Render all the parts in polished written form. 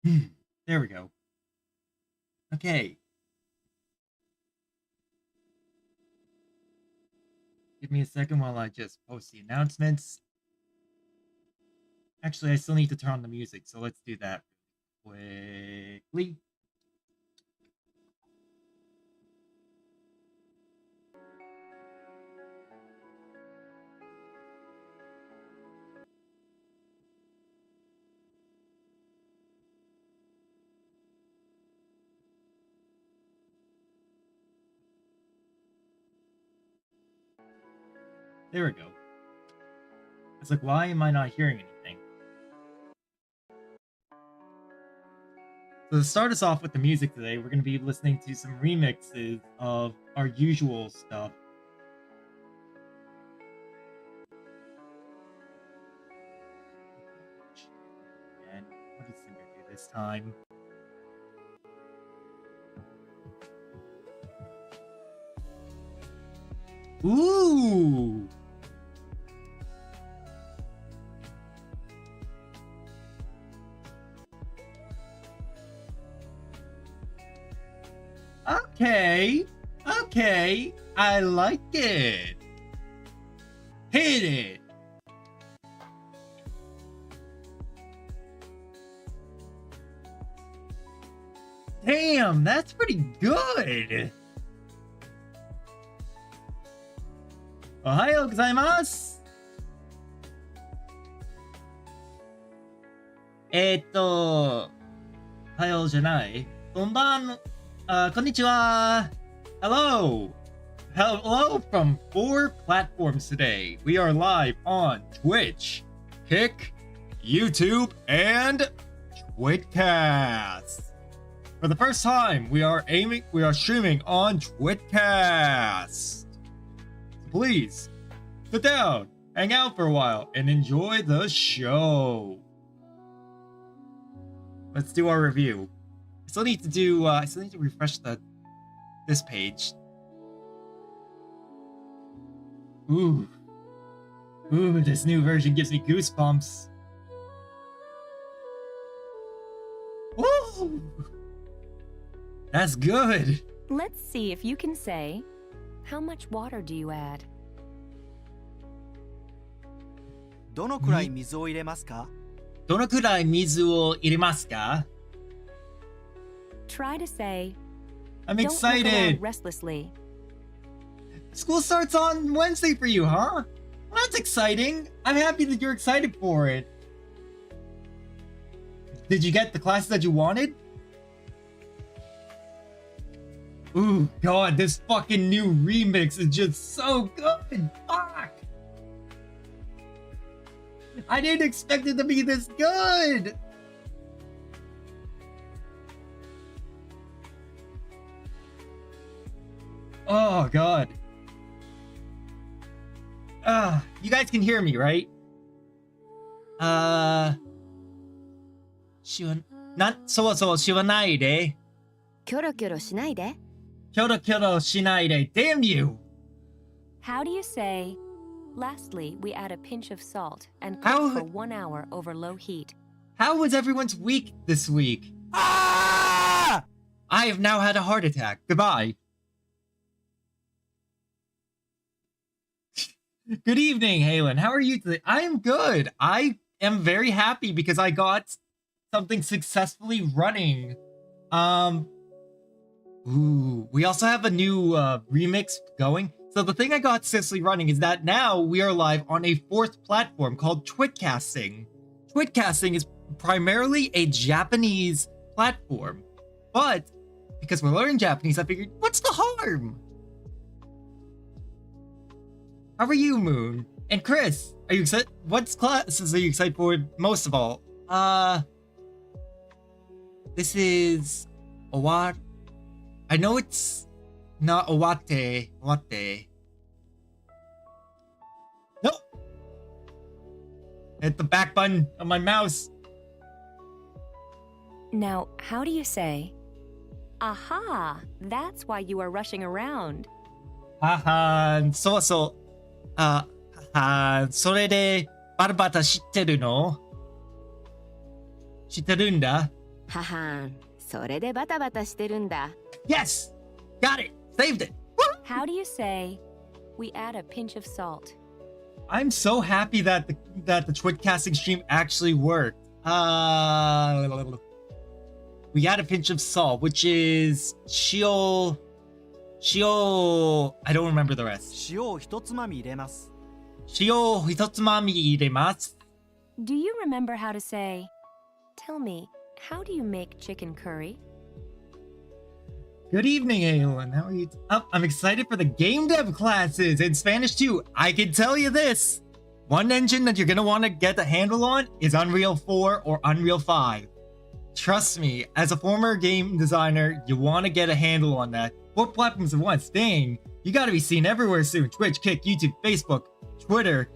There we go. Okay. Give me a second while I just post the announcements. Actually, I still need to turn on the music, so let's do that quickly. There we go. It's like, why am I not hearing anything? So to start us off with the music today, we're going to be listening to some remixes of our usual stuff. And what does Cinder do this time? Ooh! Okay, okay, I like it. Hit it. Damn, that's pretty good. Ohayou gozaimasu. おはようじゃない。こんばん、konnichiwa. Hello. Hello from 4 platforms today. We are live on Twitch, Kick, YouTube, and Twitcast. For the first time, we are streaming on Twitcast. Please, sit down, hang out for a while, and enjoy the show. Let's do our review. I still need to refresh this page. Ooh, this new version gives me goosebumps. Woo! That's good. Let's see if you can say, how much water do you add? どのくらい水を入れますか? どのくらい水を入れますか? Try to say, I'm don't look excited. around restlessly. School starts on Wednesday for you, huh? Well, that's exciting. I'm happy that you're excited for it. Did you get the classes that you wanted? Ooh, God, this fucking new remix is just so good. Fuck. I didn't expect it to be this good. Oh, God. You guys can hear me, right? そうそう、しわないで。キョロキョロしないで。キョロキョロしないで。Damn you! How do you say, lastly, we add a pinch of salt and cook How- for 1 hour over low heat? How was everyone's week this week? Ah! I have now had a heart attack. Goodbye. Good evening, Halen. How are you today? I am good. I am very happy because I got something successfully running. Ooh, we also have a new remix going. So the thing I got successfully running is that now we are live on a 4th platform called Twitcasting. Twitcasting is primarily a Japanese platform, but because we're learning Japanese, I figured, what's the harm? How are you, Moon? And Chris, are you excited? What classes are you excited for most of all? This is Owate. I know it's not Owate. Owate. No! Hit the back button on my mouse. Now, how do you say, aha, that's why you are rushing around? Haha, そうそう。それでバタバタ知ってるの？知ってるんだ。ははん、それでバタバタしてるんだ。Yes! Got it! Saved it! How do you say, we add a pinch of salt? I'm so happy that the Twitcasting stream actually worked. We add a pinch of salt, which is Shio. I don't remember the rest. 塩を一つまみ入れます Shio hitotsumami iremasu. Do you remember how to say, tell me, how do you make chicken curry? Good evening, Aelin. How are you? Oh, I'm excited for the game dev classes in Spanish too. I can tell you this. One engine that you're going to want to get a handle on is Unreal 4 or Unreal 5. Trust me, as a former game designer, you want to get a handle on that. 4 platforms at once. Dang, you got to be seen everywhere soon. Twitch, Kick, YouTube, Facebook, Twitter,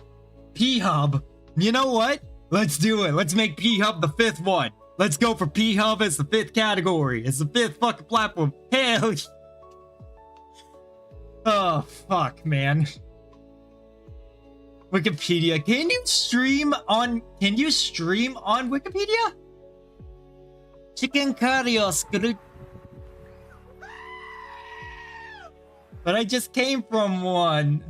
P-Hub. You know what? Let's do it. Let's make P-Hub the 5th one. Let's go for P-Hub as the 5th category. It's the 5th fucking platform. Hell yeah. Oh, fuck, man. Wikipedia. Can you stream on Wikipedia? Chicken curry or screw. But I just came from one.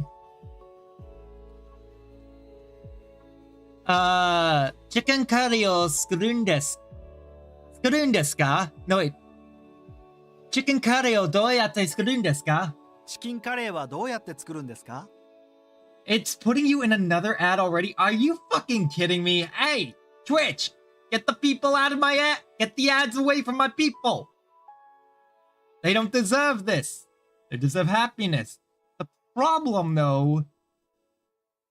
Chicken curry or screw desu. Screw desu ka? No wait. Chicken curryをどうやって作るんですか?チキンカレーはどうやって作るんですか It's putting you in another ad already? Are you fucking kidding me? Hey, Twitch! Get the people out of my ad! Get the ads away from my people! They don't deserve this. They deserve happiness. The problem, though,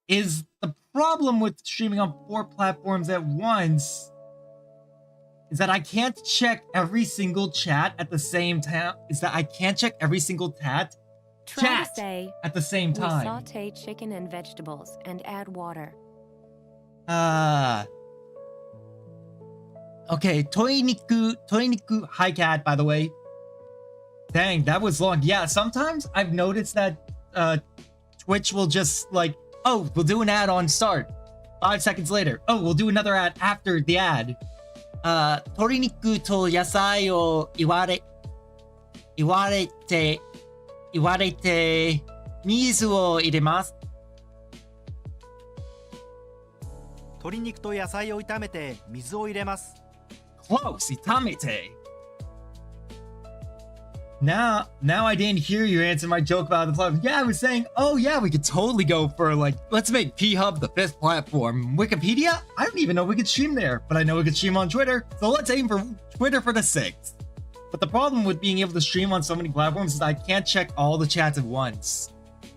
is the problem with streaming on 4 platforms at once is that I can't check every single chat at the same time. Try Chat to say, at the same we time. saute chicken and vegetables and add water. Okay, Toiniku, hi cat, by the way. Dang, that was long. Yeah, sometimes I've noticed that Twitch will just like, oh, we'll do an ad on start. 5 seconds later, oh, we'll do another ad after the ad. 鶏肉と野菜を言われて水を入れます。鶏肉と野菜を炒めて水を入れます Close, itamete. Now I didn't hear you answer my joke about the platform. Yeah, I was saying, oh yeah, we could totally go for like, let's make P-Hub the 5th platform. Wikipedia? I don't even know we could stream there, but I know we could stream on Twitter. So let's aim for Twitter for the 6th. But the problem with being able to stream on so many platforms is I can't check all the chats at once.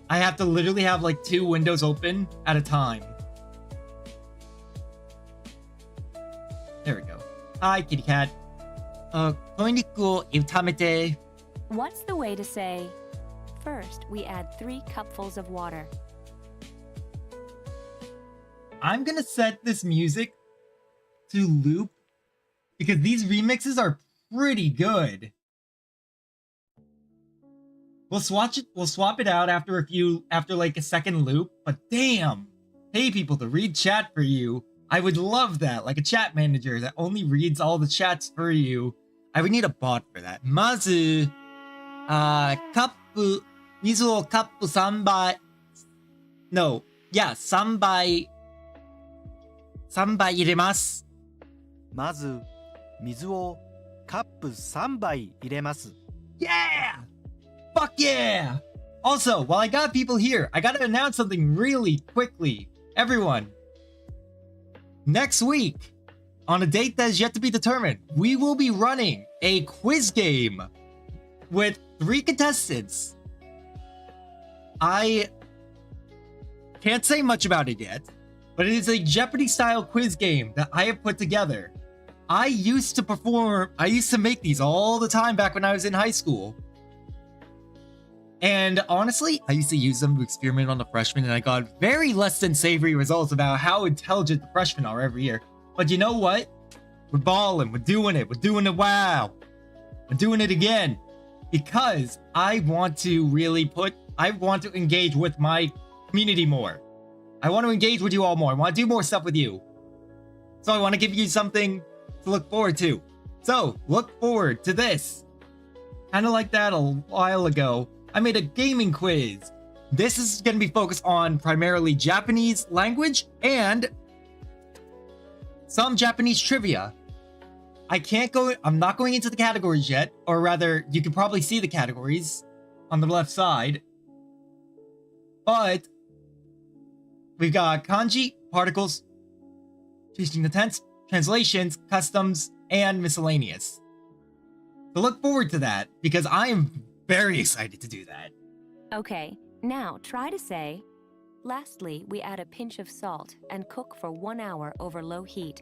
I have to literally have like 2 windows open at a time. There we go. Hi, kitty cat. 鶏肉を炒めて What's the way to say, first we add 3 cupfuls of water? I'm gonna set this music to loop because these remixes are pretty good. We'll swap it out after like a second loop, but damn, pay people to read chat for you. I would love that, like a chat manager that only reads all the chats for you. I would need a bot for that. まず水をカップ3杯 No, yeah, 3杯入れますまず水をカップ3杯入れます Yeah! Fuck yeah! Also, while I got people here, I gotta announce something really quickly. Everyone, next week, on a date that is yet to be determined, we will be running a quiz game with 3 contestants. I can't say much about it yet, but it is a Jeopardy-style quiz game that I have put together. I used to make these all the time back when I was in high school. And honestly, I used to use them to experiment on the freshmen, and I got very less than savory results about how intelligent the freshmen are every year. But you know what? We're balling. We're doing it. We're doing it. Wow. We're doing it again. Because I want to engage with my community more. I want to engage with you all more. I want to do more stuff with you. So I want to give you something to look forward to. So, look forward to this. Kind of like that a while ago, I made a gaming quiz. This is going to be focused on primarily Japanese language and some Japanese trivia. I'm not going into the categories yet, or rather, you can probably see the categories on the left side. But we've got kanji, particles, teaching the tense, translations, customs, and miscellaneous. So look forward to that, because I am very excited to do that. Okay, now try to say, lastly, we add a pinch of salt and cook for 1 hour over low heat.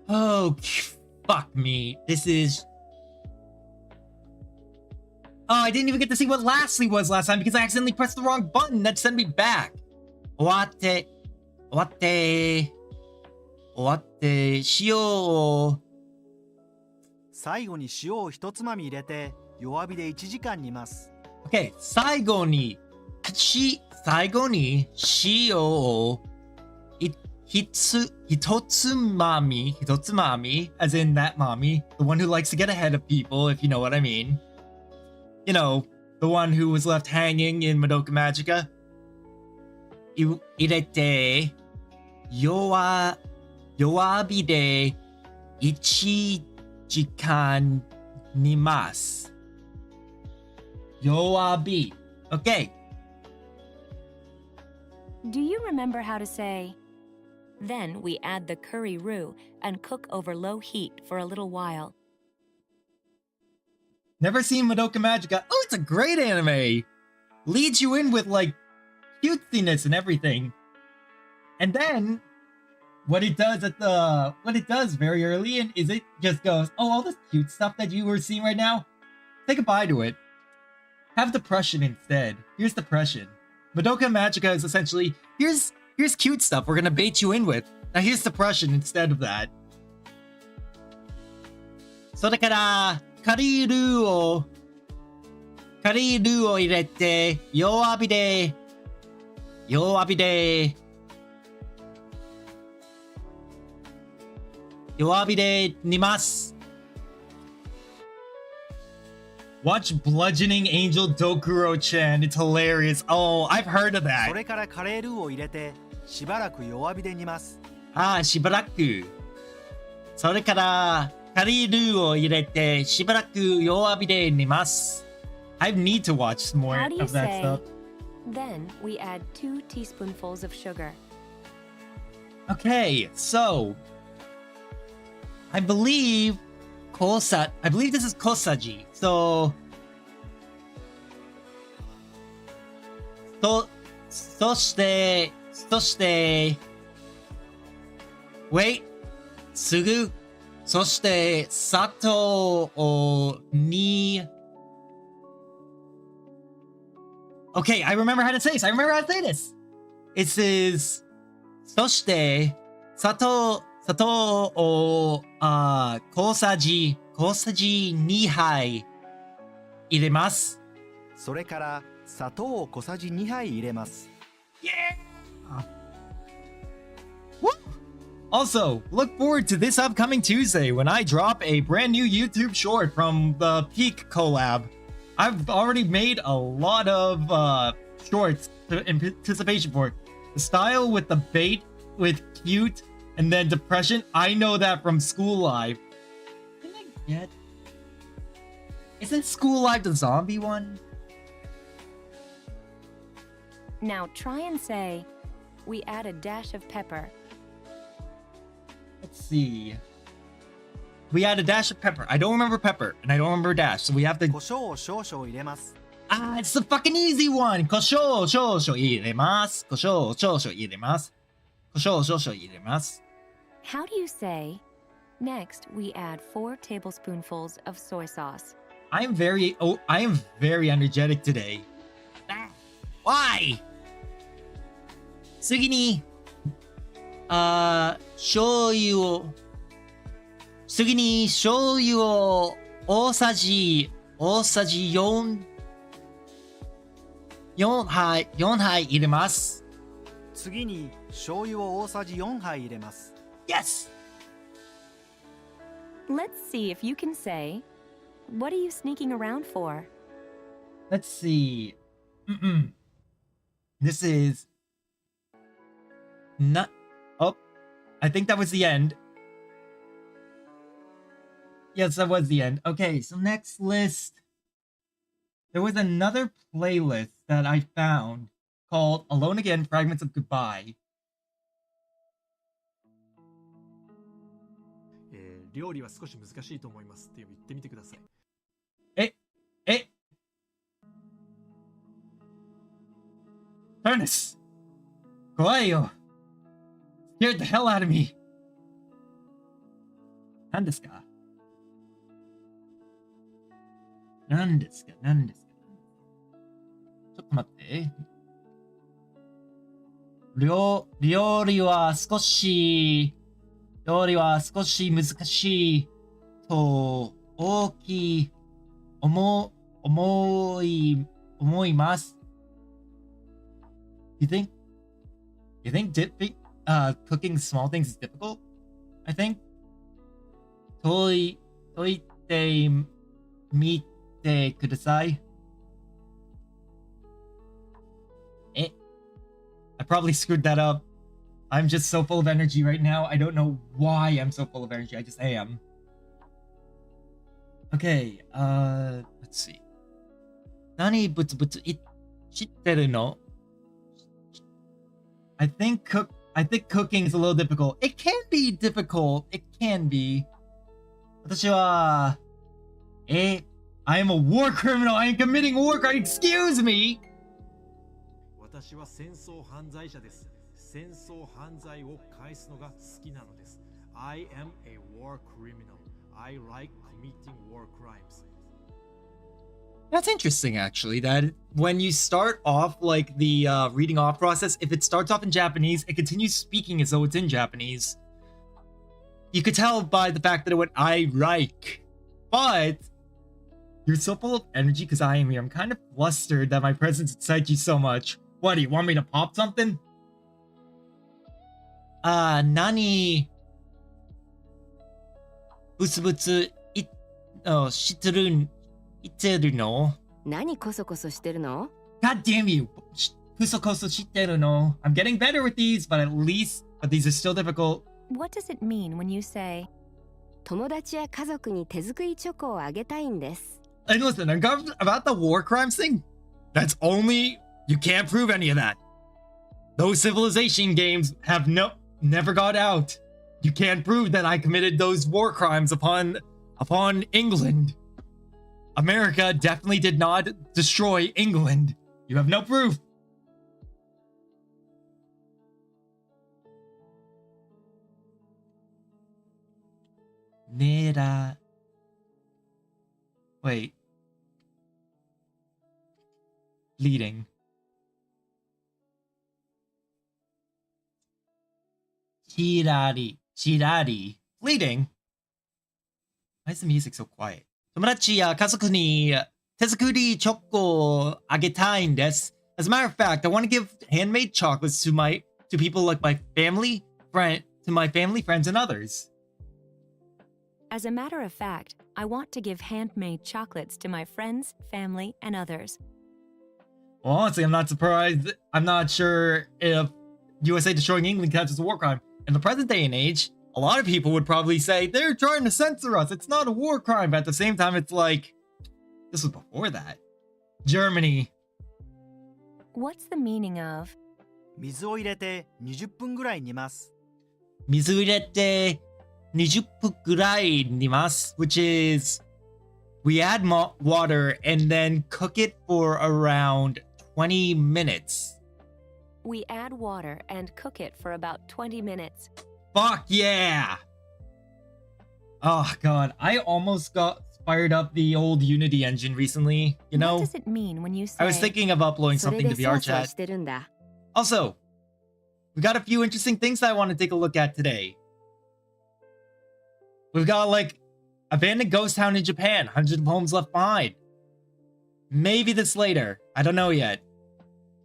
Oh, fuck me. This is... Oh, I didn't even get to see what lastly was last time because I accidentally pressed the wrong button that sent me back. Owatte,塩を最後に塩を一つまみ入れて弱火で1時間煮ます。Okay, 最後に塩を一つまみ as in that mommy, the one who likes to get ahead of people, if you know what I mean. You know, the one who was left hanging in Madoka Magica. 入れて弱火で1時間煮ます。弱火. Okay. Do you remember how to say, then we add the curry roux and cook over low heat for a little while? Never seen Madoka Magica. Oh, it's a great anime. Leads you in with like cutesiness and everything. And then what it does very early in is it just goes, oh, all this cute stuff that you were seeing right now, say goodbye to it. Have depression instead. Here's depression. Madoka Magica is essentially, here's cute stuff we're gonna bait you in with. Now here's depression instead of that. それからカリールーを入れて弱火で煮ます。Watch Bludgeoning Angel Dokuro-chan. It's hilarious. Oh, I've heard of そ that. れからカレールーを入れてしばらく弱火で煮ます。しばらく。それからカリールーを入れてしばらく弱火で煮ます。I need to watch some more How do you of that say, stuff. then we add 2 teaspoonfuls of sugar? Okay, so I believe this is kosaji. So wait, すぐそして砂糖に Okay, I remember how to say this. It says そして砂糖を小さじ2杯入れます。それから砂糖を小さじ2杯入れます。Yeah! Woo! Also, look forward to this upcoming Tuesday when I drop a brand new YouTube short from the Peak collab. I've already made a lot of shorts in anticipation for it. The style with the bait, with cute, and then depression, I know that from School Live. Isn't School Live the zombie one? Now try and say, we add a dash of pepper. Let's see. We add a dash of pepper. I don't remember pepper, and I don't remember dash, so we have to... 胡椒を少々入れます。it's the fucking easy one! 胡椒を少々入れます。胡椒を少々入れます。胡椒を少々入れます。 How do you say, next we add 4 tablespoonfuls of soy sauce? I am very energetic today. Why? 次に醤油を大さじ4杯入れます。次に醤油を大さじ4杯入れます。Yes! Let's see if you can say, what are you sneaking around for? Let's see. This is not. Oh, I think that was the end. Yes, that was the end. Okay, so next list. There was another playlist that I found called Alone Again Fragments of Goodbye. 料理は少し難しいと思いますって言ってみてください。Eh. Ernest! 怖いよ. Scared the hell out of me. 何ですか? 何ですか? ちょっと待って。料理は少し難しいと思います。You think cooking small things is difficult? I think 解いてみてください。I probably screwed that up. I'm just so full of energy right now. I don't know why I'm so full of energy. I just am. Okay, let's see. 何ブツブツ知ってるの? I think cooking is a little difficult. It can be difficult. It can be. 私は I am a war criminal. I am committing war crime. Excuse me. 私は戦争犯罪者です。戦争犯罪を返すのが好きなのです。I am a war criminal. I like committing war crimes. That's interesting, actually, that when you start off like the reading off process, if it starts off in Japanese, it continues speaking as though it's in Japanese. You could tell by the fact that it went, I like. But you're so full of energy because I am here. I'm kind of flustered that my presence excites you so much. What, do you want me to pop something? Nani ブツブツしてるの? 何コソコソしてるの? God damn you! ブソコソしてるの? I'm getting better with these, but these are still difficult. What does it mean when you say, 友達や家族に手作りチョコをあげたいんです。 And listen, about the war crimes thing, that's only, you can't prove any of that. Those civilization games have never got out. You can't prove that I committed those war crimes upon England. America definitely did not destroy England. You have no proof. Wait. Leading. Chirari. Leading? Why is the music so quiet? 友達や家族に手作りチョコをあげたいんです. As a matter of fact, I want to give handmade chocolates to people like my family, friends, and others. As a matter of fact, I want to give handmade chocolates to my friends, family, and others. Well, honestly, I'm not surprised. I'm not sure if USA destroying England counts as a war crime. In the present day and age, a lot of people would probably say they're trying to censor us. It's not a war crime. But at the same time, it's like, this was before that. Germany. What's the meaning of 水を入れて20分ぐらい煮ます。水入れて20分ぐらい煮ます which is we add water and then cook it for around 20 minutes. We add water and cook it for about 20 minutes. Fuck yeah! Oh god, I almost got fired up the old Unity engine recently, you know? What does it mean when you say I was thinking of uploading それ something で to 操 VR 作 chat. してるんだ。 Also, we got a few interesting things that I want to take a look at today. We've got like abandoned ghost town in Japan, 100 homes left behind. Maybe this later. I don't know yet.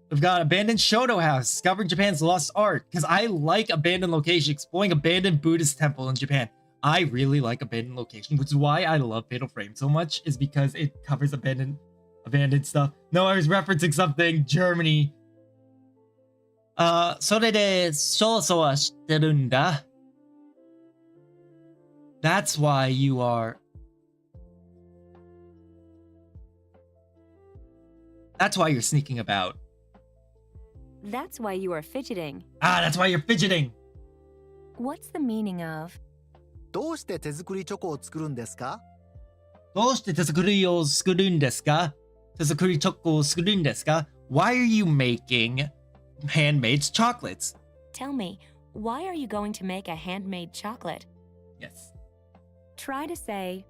We've got abandoned Shoto house, discovering Japan's lost art. Because I like abandoned locations, exploring abandoned Buddhist temple in Japan. I really like abandoned location, which is why I love Fatal Frame so much, is because it covers abandoned stuff. No, I was referencing something. Germany. それで、そうそうは知ってるんだ。That's why you are. That's why you're sneaking about. That's why you are fidgeting. Ah, that's why you're fidgeting. What's the meaning of どうして手作りチョコを作るんですか？どうして手作りを作るんですか？手作りチョコを作るんですか？ Why are you making handmade chocolates? Tell me, why are you going to make a handmade chocolate? Yes. Try to say,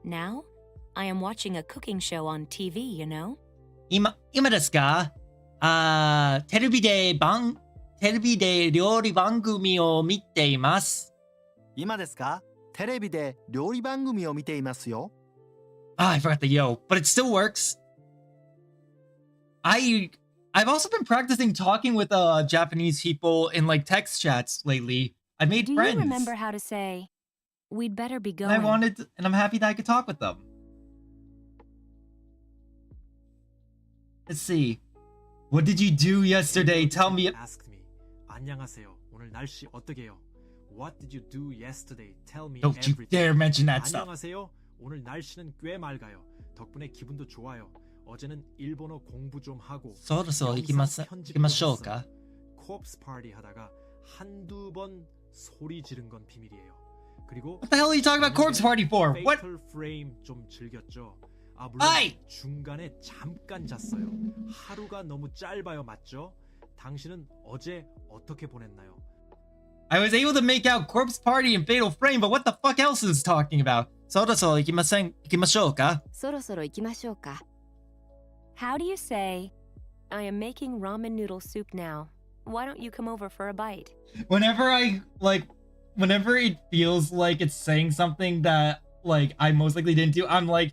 now, I am watching a cooking show on TV, you know? 今ですか？テレビで料理番組を見ています。今ですか？テレビで料理番組を見ていますよ。I forgot the yo, but it still works. I've also been practicing talking with Japanese people in like text chats lately. I made Do friends. you remember how to say, we'd better be going? And I'm happy that I could talk with them. Let's see. What did you do yesterday? Tell me. Asked me. 안녕하세요. 오늘 날씨 어떠게요? What did you do yesterday? Tell me Don't you everything. dare mention that stuff. 안녕하세요. 오늘 날씨는 꽤 맑아요. 덕분에 기분도 좋아요. 어제는 일본어 공부 좀 하고 そろそろ行きましょうか? 코업스 파티 하다가 한두 번 소리 지른 건 비밀이에요. 그리고 What the hell are you talking about corpse party for? What? 페이털 프레임 좀 즐겼죠. 아 물론 아이! 중간에 잠깐 잤어요. 하루가 너무 짧아요, 맞죠? 당신은 어제 어떻게 보냈나요? I was able to make out corpse party and fatal frame, but what the fuck else is talking about? そろそろ行きましょうか? そろそろ行きましょうか。 How do you say, I am making ramen noodle soup now. Why don't you come over for a bite? Whenever it feels like it's saying something that like I most likely didn't do, I'm like,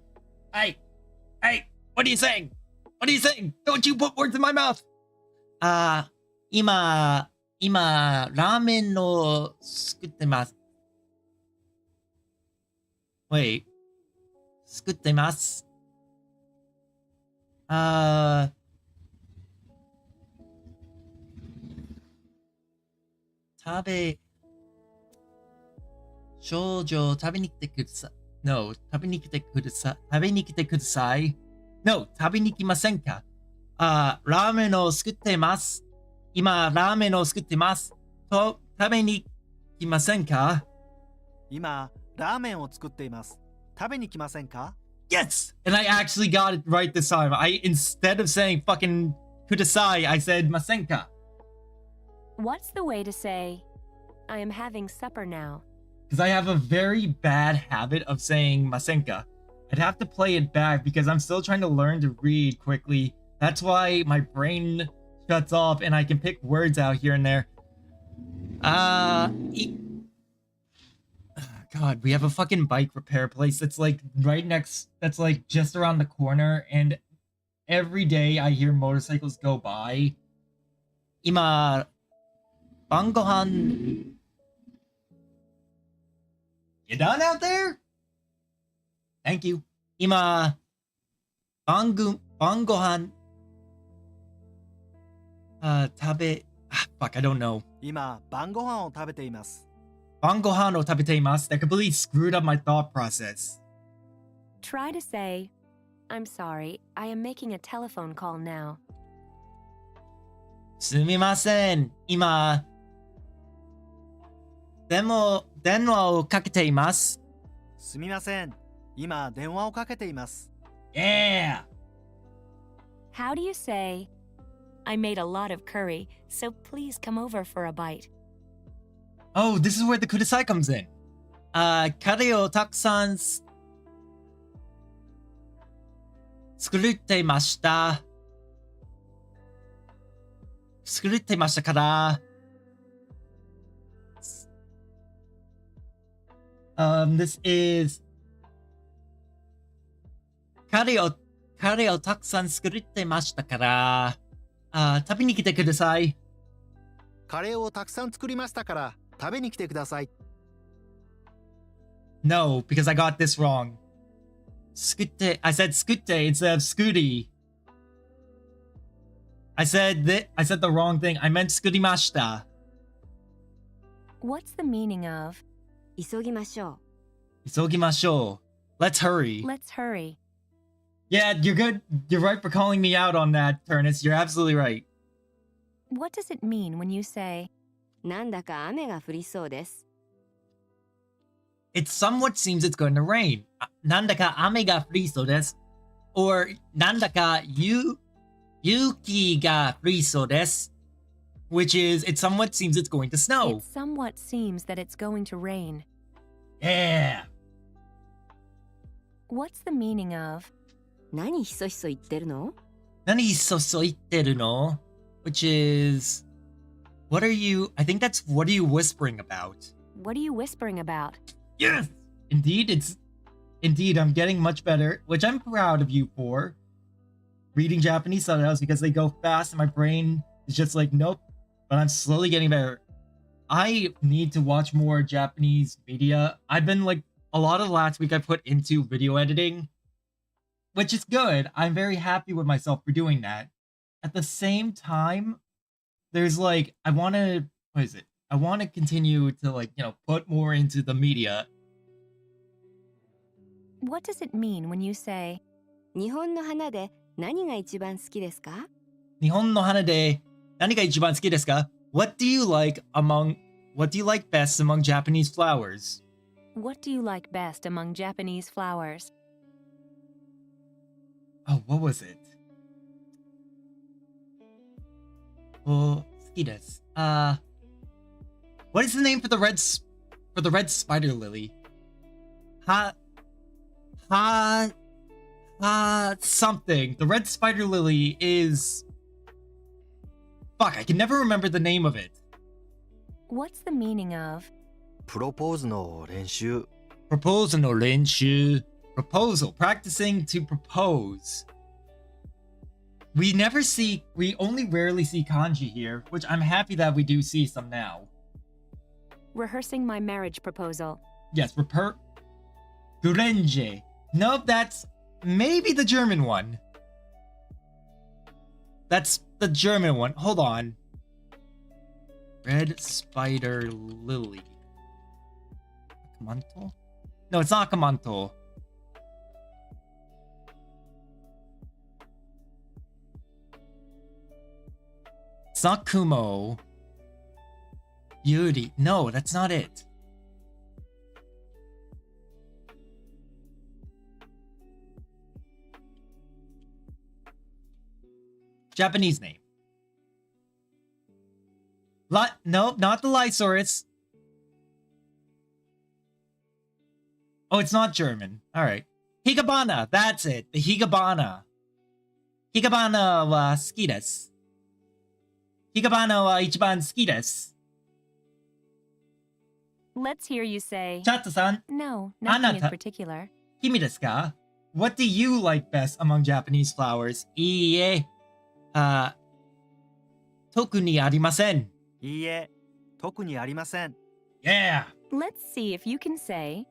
hey, what are you saying? What are you saying? Don't you put words in my mouth. 今ラーメンを作ってます。Wait. 作ってます。少女食べに来てください。No, 食べに来てください。No, 食べに来ませんか？ラーメンを作ってます。今、ラーメンを作ってます。と、食べに来ませんか？今、ラーメンを作っています。食べに来ませんか？ Yes! And I actually got it right this time. Instead of saying fucking kudasai, I said masenka. What's the way to say, I am having supper now? Because I have a very bad habit of saying masenka. I'd have to play it back because I'm still trying to learn to read quickly. That's why my brain shuts off and I can pick words out here and there. God, we have a fucking bike repair place that's like that's like just around the corner, and every day I hear motorcycles go by. 今、晩ご飯 You done out there? Thank you. 今、晩ご飯fuck, I don't know. 今、晩ご飯を食べています。晩ご飯を食べています. That completely screwed up my thought process. Try to say, I'm sorry, I am making a telephone call now. すみません。今、電話をかけています。すみません。今、電話をかけています。Yeah! How do you say, I made a lot of curry, so please come over for a bite? Oh, this is where the kudasai comes in. カレーをたくさん作っていました。作っていましたから。This is カレーをたくさん作っていましたから。食べに来てください。カレーをたくさん作りましたから食べに来てください。No, because I got this wrong. Scooty. I said scooty instead of scooty. I said the wrong thing. I meant scutimashita. What's the meaning of 急ぎましょ Isogimashou. Let's hurry. let's hurry? Yeah, you're good. You're right for calling me out on that, Turnus. You're absolutely right. What does it mean when you say う。なんだか雨が降りそうです。 It somewhat seems it's going to rain. Nandaka ame ga furiso desu. Or nandaka yuki ga furiso desu. Which is, it somewhat seems it's going to snow. it somewhat seems that it's going to rain? Yeah. What's the meaning of 何ひそひそ言ってるの？ Nani hisoso itteru no? Which is, what are you, I think that's, what are you whispering about? what are you whispering about? Yes! Indeed, I'm getting much better, which I'm proud of you for. Reading Japanese subtitles because they go fast and my brain is just like, nope. But I'm slowly getting better. I need to watch more Japanese media. I've been like, a lot of last week I put into video editing, which is good. I'm very happy with myself for doing that. At the same time, there's like, I want to continue to like, put more into the media. What does it mean when you say 日本の花で何が一番好きですか？ Nihon no hana de nani ga ichiban suki desu ka? What do you like best among Japanese flowers? what do you like best among Japanese flowers? Oh, what was it? Oh, suki desu. What is the name for the red spider lily? Something. The red spider lily is... Fuck, I can never remember the name of it. What's the meaning of プロポーズの練習。 Proposal no renshu. Proposal. Practicing to propose. We only rarely see kanji here, which I'm happy that we do see some now. rehearsing my marriage proposal? Yes, Gurenge. Nope, that's maybe the German one. That's the German one. Hold on. Red spider lily. Akamanto? No, it's not Akamanto. It's not Kumo. Yuri. No, that's not it. Japanese name. No, not the Lysaurus. Oh, it's not German. All right. Higabana. That's it. The Higabana. Higabana wa suki desu. Higabana wa ichiban suki desu. Let's hear you say Chato-san, no, nothing in Anata. particular. kimi desu ka? What do you like best among Japanese flowers? Iie. Toku ni arimasen. いいえ、特にありません。 Yeah. Let's see if you can say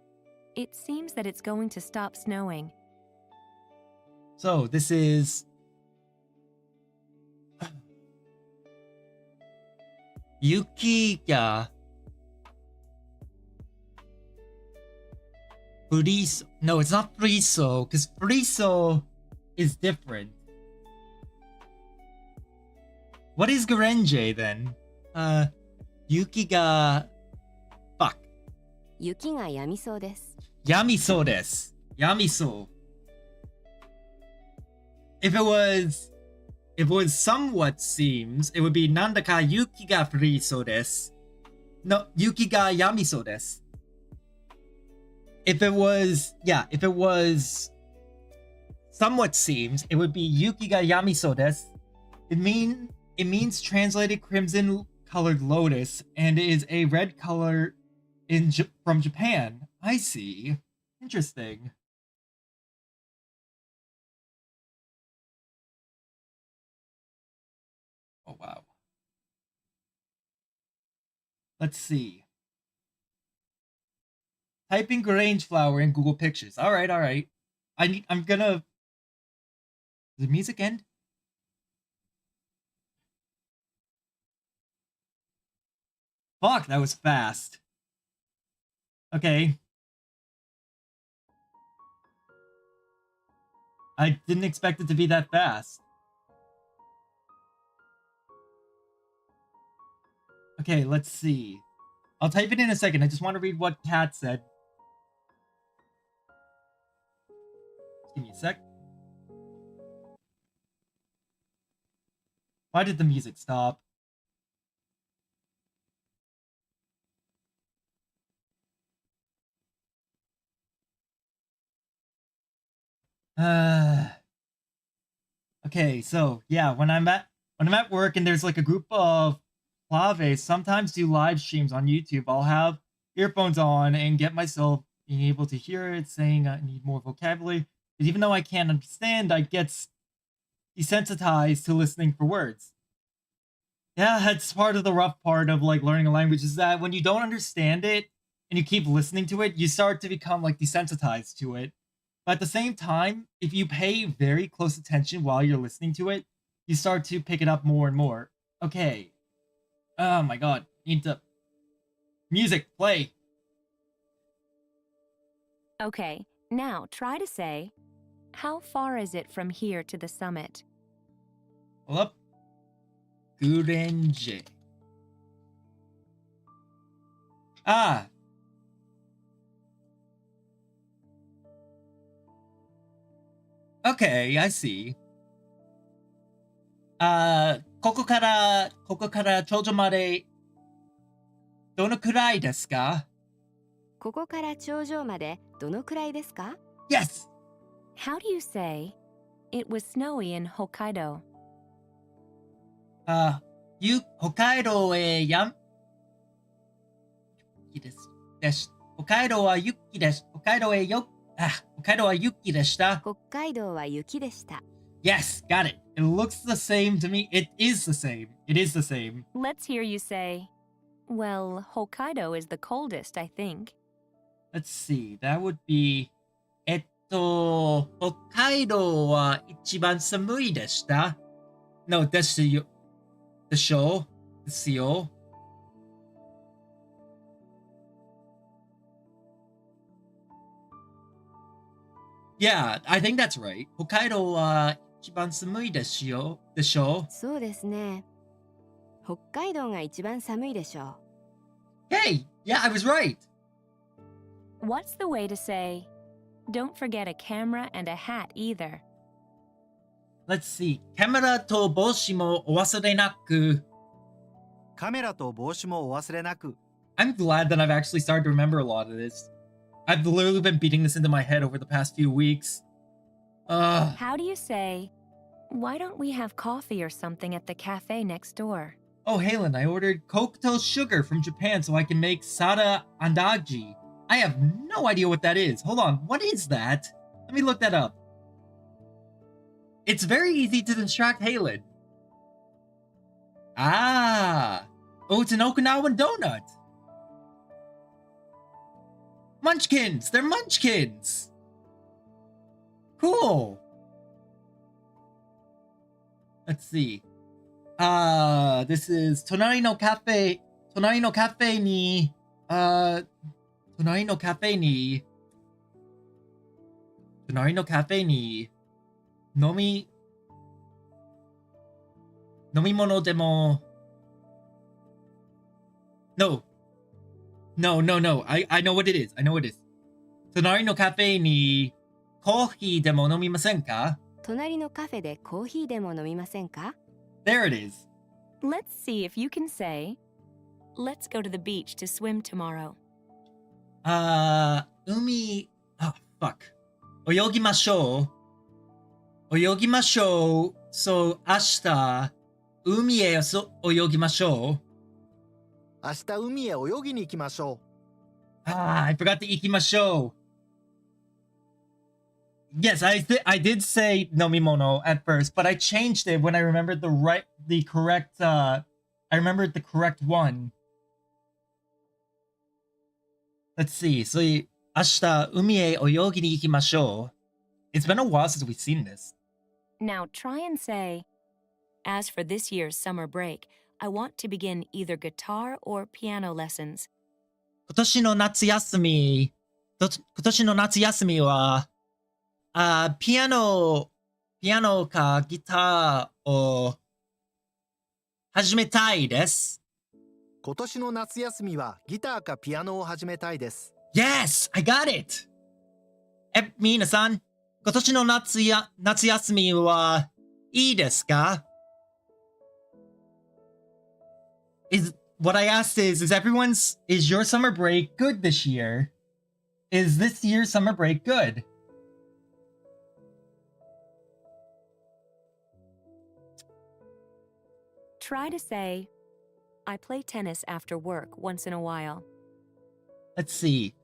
it seems that it's going to stop snowing. So this is Yuki ga Furiso. No, it's not Friso, because Friso is different. What is Gorenje then? Yuki ga fuck. 雪が止みそうです。 Yamiso desu. Yamiso. If it was somewhat seems, it would be Nandaka Yuki ga furiso desu. No, Yuki ga yamiso desu. If it was somewhat seems, it would be Yuki ga yamiso desu. It means translated crimson colored lotus and is a red color from Japan. I see. Interesting. Oh, wow. Let's see. Typing Grange Flower in Google Pictures. All right, all right. I'm gonna. Does the music end? Fuck, that was fast. Okay. I didn't expect it to be that fast. Okay, let's see. I'll type it in a second. I just want to read what Kat said. Give me a sec. Why did the music stop? Okay, so yeah, when I'm at work and there's like a group of Claves sometimes do live streams on YouTube. I'll have earphones on and get myself being able to hear it saying I need more vocabulary. Because even though I can't understand, I get desensitized to listening for words. Yeah, that's part of the rough part of like learning a language is that when you don't understand it and you keep listening to it, you start to become like desensitized to it. But at the same time, if you pay very close attention while you're listening to it, you start to pick it up more and more. Okay. Oh my god. Need to... Music, play. Okay, now try to say, how far is it from here to the summit? Hold up. Gurenje. Ah. Okay, I see. ここから頂上までどのくらいですか？ここから頂上までどのくらいですか？ Yes! How do you say, it was snowy in Hokkaido? 北海道へ雪です。北海道は雪です。北海道は雪でした。北海道は雪でした。 Yes, got it. It looks the same to me. It is the same. It is the same. Let's hear you say, well, Hokkaido is the coldest, I think. Let's see. That would be...北海道は一番寒いでした。No, ですよ。でしょ？ですよ。Yeah, I think that's right. 北海道は一番寒いですよ。でしょ？そうですね。北海道が一番寒いでしょう。 Hey, yeah, I was right. What's the way to say, don't forget a camera and a hat either? Let's see. カメラと帽子もお忘れなく。カメラと帽子もお忘れなく。 I'm glad that I've actually started to remember a lot of this. I've literally been beating this into my head over the past few weeks. How do you say, why don't we have coffee or something at the cafe next door? Oh, Halen, I ordered Kokuto sugar from Japan so I can make Sada Andagi. I have no idea what that is. Hold on, what is that? Let me look that up. It's very easy to distract Halen. Ah! Oh, it's an Okinawan donut! Munchkins! They're Munchkins! Cool! Let's see. This is Tonari no Cafe ni... Tonari no Cafe ni... 飲み物でも No. I know what it is. 隣のカフェにコーヒーでも飲みませんか？隣のカフェでコーヒーでも飲みませんか？ There it is. Let's see if you can say, let's go to the beach to swim tomorrow. Fuck. 泳ぎましょう。そう、明日、海へ泳ぎましょう。明日海へ泳ぎに行きましょう。I forgot to 行きましょう。Yes, I did say nomimono at first, but I changed it when I remembered the correct one. Let's see. So 明日海へ泳ぎに行きましょう. It's been a while since we've seen this. Now try and say, as for this year's summer break, I want to begin either guitar or piano lessons. 今年の夏休みは、ピアノかギターを始めたいです。今年の夏休みはギターかピアノを始めたいです。Yes, I got it! 皆さん、今年の夏休みはいいですか? What I asked is your summer break good this year? Is this year's summer break good? Try to say, I play tennis after work once in a while. Let's see.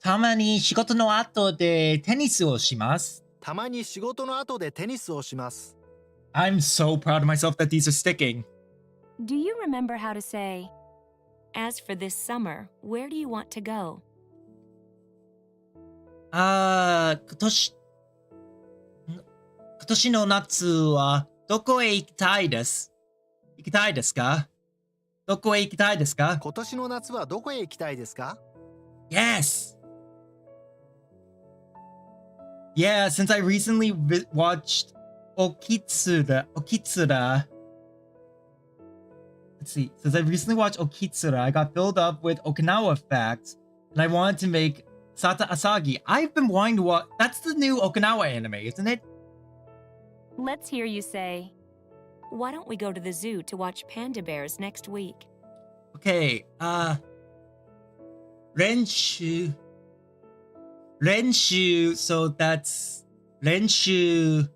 たまに仕事の後でテニスをします。たまに仕事の後でテニスをします。I'm so proud of myself that these are sticking. Do you remember how to say, as for this summer, where do you want to go? 今年の夏はどこへ行きたいですか? どこへ行きたいですか? 今年の夏はどこへ行きたいですか? Yes! Yeah, since I recently watched Okitsura. Let's see. Since I recently watched Okitsura, I got filled up with Okinawa facts, and I wanted to make Sata Asagi. I've been wanting to watch. That's the new Okinawa anime, isn't it? Let's hear you say, why don't we go to the zoo to watch panda bears next week? Okay, 練習, so that's 練習,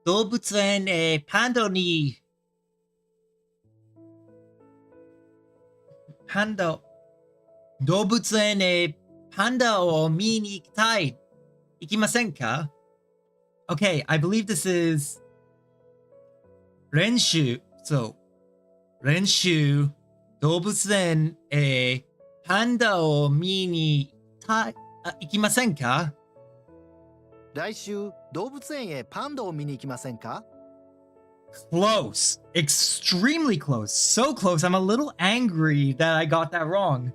動物園へパンダ動物園へパンダを見に行きたい。行きませんか? Okay, I believe this is 練習. So, 練習, 動物園へパンダを見に行きませんか? 来週、動物園へパンダを見に行きませんか? Close. Extremely close. So close, I'm a little angry that I got that wrong.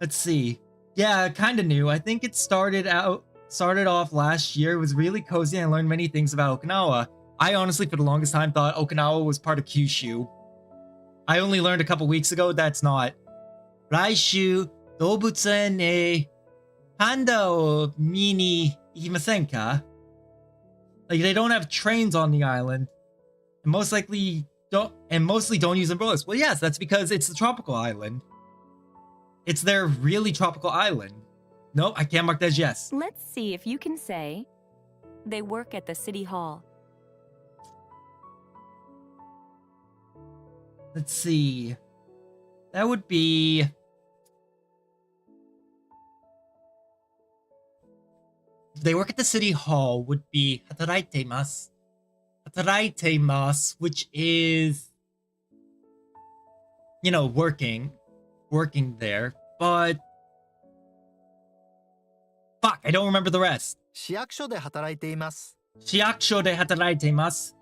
Let's see. Yeah, kind of new. I think it started off last year. It was really cozy and I learned many things about Okinawa. I honestly, for the longest time, thought Okinawa was part of Kyushu. I only learned a couple weeks ago that's not. 来週、動物園へパンダを見に行きませんか? Like, they don't have trains on the island. And mostly don't use umbrellas. Well, yes, that's because it's the tropical island. It's their really tropical island. Nope, I can't mark that as yes. Let's see if you can say, they work at the city hall. Let's see. That would be... They work at the city hall would be 働いています. 働いています, which is, you know, working there, but fuck, I don't remember the rest. 市役所で働いています。市役所で働いています.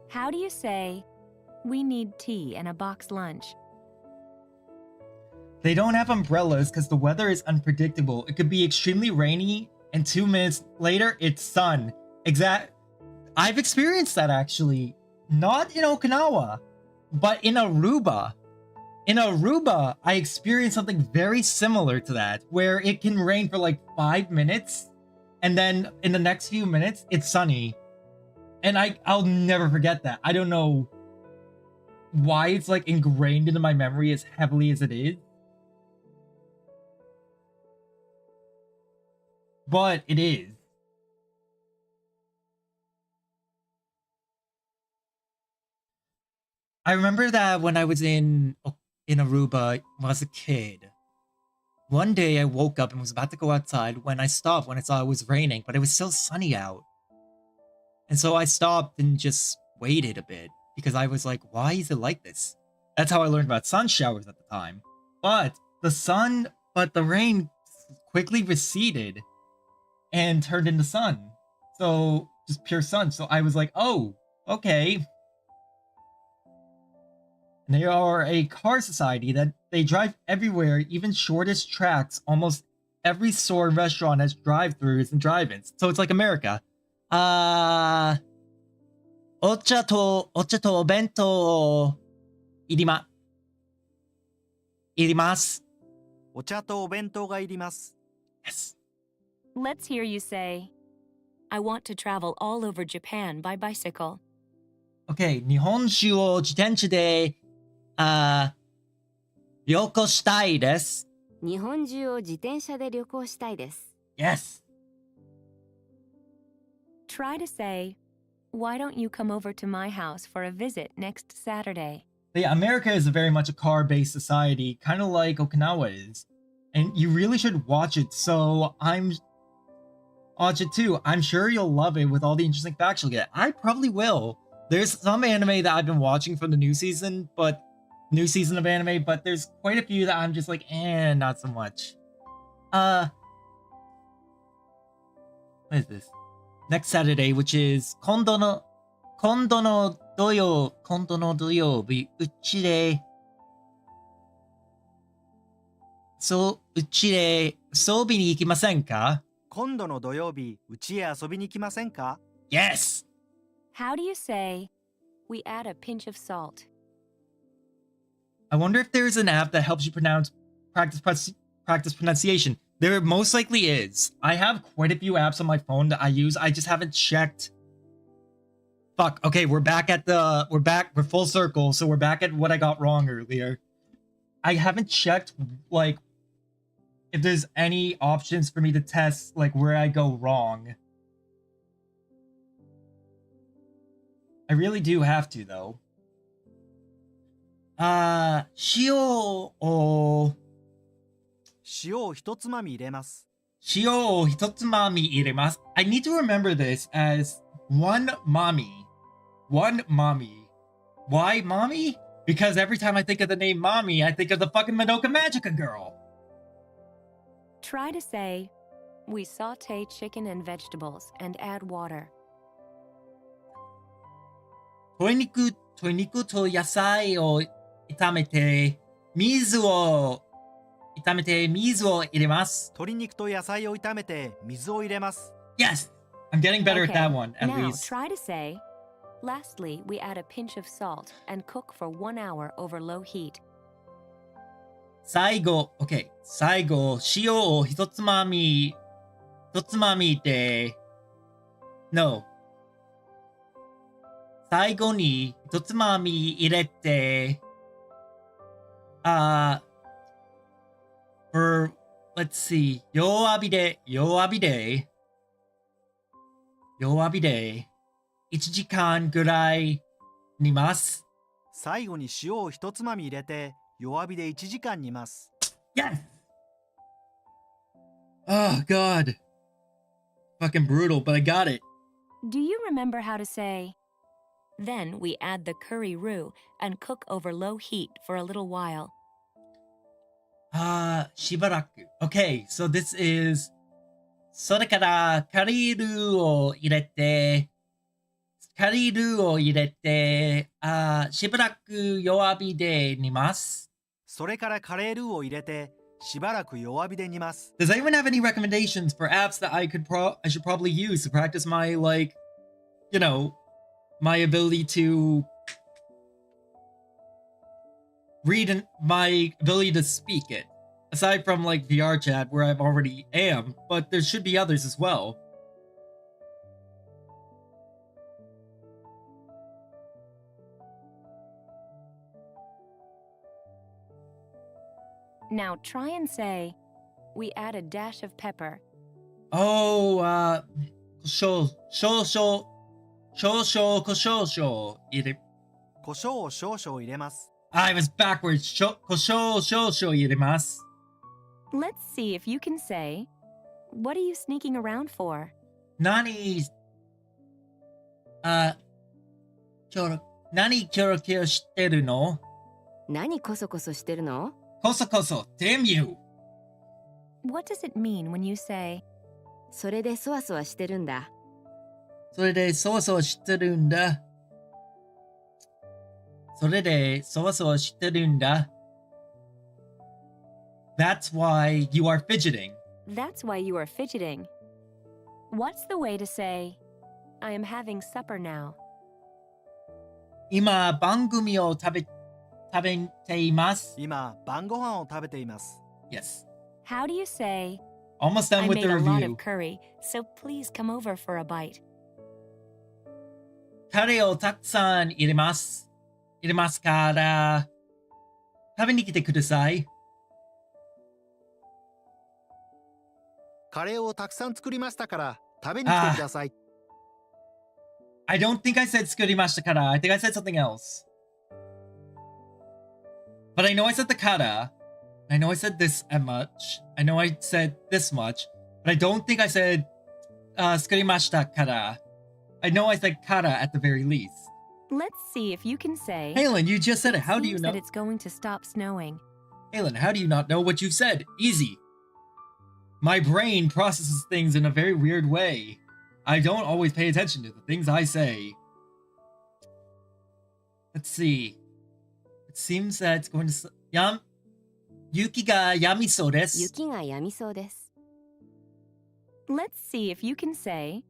How do you say, we need tea and a box lunch? They don't have umbrellas because the weather is unpredictable. It could be extremely rainy and 2 minutes later, it's sun. I've experienced that actually. Not in Okinawa, but in Aruba. In Aruba, I experienced something very similar to that, where it can rain for like 5 minutes, and then in the next few minutes, it's sunny. And I'll never forget that. I don't know why it's like ingrained into my memory as heavily as it is. But it is. I remember that when I was in Aruba when I was a kid. One day I woke up and was about to go outside when I stopped when I saw it was raining, but it was still sunny out. And so I stopped and just waited a bit because I was like, why is it like this? That's how I learned about sun showers at the time. but the rain quickly receded and turned into sun. So just pure sun. So I was like, oh, okay. And they are a car society that they drive everywhere, even shortest tracks. Almost every store and restaurant has drive-throughs and drive-ins. So it's like America. お茶とお弁当いります。お茶とお弁当がいります。 Yes. Let's hear you say, I want to travel all over Japan by bicycle. Okay, 日本酒を自転車で、旅行したいです。日本中を自転車で旅行したいです。 Yes. Try to say, why don't you come over to my house for a visit next Saturday? Yeah, America is very much a car-based society, kind of like Okinawa is. And you really should watch it, so watch it too. I'm sure you'll love it with all the interesting facts you'll get. I probably will. There's some anime that I've been watching from the new season of anime, but there's quite a few that I'm just like, not so much. What is this? Next Saturday, which is 今度の土曜日、うちで遊びに行きませんか？今度の土曜日、うちへ遊びに来ませんか？ Yes! How do you say, we add a pinch of salt? I wonder if there's an app that helps you practice pronunciation. There most likely is. I have quite a few apps on my phone that I use. I just haven't checked. Fuck. Okay, we're full circle, so we're back at what I got wrong earlier. I haven't checked, like, if there's any options for me to test, like, where I go wrong. I really do have to, though. 塩を一つまみ入れます。 塩を一つまみ入れます。I need to remember this as one mommy. One mommy. Why mommy? Because every time I think of the name mommy, I think of the fucking Madoka Magica girl. Try to say, we saute chicken and vegetables and add water. 鶏肉と野菜を炒めて水を入れます。鶏肉と野菜を炒めて水を入れます。 Yes! I'm getting better at that one, at now least. Try to say, lastly, we add a pinch of salt and cook for 1 hour over low heat. 最後、塩を一つまみで、No. 最後に一つまみ入れて、let's see, 弱火で、1時間ぐらい煮ます。最後に塩を一つまみ入れて弱火で1時間煮ます。 Yes! Oh, God. Fucking brutal, but I got it. Do you remember how to say, then we add the curry roux and cook over low heat for a little while? しばらく. Okay, so this is それからカリールーを入れてしばらく弱火で煮ます。それからカレールーを入れてしばらく弱火で煮ます。 Does anyone have any recommendations for apps that I should probably use to practice my, like, you know, my ability to read and my ability to speak it? Aside from, like, VR chat, where I already am, but there should be others as well. Now try and say, we add a dash of pepper. Oh, 胡椒を少々入れます。 I was backwards. 胡椒少々入れます。 Let's see if you can say, what are you sneaking around for? 何キョロキョロしてるの？何コソコソしてるの？ Koso koso. Damn you. What does it mean when you say, それでそわそわしてるんだ。それでそわそわしてるんだ。それでそわそわしてるんだ。That's why you are fidgeting. that's why you are fidgeting? What's the way to say, I am having supper now? 今、番組を食べています。今晩ご飯を食べています。 Yes. How do you say, Almost done I with made the a lot review. of curry, so please come over for a bite? カレーをたくさん入れます。入れますから、食べに来てください。カレーをたくさん作りましたから食べに来てください。 I don't think I said 作りましたから. I think I said something else. But I know I said the kara. I know I said this much. I know I said this much. But I don't think I said 作りましたから. I know I said kara at the very least. Let's see if you can say, Halen, you just said it. How do you seems know? that it's going to stop snowing. Halen, how do you not know what you said? Easy. My brain processes things in a very weird way. I don't always pay attention to the things I say. Let's see. It seems that it's going to... Yuki ga yamisou desu. 雪が止みそうです。 Let's see if you can say,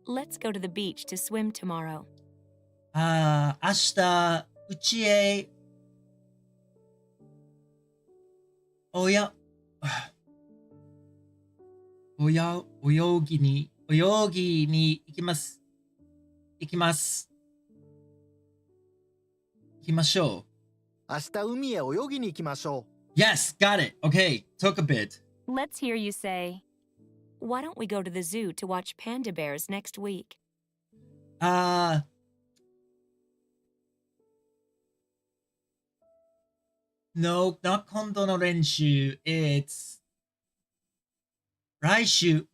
let's go to the beach to swim tomorrow. 明日、うちへ、泳ぎに行きます。行きましょう。明日海へ泳ぎに行きましょう。 Yes, got it. Okay, took a bit. Let's hear you say, why don't we go to the zoo to watch panda bears next week? No, not 今度の練習. It's 来週、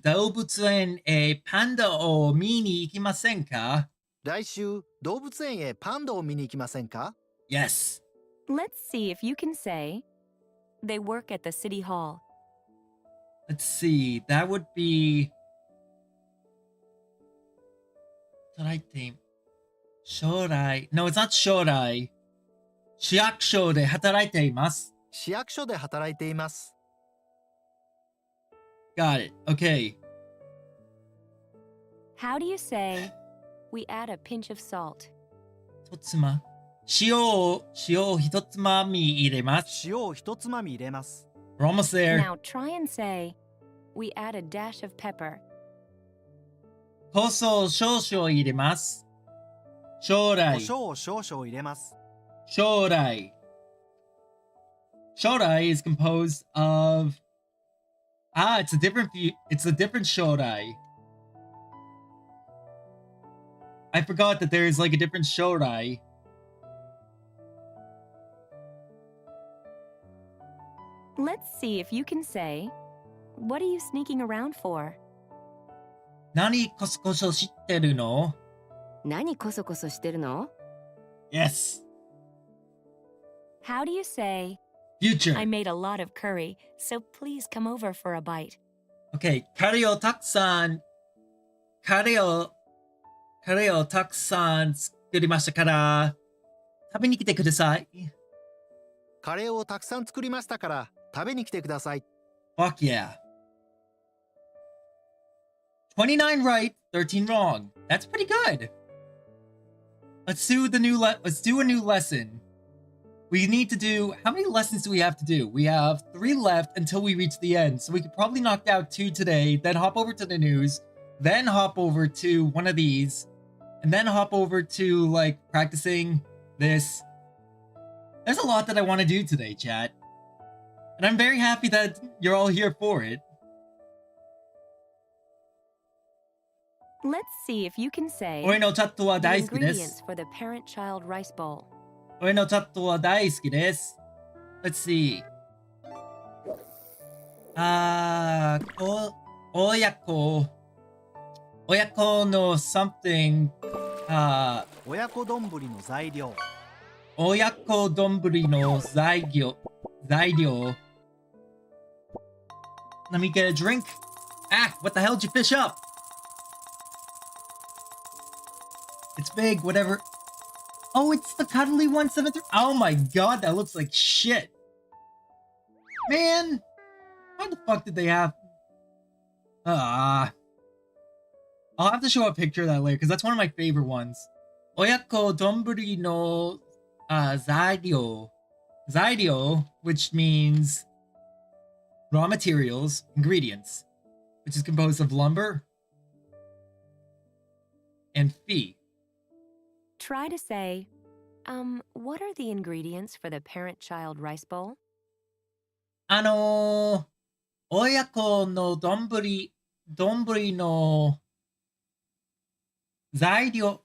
動物園へパンダを見に行きませんか? 来週動物園へパンダを見に行きませんか？ Yes. Let's see if you can say, they work at the city hall. Let's see. That would be 働いて将来 No, it's not 将来。市役所で働いています。市役所で働いています。 Got it. Okay. How do you say, we add a pinch of salt? 一つま塩を一つまみ入れます。塩を一つまみ入れます。 We're almost there. Now try and say, we add a dash of pepper. 胡椒少々入れます。将胡来椒を少々入れます。将来 is composed of it's a different shodai. I forgot that there is like a different shodai. Let's see if you can say, what are you sneaking around for? 何こそこそ知ってるの? 何こそこそしてるの？ Yes. How do you say, Future. I made a lot of curry, so please come over for a bite? Okay, カレーをたくさん作りましたから食べに来てください。カレーをたくさん作りましたから食べに来てください。 Fuck yeah. 29 right, 13 wrong. That's pretty good. Let's do a new lesson. We need to do, how many lessons do we have to do? We have 3 left until we reach the end. So we could probably knock out 2 today, then hop over to the news, then hop over to one of these, and then hop over to like practicing this. There's a lot that I want to do today, chat. And I'm very happy that you're all here for it. Let's see if you can say, 俺のチャットは the 大好きです ingredients for the parent-child rice bowl. 俺のチャットは大好きです Let's see. 親子の something. 親子丼の材料。Oyako donburi no zairyo. Let me get a drink. Ah, what the hell did you fish up? It's big, whatever. Oh, it's the cuddly 173. Oh my god, that looks like shit. Man, why the fuck did they have... I'll have to show a picture of that later, because that's one of my favorite ones. Oyako donburi no zairyo. Zairyo, which means raw materials, ingredients, which is composed of lumber and fee. Try to say, what are the ingredients for the parent-child rice bowl? 親子の丼の材料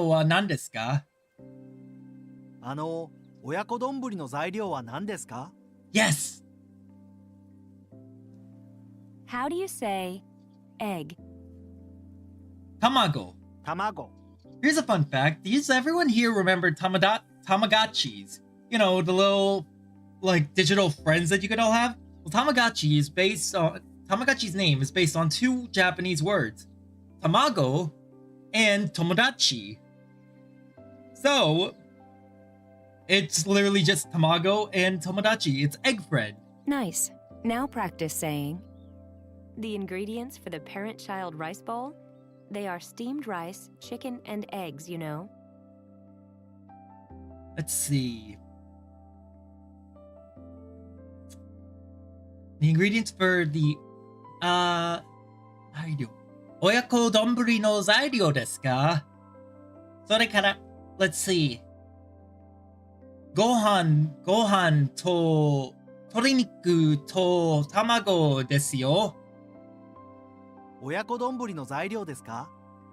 は何ですか？親子丼の材料は何ですか？ Yes! How do you say egg? Tamago. 卵。 Here's a fun fact. Does everyone here remember Tamagotchis? You know, the little, like, digital friends that you could all have? Well, Tamagotchi's name is based on two Japanese words. Tamago and Tomodachi. So, it's literally just Tamago and Tomodachi. It's egg friend. Nice. Now practice saying, the ingredients for the parent-child rice bowl? They are steamed rice, chicken, and eggs, you know. Let's see. The ingredients for the zairyo. Oyako donburi no zairyo desu ka? それから let's see. ご飯と鶏肉と卵ですよ。親子丼の材料ですか？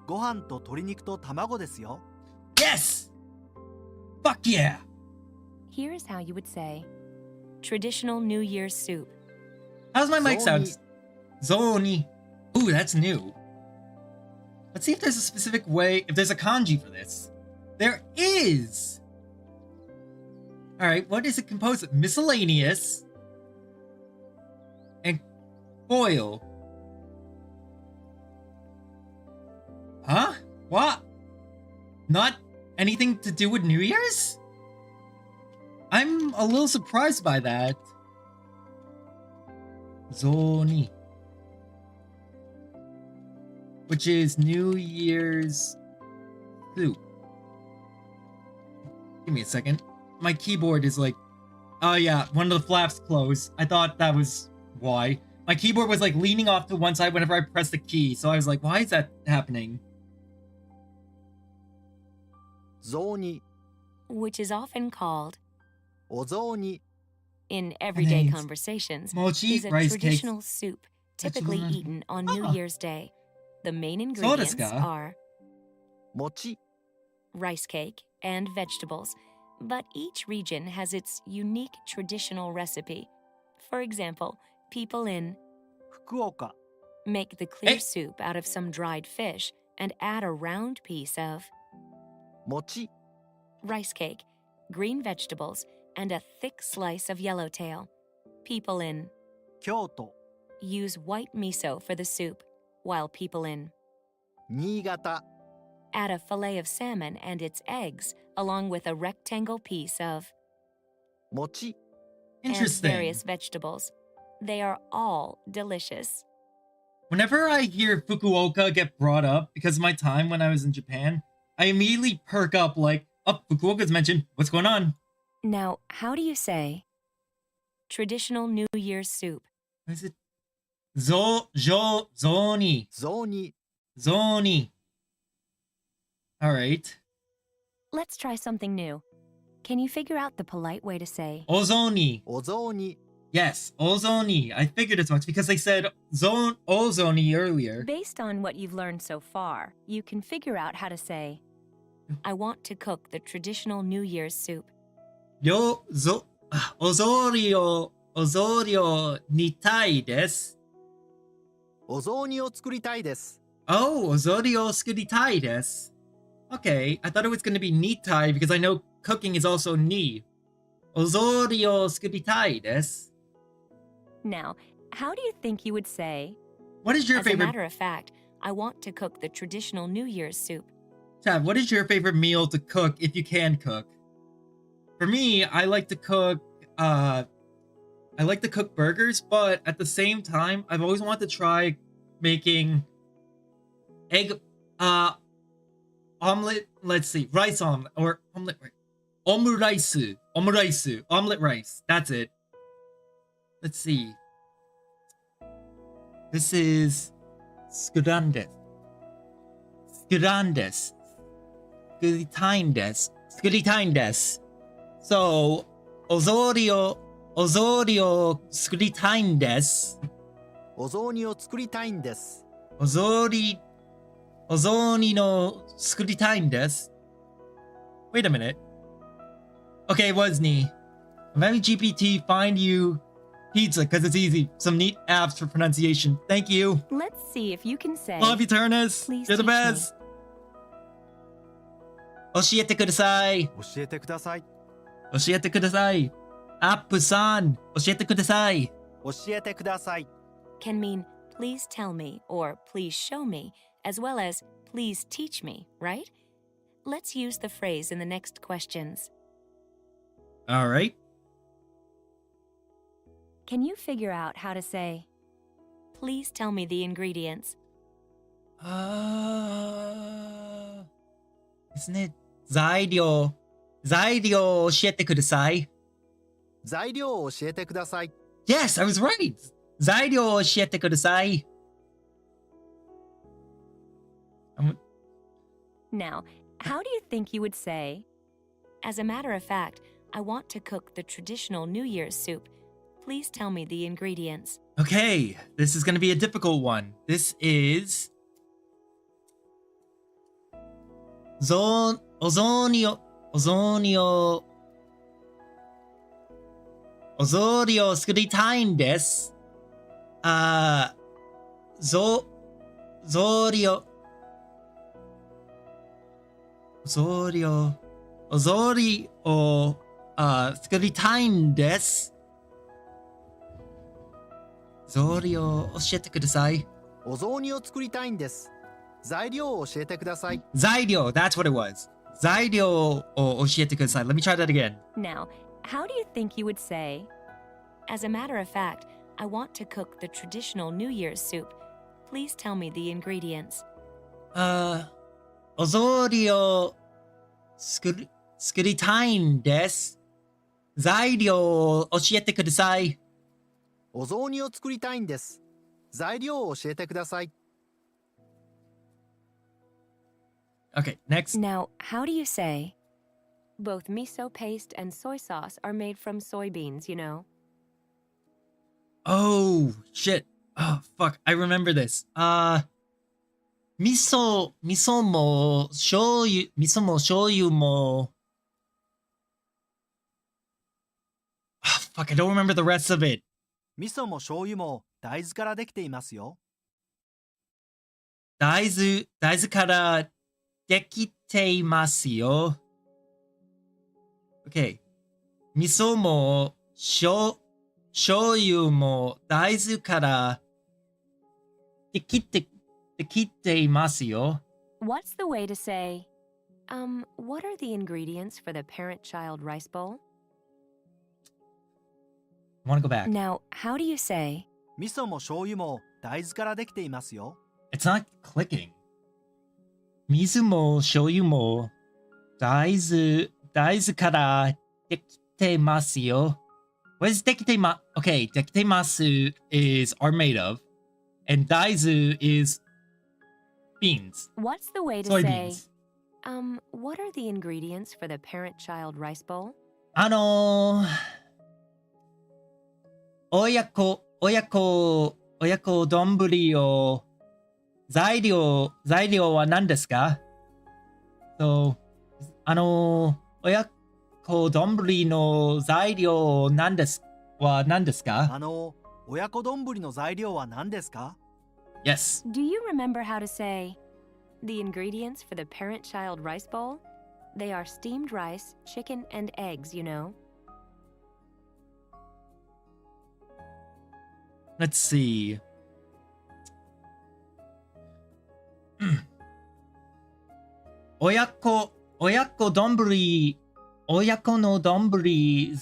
ご飯と鶏肉と卵ですよ。 Yes! Fuck yeah! Here's how you would say, traditional New Year's soup. How's my mic sound? Zoni. Zoni. Ooh, that's new. Let's see if there's a specific way, if there's a kanji for this. There is! Alright, what is it composed of? Miscellaneous. And foil. Huh? What? Not anything to do with New Year's? I'm a little surprised by that. Zoni. Which is New Year's soup. Give me a second. My keyboard is like... Oh yeah, one of the flaps closed. I thought that was why. My keyboard was like leaning off to one side whenever I pressed the key, so I was like, why is that happening? Zoni. Which is often called, お雑煮。 in everyday Thanks. conversations, Mochi, is a rice cakes. traditional soup typically Vegetables. eaten on New Ah. Year's Day. The main desu ingredients ka? are 餅。 rice cake and vegetables, but each region has its unique traditional recipe. For example, people in 福岡。 make the clear Eh. soup out of some dried fish and add a round piece of 餅。 rice cake, green vegetables, and a thick slice of yellowtail. People in 京都。 use white miso for the soup, while people in 新潟。 add a fillet of salmon and its eggs, along with a rectangle piece of 餅。 and Interesting. various vegetables. They are all delicious. Whenever I hear Fukuoka get brought up because of my time when I was in Japan, I immediately perk up like, oh, Fukuoka's mentioned. What's going on? Now, how do you say traditional New Year's soup? What is it? Zoni. 雑煮。 Zoni. Alright. Let's try something new. Can you figure out the polite way to say Ozoni. お雑煮。 Yes, Ozoni. I figured as much because they said Ozoni earlier. Based on what you've learned so far, you can figure out how to say, I want to cook the traditional New Year's soup. Ozorio nitai desu. お雑煮を作りたいです。 Oh, Ozorio skuritai desu. Okay, I thought it was going to be nitai because I know cooking is also ni. Ozori o sukuritai desu. Now, how do you think you would say, What is your as a favorite... matter of fact, I want to cook the traditional New Year's soup? Tab, what is your favorite meal to cook if you can cook? For me, I like to cook burgers, but at the same time, I've always wanted to try making egg omelet, let's see, rice omelet or omelet rice. Omelet rice. That's it. Let's see. This is Skurandes. So, Ozorio お雑煮を作りたいんです。お雑煮を作りたいんです。お雑煮の作りたいんです。Wait a minute. Okay, it was me. I'm having GPT find you pizza because it's easy. Some neat apps for pronunciation. Thank you. Let's see if you can say, Love you, Turnus. Please You're the teach me. best. 教えてください。教えてください。教えてください。アップさん、教えてください。教えてください。 can mean please tell me or please show me, as well as please teach me, right? Let's use the phrase in the next questions. All right. Can you figure out how to say, please tell me the ingredients? ですね。材料を教えてください。材料を教えてください。 Yes, I was right. 材料を教えてください。Now, how do you think you would say, as a matter of fact, I want to cook the traditional New Year's soup. Please tell me the ingredients. Okay, this is going to be a difficult one. This is... お雑煮を作りたいんです。雑煮を作りたいんです。雑煮を教えてください。お雑煮を作りたいんです。材料を教えてください。材料, that's what it was. 材料を教えてください. Let me try that again. Now, how do you think you would say, as a matter of fact, I want to cook the traditional New Year's soup. Please tell me the ingredients. お雑煮を作りたいんです。材料を教えてください。お雑煮を作りたいんです。材料を教えてください。Okay, next. Now, how do you say, both miso paste and soy sauce are made from soybeans, you know? Oh, shit. Oh, fuck. I remember this. 味噌も醤油も... Oh, fuck, I don't remember the rest of it. 味噌も醤油も大豆からできていますよ。大豆からできていますよ。Okay. 味噌も醤油も大豆からできていますよ。What's the way to say, what are the ingredients for the parent-child rice bowl? I want to go back. Now, how do you say, 味噌も醤油も大豆からできていますよ。 It's not clicking. 水も醤油も大豆からできてますよ。What is できてま... Okay, できてます is are made of, and 大豆 is beans. what's the way to say, Soybeans. what are the ingredients for the parent-child rice bowl? 親子丼を材料は何ですか？ So, 親子丼の材料は何ですか？親子丼の材料は何ですか？ Yes. Do you remember how to say, The ingredients for the parent-child rice bowl? They are steamed rice, chicken, and eggs, you know. Let's see. Oyako donburi, oyako no donburi,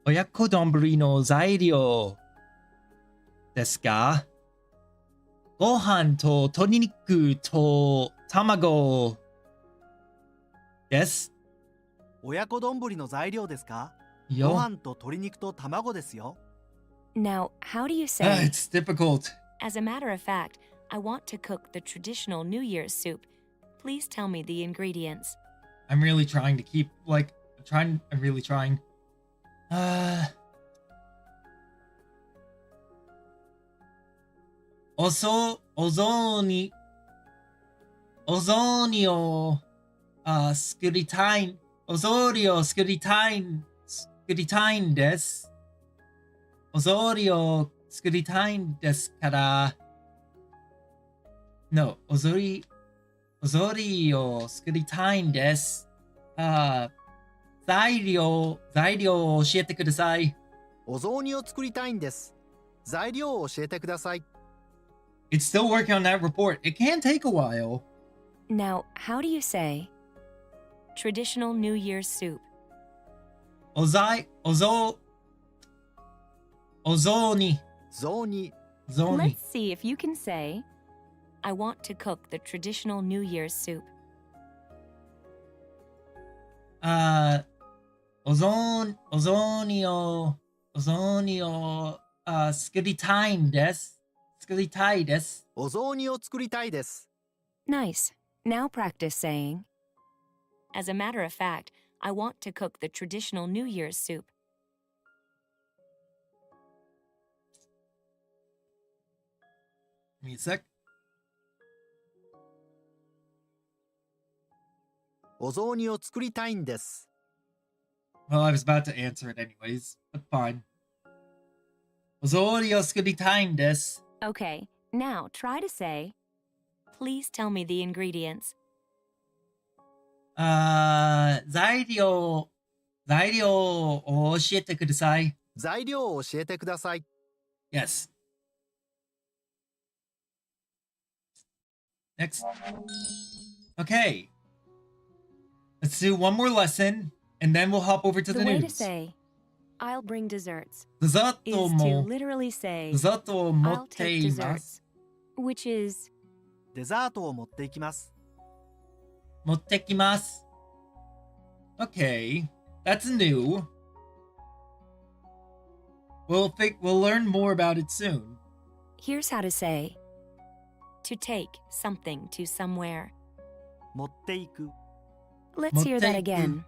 oyako donburi no zairyo desu ka? Gohan to toriniku to tamago desu. 親子丼の材料ですか？ご Yo. 飯と鶏肉と卵ですよ。 Now, how do you say? It's difficult. As a matter of fact, I want to cook the traditional New Year's soup. Please tell me the ingredients. I'm really trying to keep, like, I'm really trying. Ozoni o, skuritain, ozori o skuritain desu. Ozori o skuritain desu kara. No, ozori o skuritain desu. 材料を教えてください。お雑煮を作りたいんです。材料を教えてください。 It's still working on that report. It can take a while. Now, how do you say? Traditional New Year's soup. お雑煮。雑煮、 Let's see if you can say, I want to cook the traditional New Year's soup. お雑煮を作りたいです。お雑煮を作りたいです。 Nice. Now practice saying, as a matter of fact, I want to cook the traditional New Year's soup. Give me a sec. お雑煮を作りたいんです。 Well, I was about to answer it anyways, but fine. お雑煮を作りたいんです。 Okay, now try to say, please tell me the ingredients. 材料を教えてください。材料を教えてください。 Yes. Next. Okay. Let's do one more lesson, and then we'll hop over to the, The way to news. say, I'll bring desserts, デザー is ト to も literally say, デザートを持 I'll って take います desserts, which is, デザートを持っていきます。持ってきます Okay, that's new. We'll learn more about it soon. here's how to say, to take something to somewhere. 持っていく、 Let's hear that 持っていく。 again.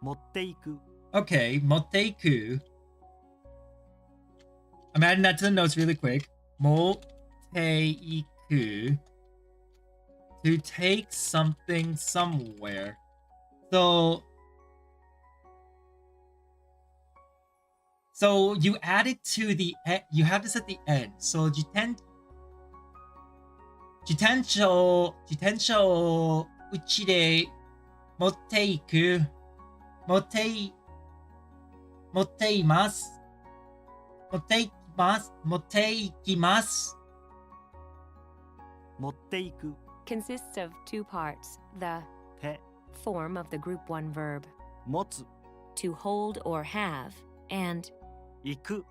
持っていく、 Okay, 持っていく I'm adding that to the notes really quick. 持っていく to take something somewhere. So you add it to the you have this at the end. So 自転車をうちで持っていく持っています持っていきます 持っていく、 Consists of two parts, the 手、 form of the group one verb, 持つ、 to hold or have, and 行く、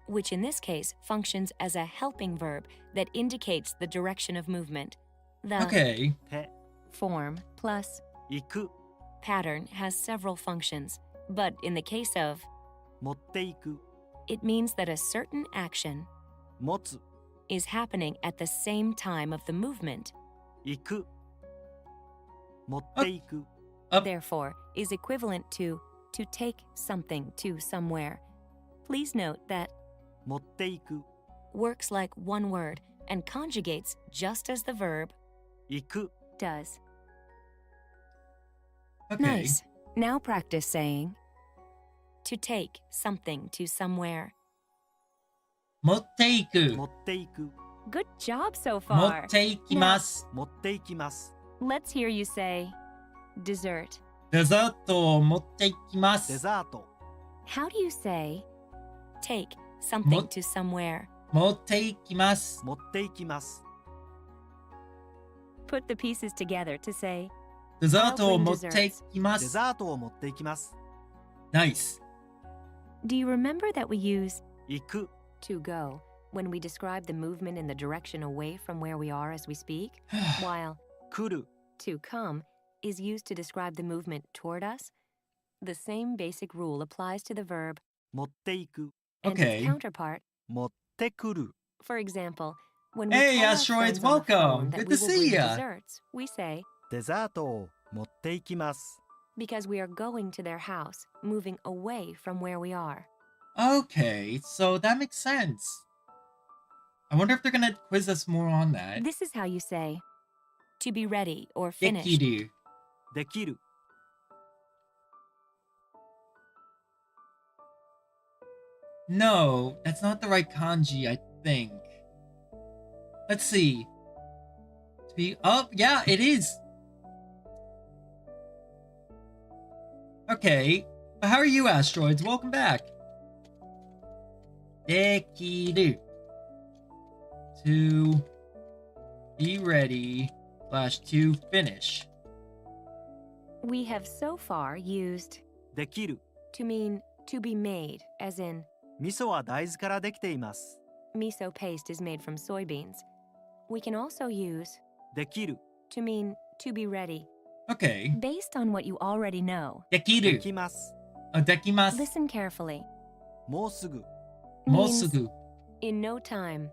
which in this case functions as a helping verb that indicates the direction of movement. The Okay. 手、 form plus 行く、 pattern has several functions, but in the case of, 持っていく、 it means that a certain action 持つ、 is happening at the same time of the movement, 行く、持っていく、 therefore is equivalent to take something to somewhere. Please note that 持っていく、 works like one word and conjugates just as the verb 行く、 does. Okay. Nice. Now practice saying, to take something to somewhere. 持っていく持っていく、Good job so 持 far. っていきます。持っていきます Let's hear you say dessert. デザートを持っていきまデす。ザート How do you say take something Mo- to somewhere? 持っていきます。持っていきます Put the pieces together to say デザートを持っていきまデす。ザートを持っていきます Nice. Do you remember that we use 行く to go when we describe the movement in the direction away from where we are as we speak, while 来る to come is used to describe the movement toward us? The same basic rule applies to the verb 持っていく and Okay. its counterpart. 持ってくる For example, when we Hey, tell our asteroids, friends on the phone welcome. that Good we to will see bring ya. desserts, we say デザートを持っていきます because we are going to their house, moving away from where we are. Okay, so that makes sense. I wonder if they're gonna quiz us more on that. This is how you say to be ready or で finished. きる。できる No, that's not the right kanji, I think. Let's see. To be up, yeah, it is. Okay. But how are you, asteroids? Welcome back. できる to be ready slash to finish. We have so far used できる to mean to be made, as in 味噌は大豆からできています miso paste is made from soybeans. We can also use できる to mean to be ready. Okay. Based on what you already know, できる。できます できます。 listen carefully. もうすぐもうすぐ。 In no time.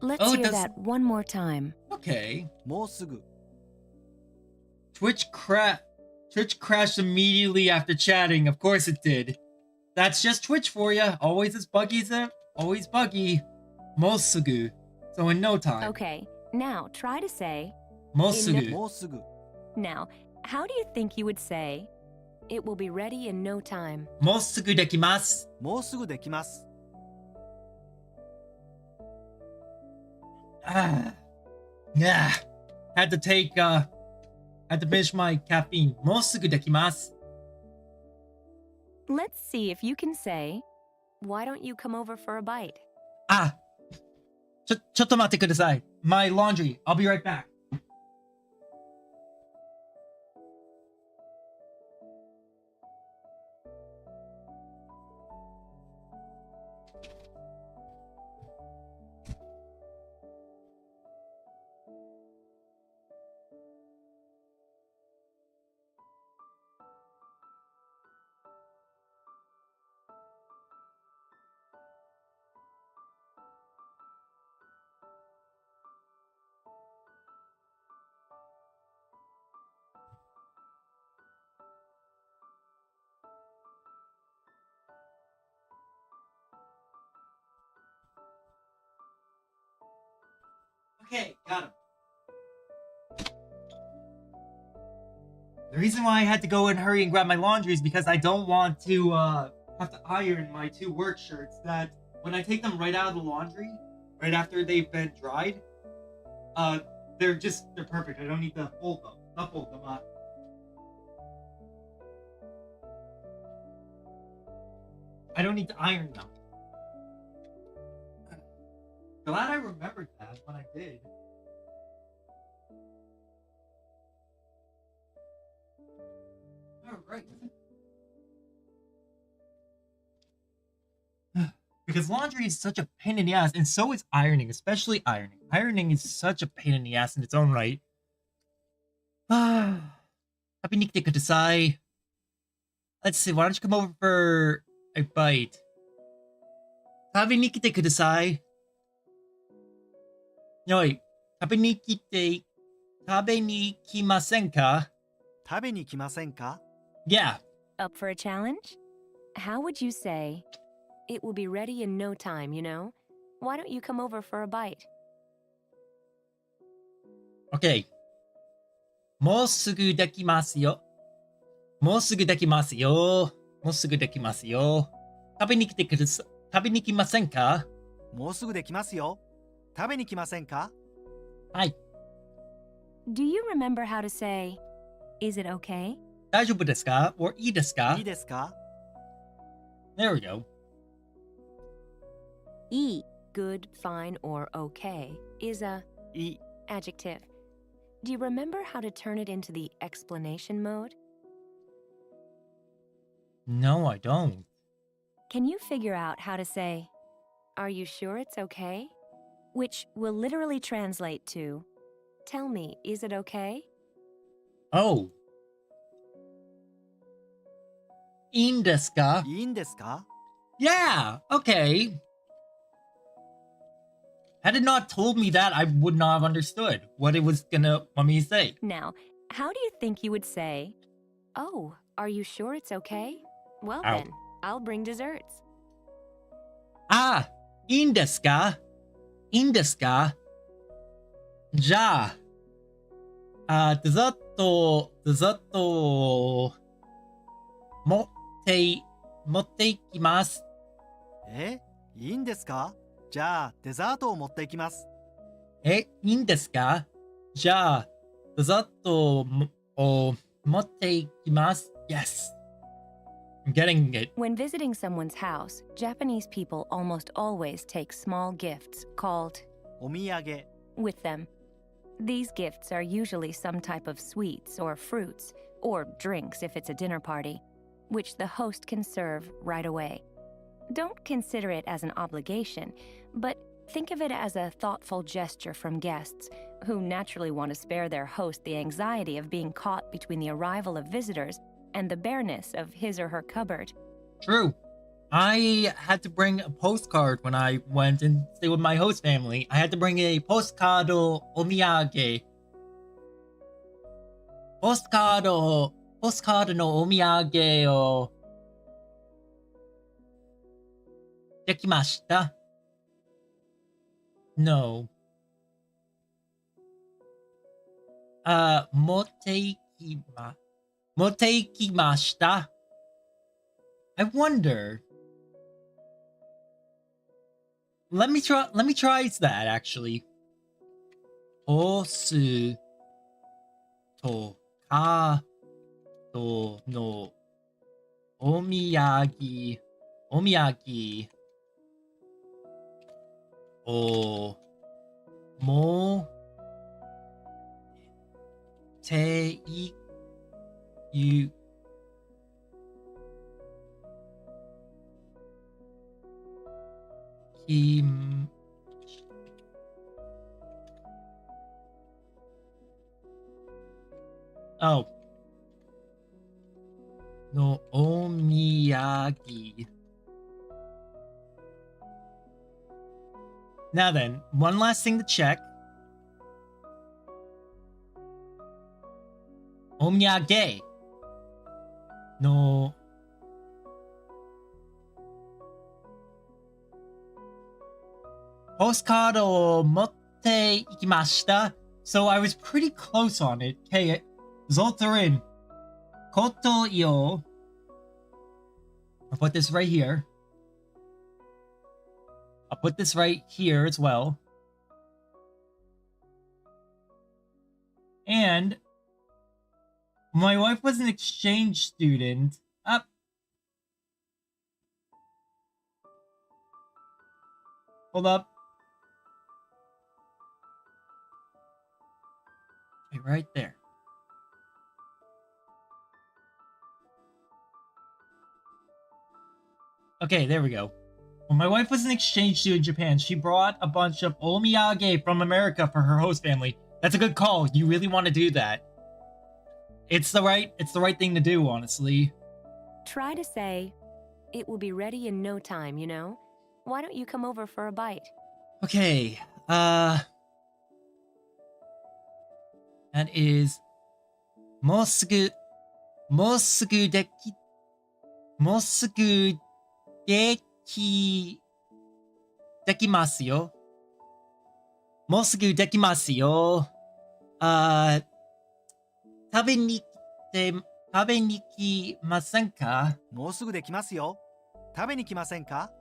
Let's Oh, hear does- that one more time. Okay. もうすぐ Twitch crashed immediately after chatting. Of course it did. That's just Twitch for you. Always as buggy as it. Always buggy. Mosugu. So in no time. Okay, now try to say. Mosugu. もうすぐ Now, how do you think you would say, it will be ready in no time? Mosugu dekimasu. もうすぐできます Ah. Yeah. Had to finish my caffeine. Mosugu dekimasu. Let's see if you can say, why don't you come over for a bite? Ah. ちょっと待ってください. My laundry. I'll be right back. Okay, got him. The reason why I had to go and hurry and grab my laundry is because I don't want to have to iron my 2 work shirts that when I take them right out of the laundry, right after they've been dried, they're perfect. I don't need to fold them. Not fold them up. I don't need to iron them. Glad I remembered that when I did. Alright. Because laundry is such a pain in the ass, and so is ironing, especially ironing. Ironing is such a pain in the ass in its own right. Happy Nikite Kudasai. Let's see, why don't you come over for a bite? Happy Nikite Kudasai. No, wait. 食べに来ませんか? 食べに来ませんか Yeah. Up for a challenge? How would you say, it will be ready in no time, you know? Why don't you come over for a bite? Okay. もうすぐできますよ。もうすぐできますよ。もうすぐできますよ。食べに来ませんか? もうすぐできますよ食べに来ませんか？はい。Do you remember how to say, is it okay? 大丈夫ですか or いいですかいいですか？ There we go. E, good, fine, or okay, is a いい。 adjective. Do you remember how to turn it into the explanation mode? No, I don't. Can you figure out how to say, are you sure it's okay? Which will literally translate to, tell me, is it okay? Oh. いいんですかいいんですか？ Yeah, okay. Had it not told me that, I would not have understood what it was gonna want me to say. Now, how do you think you would say, oh, are you sure it's okay? Well Ow. then, I'll bring desserts. あ、いいんですかいいんですかじゃあ、デザート、持っていきます。いいんですか？じゃあ、デザートを持っていきます。いいんですかじゃあ、デザートを持っていきます。Yes. I'm getting it. When visiting someone's house, Japanese people almost always take small gifts called お土産。 with them. These gifts are usually some type of sweets or fruits, or drinks if it's a dinner party, which the host can serve right away. Don't consider it as an obligation, but think of it as a thoughtful gesture from guests who naturally want to spare their host the anxiety of being caught between the arrival of visitors and the bareness of his or her cupboard. True. I had to bring a postcard when I went and stayed with my host family. I had to bring a postcard o omiyage. Postcard no omiyage o できました。No. 持っていきました。I wonder. Let me try that actually. ポストカードのお土産を持っていきOh. のお土産 Now then, one last thing to check. お土産のポストカードを持っていきました。So I was pretty close on it. Okay, Zoltarin. Koto yo. I'll put this right here. I'll put this right here as well. And my wife was an exchange student. Hold up. Okay, right there. Okay, there we go. When my wife was an exchange student in Japan, she brought a bunch of omiyage from America for her host family. That's a good call. You really want to do that. It's the right thing to do, honestly. Try to say, it will be ready in no time, you know? Why don't you come over for a bite? Okay, that is もうすぐできますよ。もうすぐできますよ。食べに来ませんか？もうすぐできますよ。食べに来ませんか？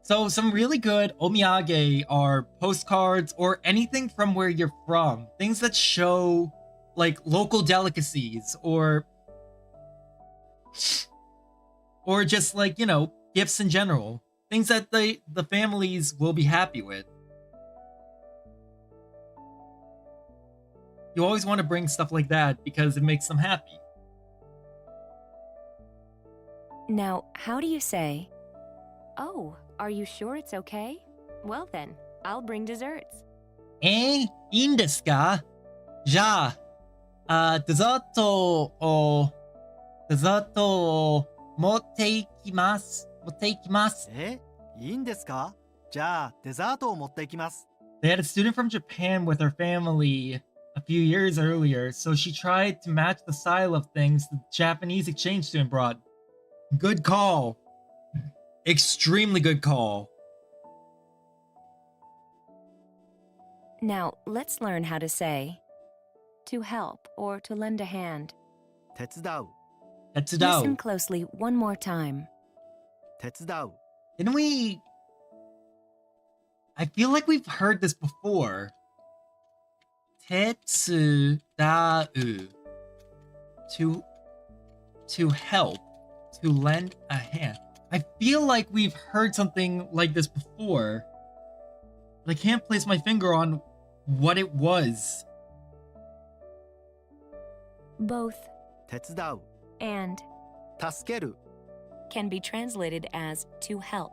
So some really good omiyage are postcards or anything from where you're from. Things that show like local delicacies or just like, you know, gifts in general. Things that the families will be happy with. You always want to bring stuff like that because it makes them happy. Now, how do you say, "Oh, are you sure it's okay? Well then, I'll bring desserts." いいんですか？じゃあ、デザートを持っていきます。いいんですか？じゃあデザートを持っていきます。 They had a student from Japan with her family a few years earlier, so she tried to match the style of things the Japanese exchange student brought. Good call. Extremely good call. Now, let's learn how to say, to help or to lend a hand. 手伝う、 Listen Tetsudao. closely one more time. 手伝う。 Didn't we? I feel like we've heard this before. Tetsudau. To help. To lend a hand. I feel like we've heard something like this before. But I can't place my finger on what it was. Both 手伝う、 and 助ける、 can be translated as to help,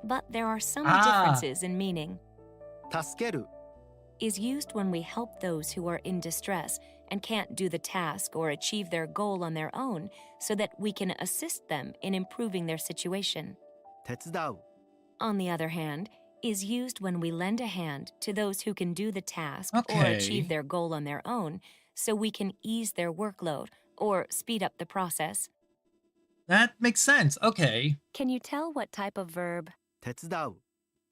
but there are some Ah. differences in meaning. 助ける、 Is used when we help those who are in distress and can't do the task or achieve their goal on their own so that we can assist them in improving their situation. 手伝う、 On the other hand, is used when we lend a hand to those who can do the task or Okay. achieve their goal on their own so we can ease their workload or speed up the process. That makes sense. Okay. Can you tell what type of verb 手伝う、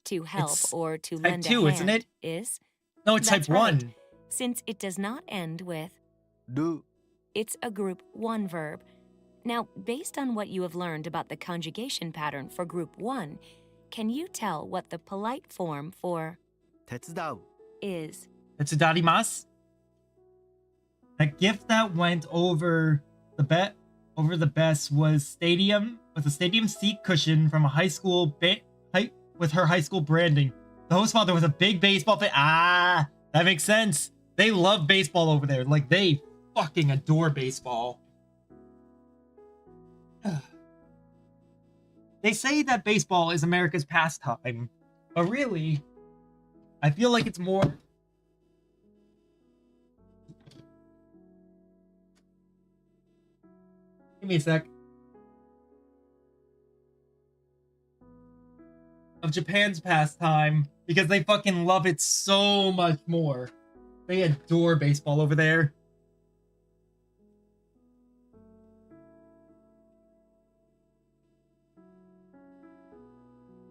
to help It's or to type lend a 2, hand isn't it? is? No, it's That's type 1. right. Since it does not end with, る、 it's a group 1 verb. Now, based on what you have learned about the conjugation pattern for group 1, can you tell what the polite form for 手伝う、 is? Tetsudarimasu. That gift that went over the best was a stadium seat cushion from a high school with her high school branding. The host father was a big baseball fan. Ah, that makes sense. They love baseball over there. Like, they fucking adore baseball. They say that baseball is America's pastime, but really, I feel like it's more. Give me a sec. Of Japan's pastime, because they fucking love it so much more. They adore baseball over there.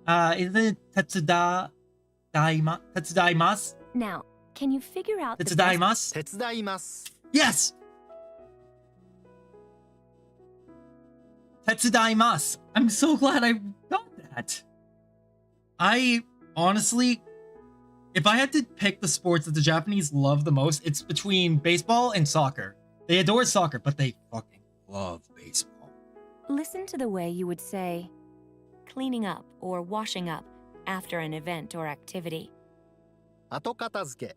Isn't it Tetsudaimasu? Now, can you figure out the best, Tetsudaimasu? 手伝います。 Yes! Tetsudaimasu. I'm so glad I got that. I honestly, if I had to pick the sports that the Japanese love the most, it's between baseball and soccer. They adore soccer, but they fucking love baseball. listen to the way you would say cleaning up or washing up after an event or activity. 後片付け、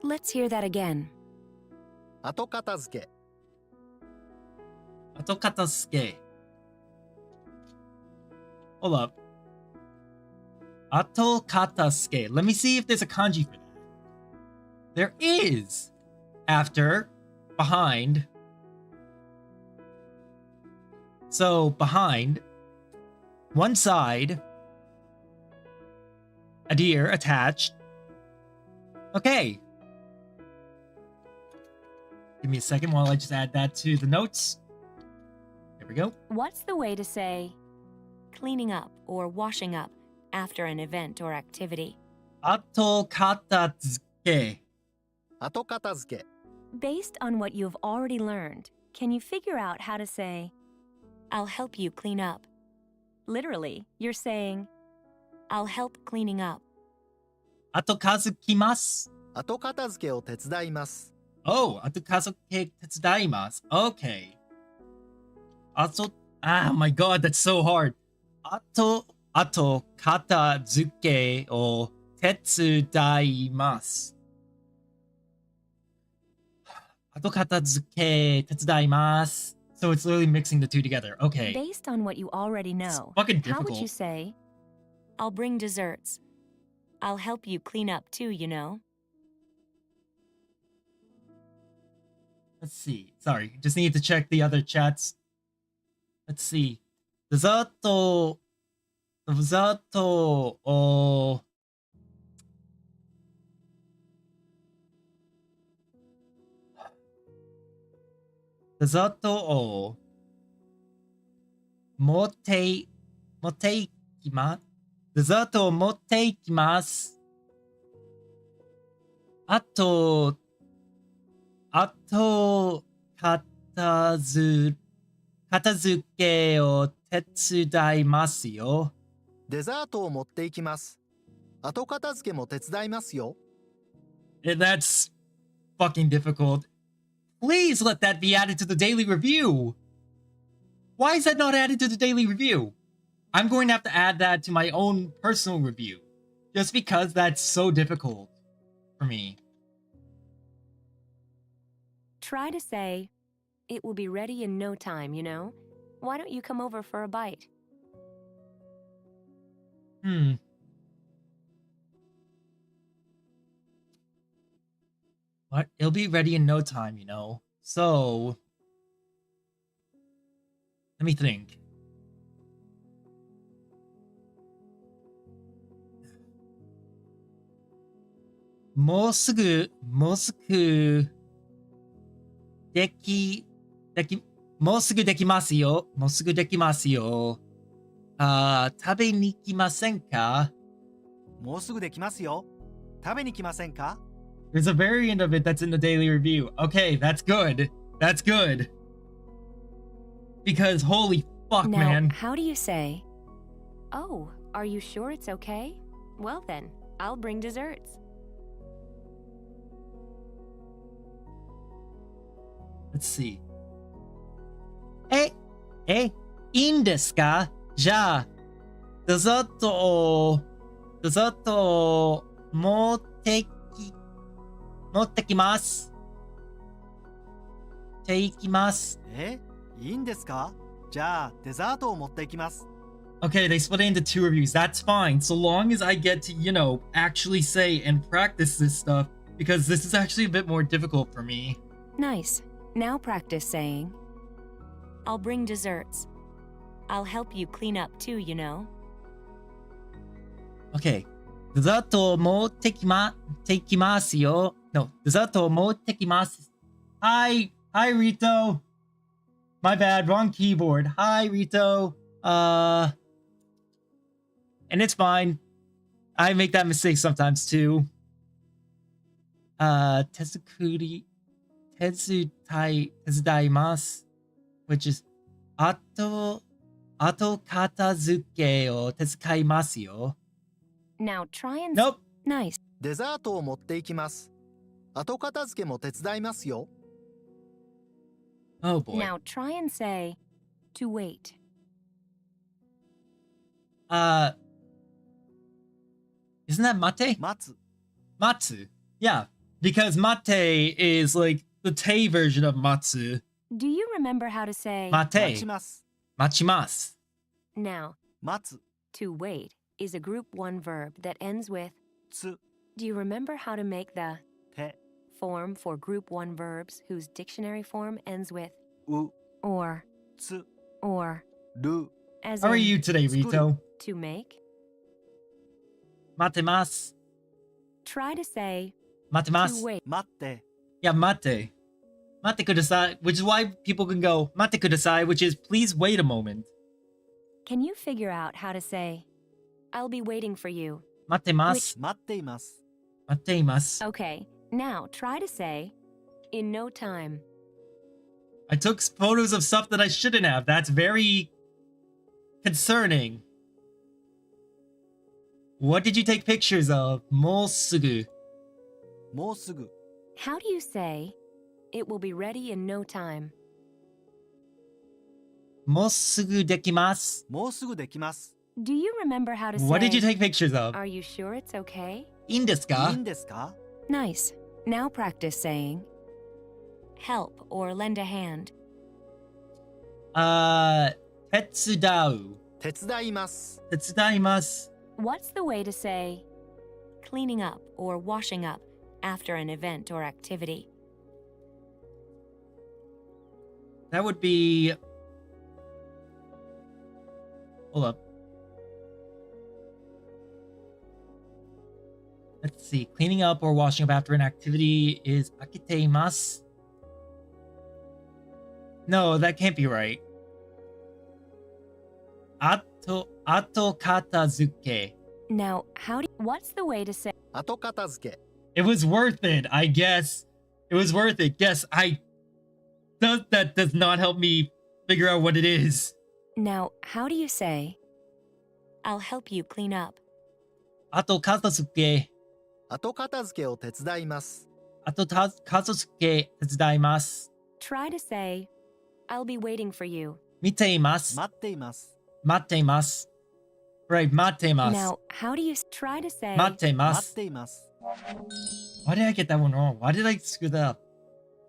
Let's hear that again. 後片付け、 Atokatasuke. Hold up. Atokatasuke. Let me see if there's a kanji for that. There is. After, behind. So, behind. One side. A deer attached. Okay. Give me a second while I just add that to the notes. There we go. What's the way to say cleaning up or washing up after an event or activity? Atokatasuke. 後片付け、 Based on what you've already learned, can you figure out how to say, I'll help you clean up? Literally, you're saying, I'll help cleaning up. 後数きます。後片付けを手伝います。 Oh, 後数け手伝います。Okay. oh my god, that's so hard. 後片付けを手伝います。後片付け手伝います。So it's literally mixing the two together. Okay. Based on what you already know, fucking how would difficult. you say, I'll bring desserts. I'll help you clean up too, you know? Let's see. Sorry, just need to check the other chats. Let's see. デザートをデザートを持っていきます。デザートを持っていきます。あと、片付けを手伝いますよ。デザートを持っていきます。後片付けも手伝いますよ。That's fucking difficult. Please let that be added to the daily review. Why is that not added to the daily review? I'm going to have to add that to my own personal review. Just because that's so difficult for me. Try to say, it will be ready in no time, you know? Why don't you come over for a bite? What? It'll be ready in no time, you know? So... let me think. Moすぐできますよ。もうすぐできますよ。食べに来ませんか？もうすぐできますよ。食べに来ませんか？ There's a variant of it that's in the daily review. Okay, that's good. That's good. Because holy fuck, Now, man. how do you say, oh, are you sure it's okay? Well then, I'll bring desserts. Let's see. いいんですか？じゃあ、デザートを持ってきます。いいんですか？じゃあデザートを持っていきます。 Okay, they split it into two reviews. That's fine, so long as I get to, actually say and practice this stuff, because this is actually a bit more difficult for me. Nice. Now practice saying, I'll bring desserts. I'll help you clean up too, you know? Okay. デザートを持ってきますよ。No, デザートを持ってきます。Hi, Rito. My bad, wrong keyboard. Hi, Rito. And it's fine. I make that mistake sometimes too. 手伝います。Which is, 後片付けを手伝いますよ。Now try and... Nope. Nice. デザートを持っていきます。後片付けも手伝いますよ。 Oh boy. Now try and say, to wait. Isn't that mate? 待つ。 Matsu. Yeah, because mate is like the te version of matsu. Do you remember how to say... 待 Mate. ちます。 Machimasu. Now, 待つ。 to wait is a group 1 verb that ends with... つ。 Do you remember how to make the て。 form for group 1 verbs whose dictionary form ends with う。 or, つ。 or, る。 as How are in you today, Rito? to make? Matemasu. Try to say to Matemasu. wait. 待って。 Yeah, mate. Mate kudasai, which is why people can go mate kudasai, which is please wait a moment. Can you figure out how to say, I'll be waiting for you? Matemasu. 待っています。 Matemasu. Okay, now try to say, in no time. I took photos of stuff that I shouldn't have. That's very concerning. What did you take pictures of? もうすぐ。もうすぐ。 How do you say, it will be ready in no time? もうすぐできます。もうすぐできます。 Do you remember how to say, What did you take pictures of? are you sure it's okay? いいんですいかいんですか？ Nice. Now practice saying, help or lend a hand. 手伝う。手伝います。手伝います。 What's the way to say, cleaning up or washing up after an event or activity? That would be... Hold up. Let's see. Cleaning up or washing up after an activity is akiteimasu. No, that can't be right. Ato katazuke. Now, what's the way to say, 後片付け。 It was worth it, I guess. It was worth it. Yes, that does not help me figure out what it is. now, how do you say, I'll help you clean up? Ato katazuke. 後片付けを手伝います。 Ato katazuke tetsudaimasu. Try to say, I'll be waiting for you. Miteimasu. 待っています。 Mateimasu. Right, mateimasu. Now, how do you try to say, 待っ Mateimasu. ています。 Why did I get that one wrong? Why did I screw that up?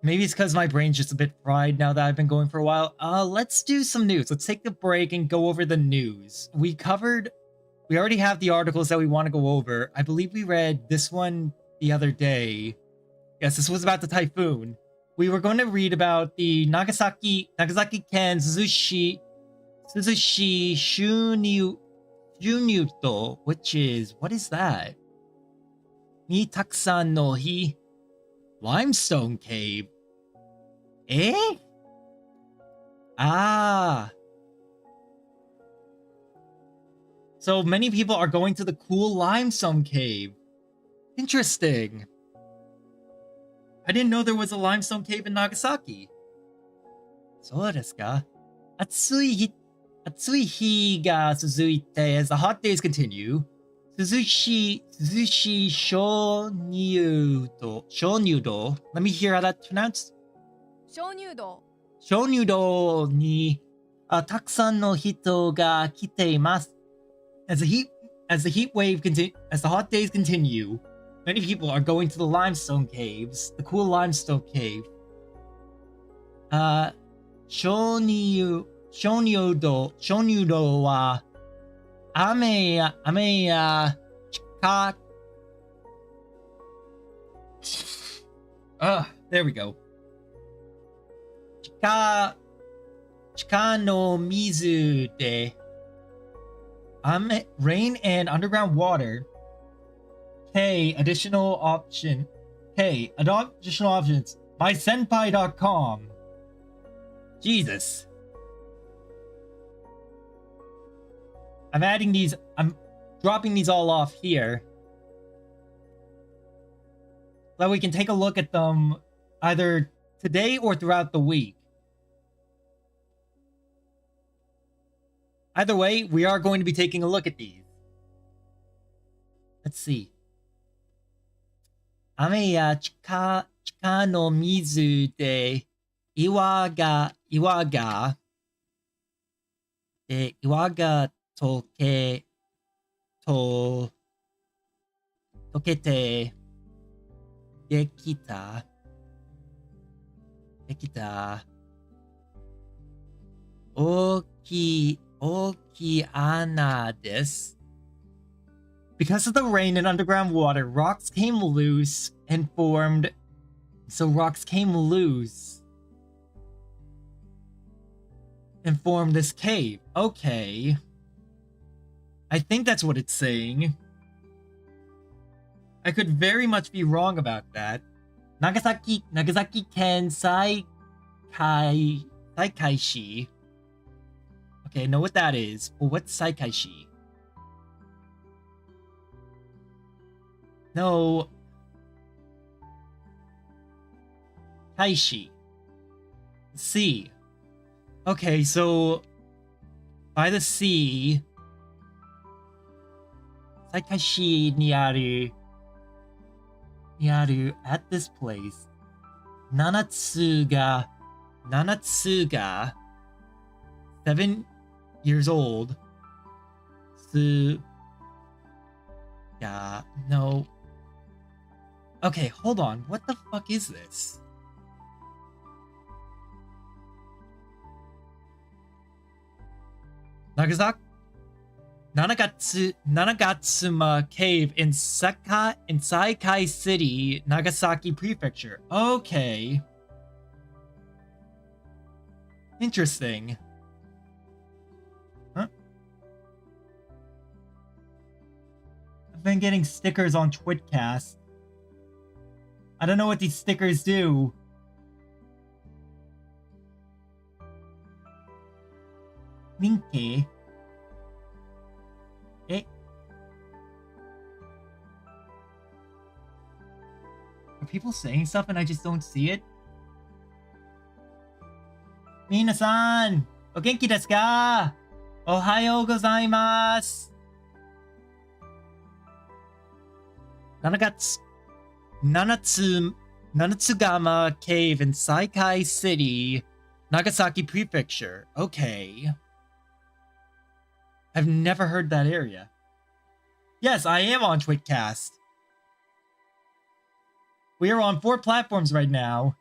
Maybe it's because my brain's just a bit fried now that I've been going for a while. Let's do some news. Let's take a break and go over the news. We already have the articles that we want to go over. I believe we read this one the other day. Yes, this was about the typhoon. We were going to read about the Nagasaki Ken Suzushi Shunyuto, which is, what is that? Ni Takusan no Hi Limestone Cave. Eh? Ah. So many people are going to the cool limestone cave. Interesting. I didn't know there was a limestone cave in Nagasaki. そうですか。暑い日が続いて as the hot days continue. 涼しい鍾乳洞 Let me hear how that's pronounced. 鍾乳洞鍾乳洞にたくさんの人が来ています。As the hot days continue, many people are going to the limestone caves, the cool limestone cave. 鍾乳洞は雨やthere we go. 地下の水で rain and underground water. Additional options. MySenpai.com. Jesus. I'm dropping these all off here. So that we can take a look at them either today or throughout the week. Either way, we are going to be taking a look at these. Let's see. 雨や地下の水で岩が溶けてできた大きい穴です。Because of the rain and underground water, rocks came loose and formed. So rocks came loose and formed this cave. Okay. I think that's what it's saying. I could very much be wrong about that. Nagasaki Ken Saikaishi. Okay, I know what that is. But what's Saikaishi? No. Kaishi. Sea. Okay, so by the sea. Saikashi Niaru at this place. Nanatsu ga 7 years old. No. Okay, hold on. What the fuck is this? Nanagatsuma Cave in Saikai City, Nagasaki Prefecture. Okay. Interesting. Huh? I've been getting stickers on Twitcast. I don't know what these stickers do. Minke. Eh? Are people saying stuff and I just don't see it? Mina-san! O genki desu ka? Ohayou gozaimasu! Nanatsugama Cave in Saikai City, Nagasaki Prefecture. Okay. I've never heard that area. Yes, I am on Twitcast. We are on 4 platforms right now.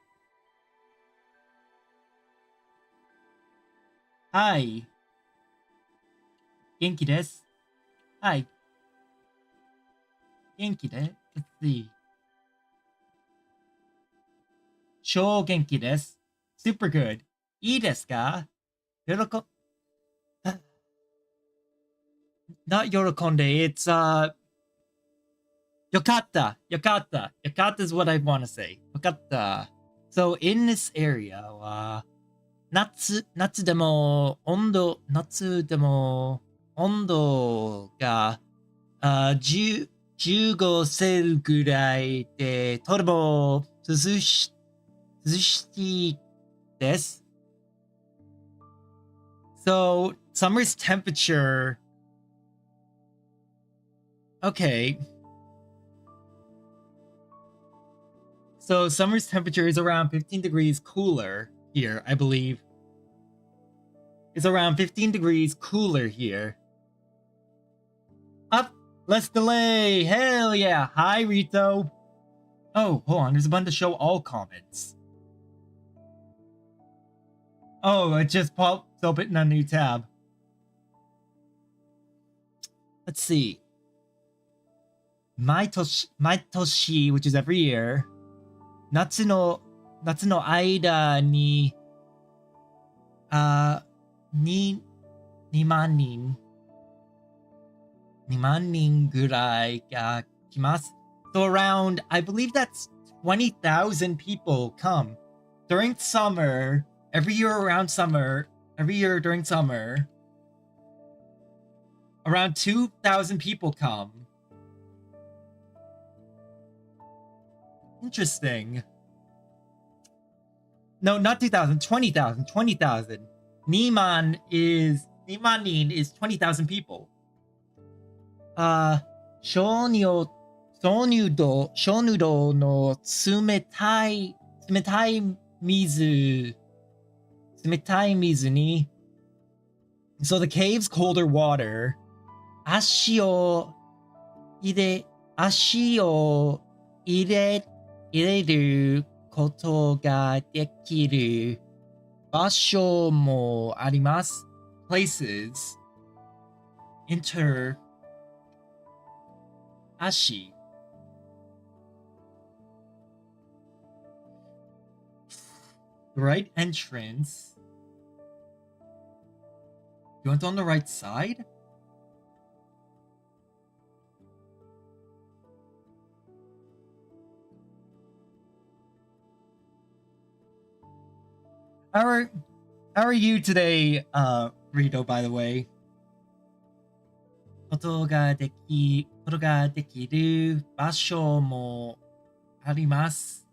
Hi. Genki desu. Hi. Genki desu. Let's see. Shou genki desu. Super good. Ii desu ka? Yoroko... Not yorokonde, it's yokatta. Yokatta is what I want to say. Yokatta. So in this area, natsu demo ondo ga 15セルぐらいでとても涼しいです。So summer's temperature. Okay. So summer's temperature is around 15 degrees cooler here, I believe. It's around 15 degrees cooler here. Up, less delay. Hell yeah. Hi, Rito. Oh, hold on. There's a button to show all comments. Oh, it just pops open in a new tab. Let's see. Maitoshi, which is every year. Natsu no aida ni 2万人ぐらいが来ます。So around, I believe that's 20,000 people come during summer, every year during summer, around 2,000 people come. Interesting. No, not 2,000, 20,000. Nimanin is 20,000 people. 鍾乳洞の冷たい水に So the cave's colder water. 足を入れることができる場所もあります。Places. Enter. Ashi. The right entrance. You went on the right side? How are you today, Rito, by the way? ことができる場所もあります。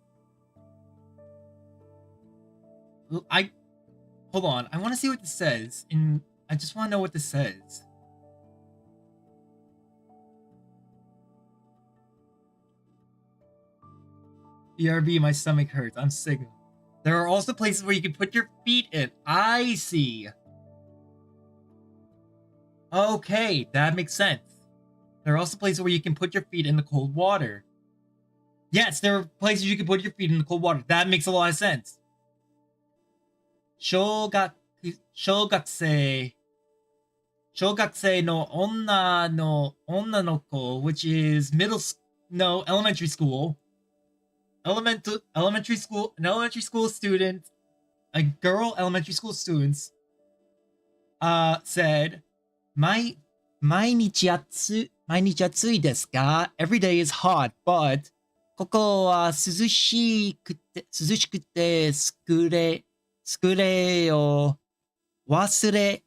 Hold on. I want to see what this says. I just want to know what this says. BRB, my stomach hurts. I'm sick. There are also places where you can put your feet in. I see. Okay, that makes sense. There are also places where you can put your feet in the cold water. Yes, there are places you can put your feet in the cold water. That makes a lot of sense. 小学生の女の子, which is elementary school. An elementary school student, a girl elementary school student, said, 毎日暑いですか? Every day is hot, but ここは涼しくて作れを忘れ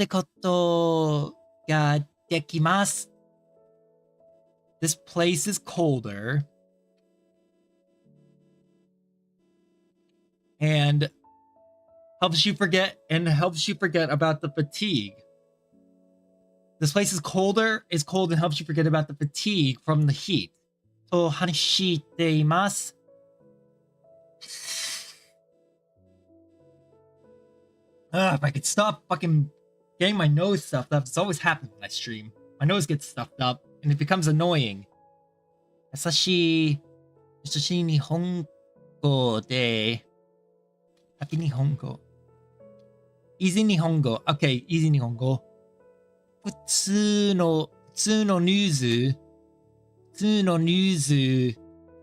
ことができます. This place is colder and helps you forget about the fatigue. This place is cold and helps you forget about the fatigue from the heat. と話しています. If I could stop fucking getting my nose stuffed up. It's always happened when I stream. My nose gets stuffed up and it becomes annoying. 優しい日本語で Happy 日本語 Easy 日本語 Okay, easy 日本語普通のニュース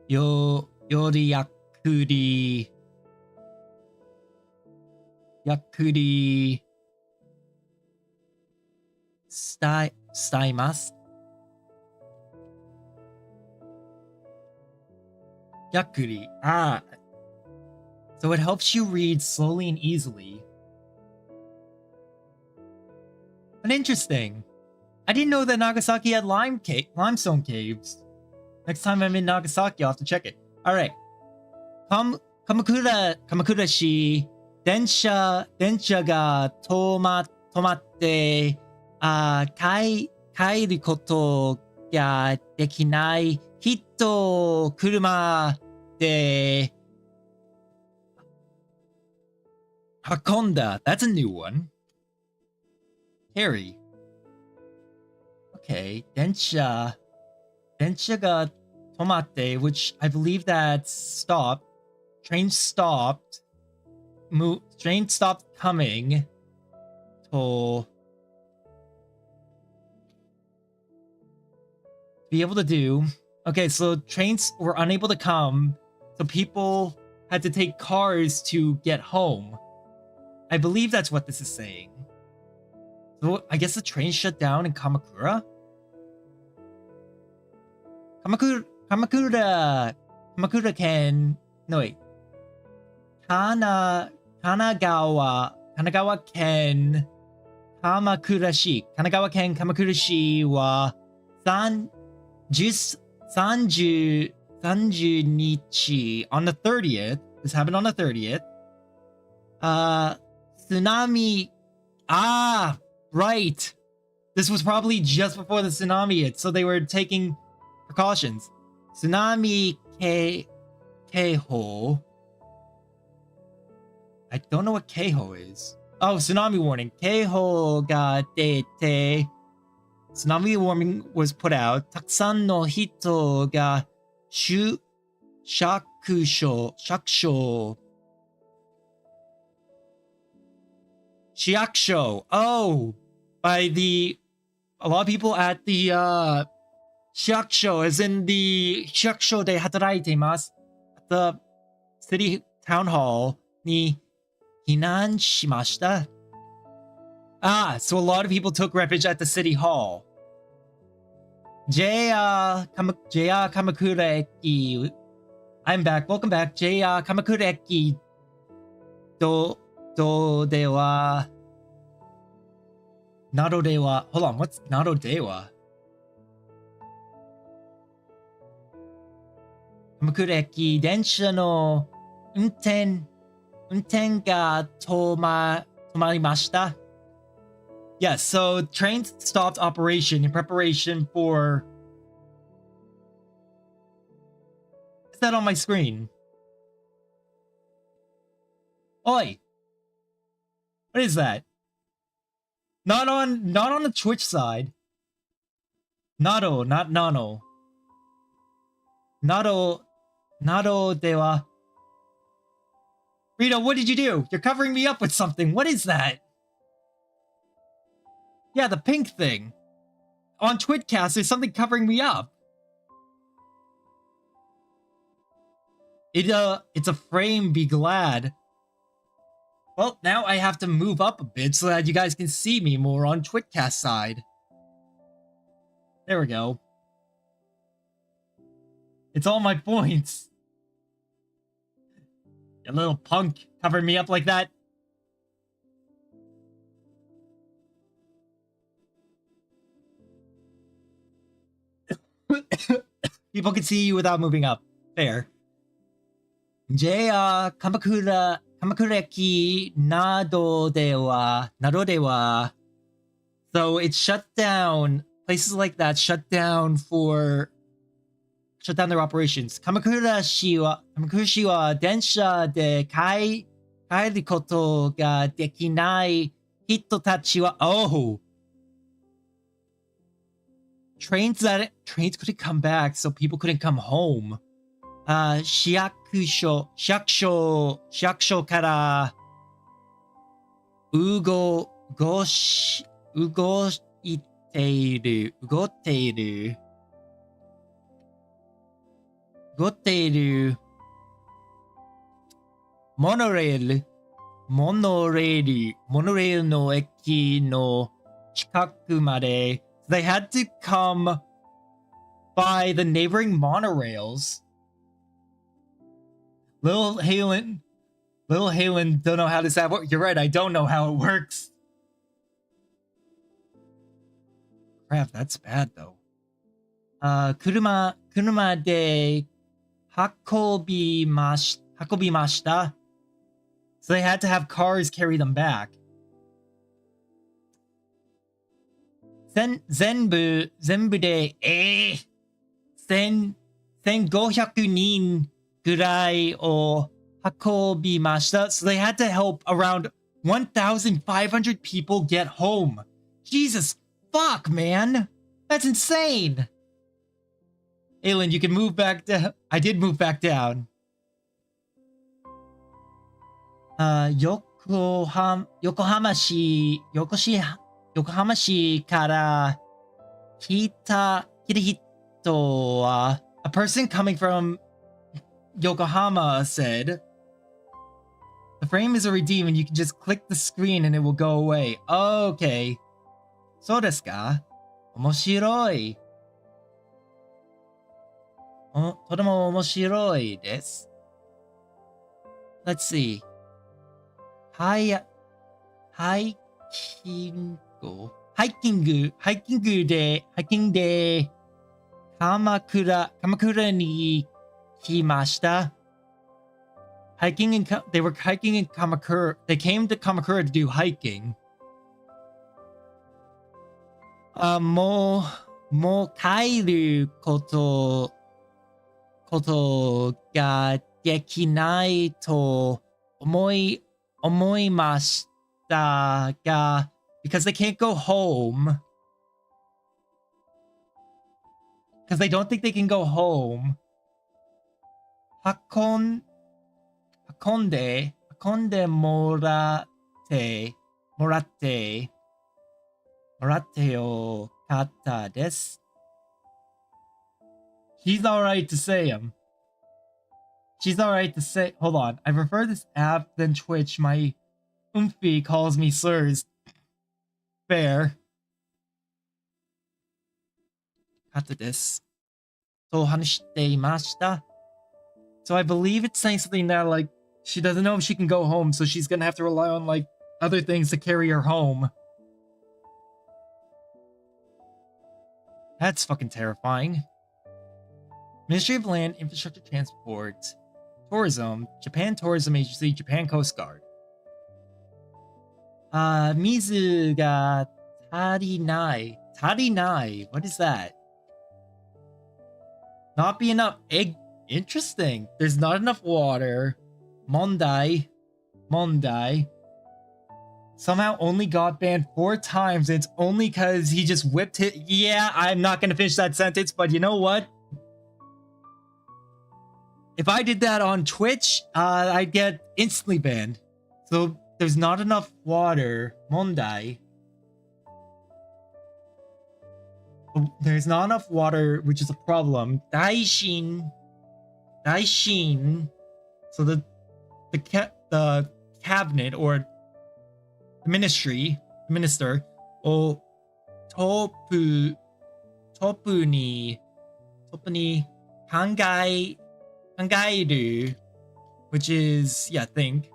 よりやっくり伝えます。やっくり So it helps you read slowly and easily. But interesting. I didn't know that Nagasaki had limestone caves. Next time I'm in Nagasaki, I'll have to check it. Alright. 鎌倉市電車が止まって帰ることができない人車で運んだ. That's a new one. Carry. Okay, 電車が止まって which I believe that's stopped. Train stopped coming to be able to do. Okay, so trains were unable to come, so people had to take cars to get home. I believe that's what this is saying. So I guess the train shut down in Kamakura? Kamakura can... No, wait. Kanagawa ken Kamakura-shi. Kanagawa ken Kamakura-shi wa 30 nichi on the 30th. This happened on the 30th. Tsunami. Right. This was probably just before the tsunami hit, so they were taking precautions. Tsunami keiho. I don't know what keiho is. Oh, tsunami warning. Keiho ga dete. Tsunami warning was put out. Takusan no hito ga shakusho. Shiakusho. Oh, a lot of people at the Shiakusho, as in the Shiakusho de hataraite imasu, at the city town hall ni hinan shimashita. So a lot of people took refuge at the city hall. JR Kamakura Eki. I'm back. Welcome back. JR Kamakura Eki. Do de wa. Nado de wa. Hold on. What's Nado de wa? Kamakura Eki. Densha no unten ga tomarimashita. Yes, so trains stopped operation in preparation for... What's that on my screen? Oi! What is that? Not on the Twitch side. Nado, not Nano. Nado dewa. Rito, what did you do? You're covering me up with something. What is that? Yeah, the pink thing. On Twitcast, there's something covering me up. It's a frame, be glad. Well, now I have to move up a bit so that you guys can see me more on Twitcast side. There we go. It's all my points. You little punk, covering me up like that. People can see you without moving up. Fair. JR Kamakura eki nado de wa. So it's shut down. Places like that shut down their operations. Kamakura-shi wa densha de kairu koto ga dekinai hito tachi wa trains couldn't come back, so people couldn't come home. Shiakusho kara ugoteiru monorail no eki no chikaku made. They had to come by the neighboring monorails. Little Halen, don't know how that works. You're right, I don't know how it works. Crap, that's bad though. Kuruma de hakobimashita. So they had to have cars carry them back. Zenbu de 1500 nin gurai o hakobimashita. So they had to help around 1,500 people get home. Jesus fuck, man. That's insane. Aelin, you can move back down. I did move back down. Yokohama-shi kara Kirihito wa, a person coming from Yokohama said, the frame is a redeem and you can just click the screen and it will go away. Okay. So desu ka? Omoshiroi. Totemo omoshiroi desu. Let's see. Hiking de Kamakura ni kimashita. They were hiking in Kamakura. They came to Kamakura to do hiking. Mo kairu koto ga dekinai to omoimashita ga, because they can't go home. Because they don't think they can go home. Hakonde morate o kata desu. She's alright to say him. She's alright to say. Hold on. I prefer this app than Twitch. My Oomphy calls me slurs. Fair. Kata desu. So hanashite imashita. So I believe it's saying something that, like, she doesn't know if she can go home, so she's gonna have to rely on, like, other things to carry her home. That's fucking terrifying. Ministry of Land, Infrastructure, Transport, Tourism, Japan Tourism Agency, Japan Coast Guard. Mizu ga tarinai. Tarinai, what is that? Not be enough egg. Interesting. There's not enough water. Mondai. Mondai somehow only got banned 4 times. It's only because he just whipped it. Yeah, I'm not gonna finish that sentence, but you know what? If I did that on Twitch, I'd get instantly banned. So there's not enough water. Mondai. There's not enough water, which is a problem. Daishin. So the cabinet or the minister, or topu ni kangairu, which is think.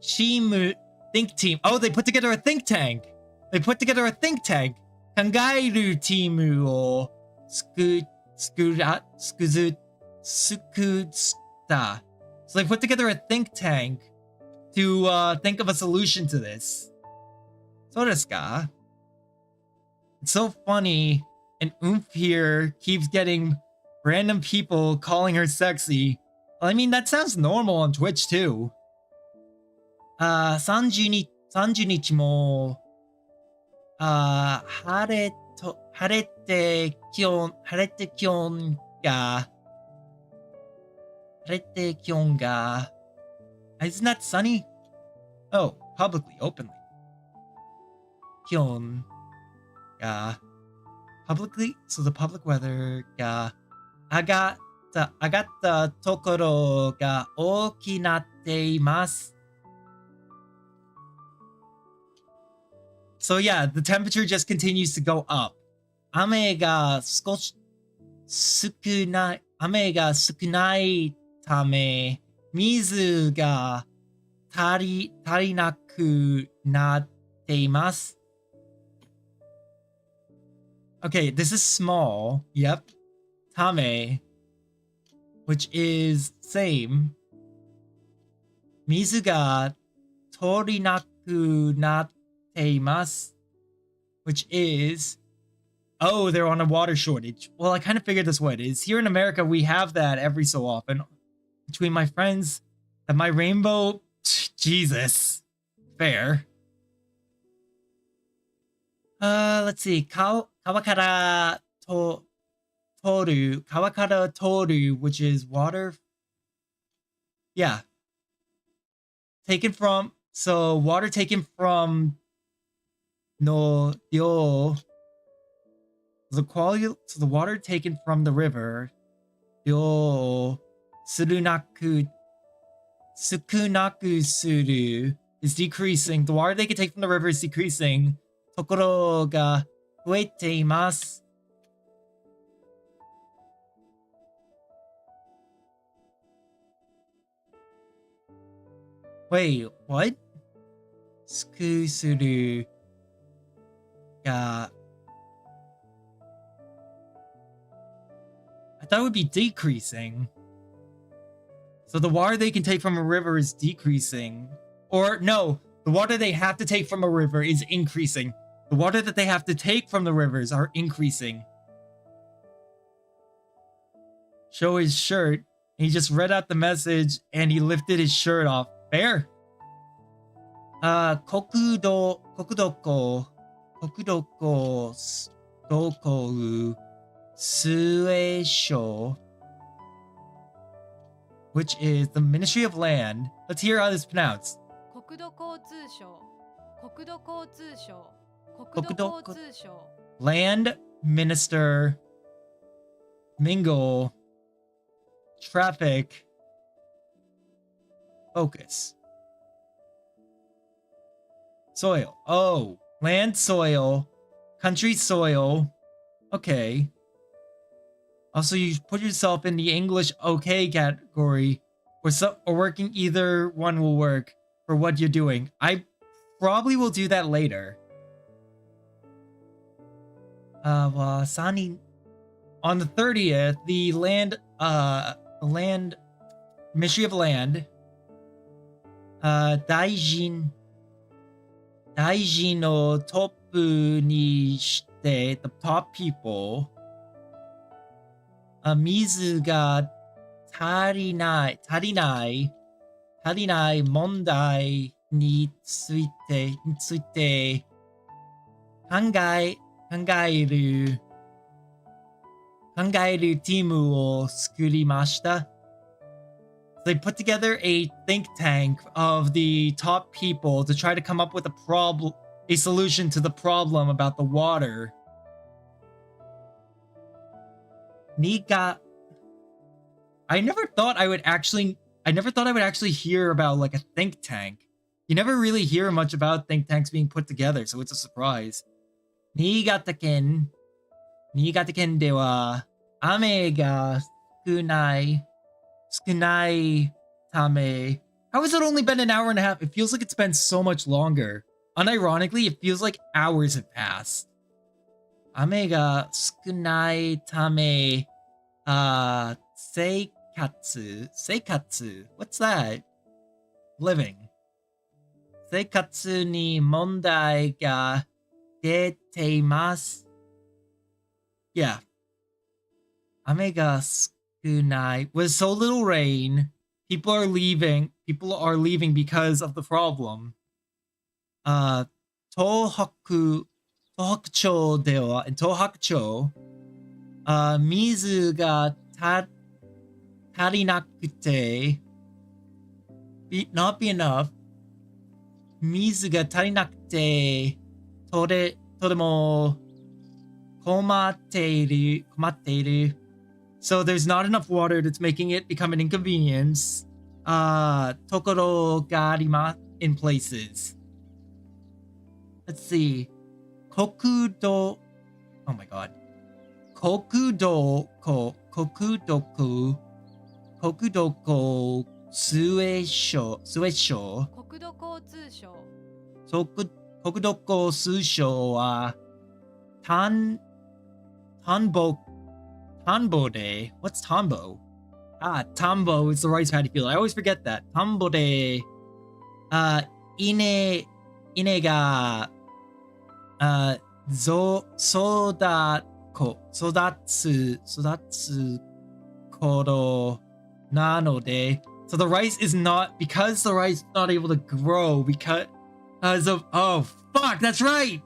Shimu, think team. Oh, they put together a think tank. Kangairu timu o sukusta. So they put together a think tank to think of a solution to this. So desu ka? It's so funny, and Oomph here keeps getting random people calling her sexy. I mean, that sounds normal on Twitch too. 30日も晴れて気温が Isn't that sunny? Oh, publicly, openly. 気温が publicly, so the public weather が上がったところが大きなっています。So yeah, the temperature just continues to go up. 雨が少ないため、水が足りなくなっています。Okay, this is small. Yep. Tame, which is same. 水が足りなくなっています。Which is, oh, they're on a water shortage. Well, I kind of figured this what it is. Here in America, we have that every so often. Between my friends and my rainbow, Jesus, fair. Let's see. 川から通る, which is water. Yeah. Taken from, so water taken from no ryo. The quality, so the water taken from the river, ryo sukunaku suru, is decreasing. The water they can take from the river is decreasing. Tokoro ga fuete imasu. Wait, what? Suru ga. I thought it would be decreasing. So the water they can take from a river is decreasing. Or no, the water they have to take from a river is increasing. The water that they have to take from the rivers are increasing. Show his shirt. He just read out the message and he lifted his shirt off. Fair. 国土水省, which is the Ministry of Land. Let's hear how this is pronounced. 国土交通省 Land Minister Mingle Traffic Focus. Soil. Oh, land, soil, country, soil. Okay. Also, you put yourself in the English okay category, or working, either one will work for what you're doing. I probably will do that later. Sani, on the 30th, the land Ministry of Land, Daijin no topu ni shite, the top people, mizu ga tarinai, 足りない問題について考えるチームを作りました。They put together a think tank of the top people to try to come up with a solution to the problem about the water. Nika, I never thought I would actually hear about like a think tank. You never really hear much about think tanks being put together, so it's a surprise. Niigata ken de wa ame ga sukunai tame. How has it only been an hour and a half? It feels like it's been so much longer. Unironically, it feels like hours have passed. Ame ga sukunai tame seikatsu. What's that? Living. Seikatsu ni mondai ga deteimasu. Yeah. Ame ga sukunai. With so little rain, people are leaving because of the problem. Tohoku cho dewa, in Tohoku cho, mizu ga tarinakute, not be enough. Mizu ga tarinakute, todemo komatteru. So there's not enough water that's making it become an inconvenience. Tokoro ga arimasu, in places. Let's see. Kokudo. Oh my god. Kokudoko suesho. 国土交通省 Kokudoko susho wa Tanbo de. What's Tambo? Tambo is the rice paddy field. I always forget that. Tambo de. Ine ga. Sodatsu koro nanode. So the rice is not, because the rice is not able to grow because of, oh fuck, that's right!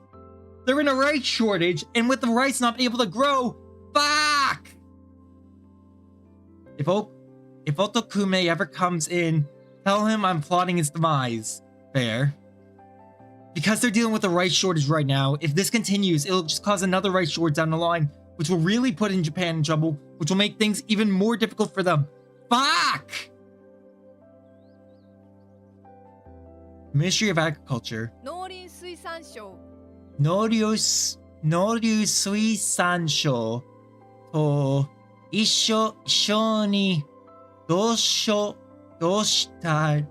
They're in a rice shortage, and with the rice not able to grow, fuck! If Otokume ever comes in, tell him I'm plotting his demise. Fair. Because they're dealing with a rice shortage right now, if this continues, it'll just cause another rice shortage down the line, which will really put in Japan in trouble, which will make things even more difficult for them. Fuck! Ministry of Agriculture. 農林水産省 Noryu Suisansho to isho ni doshitarai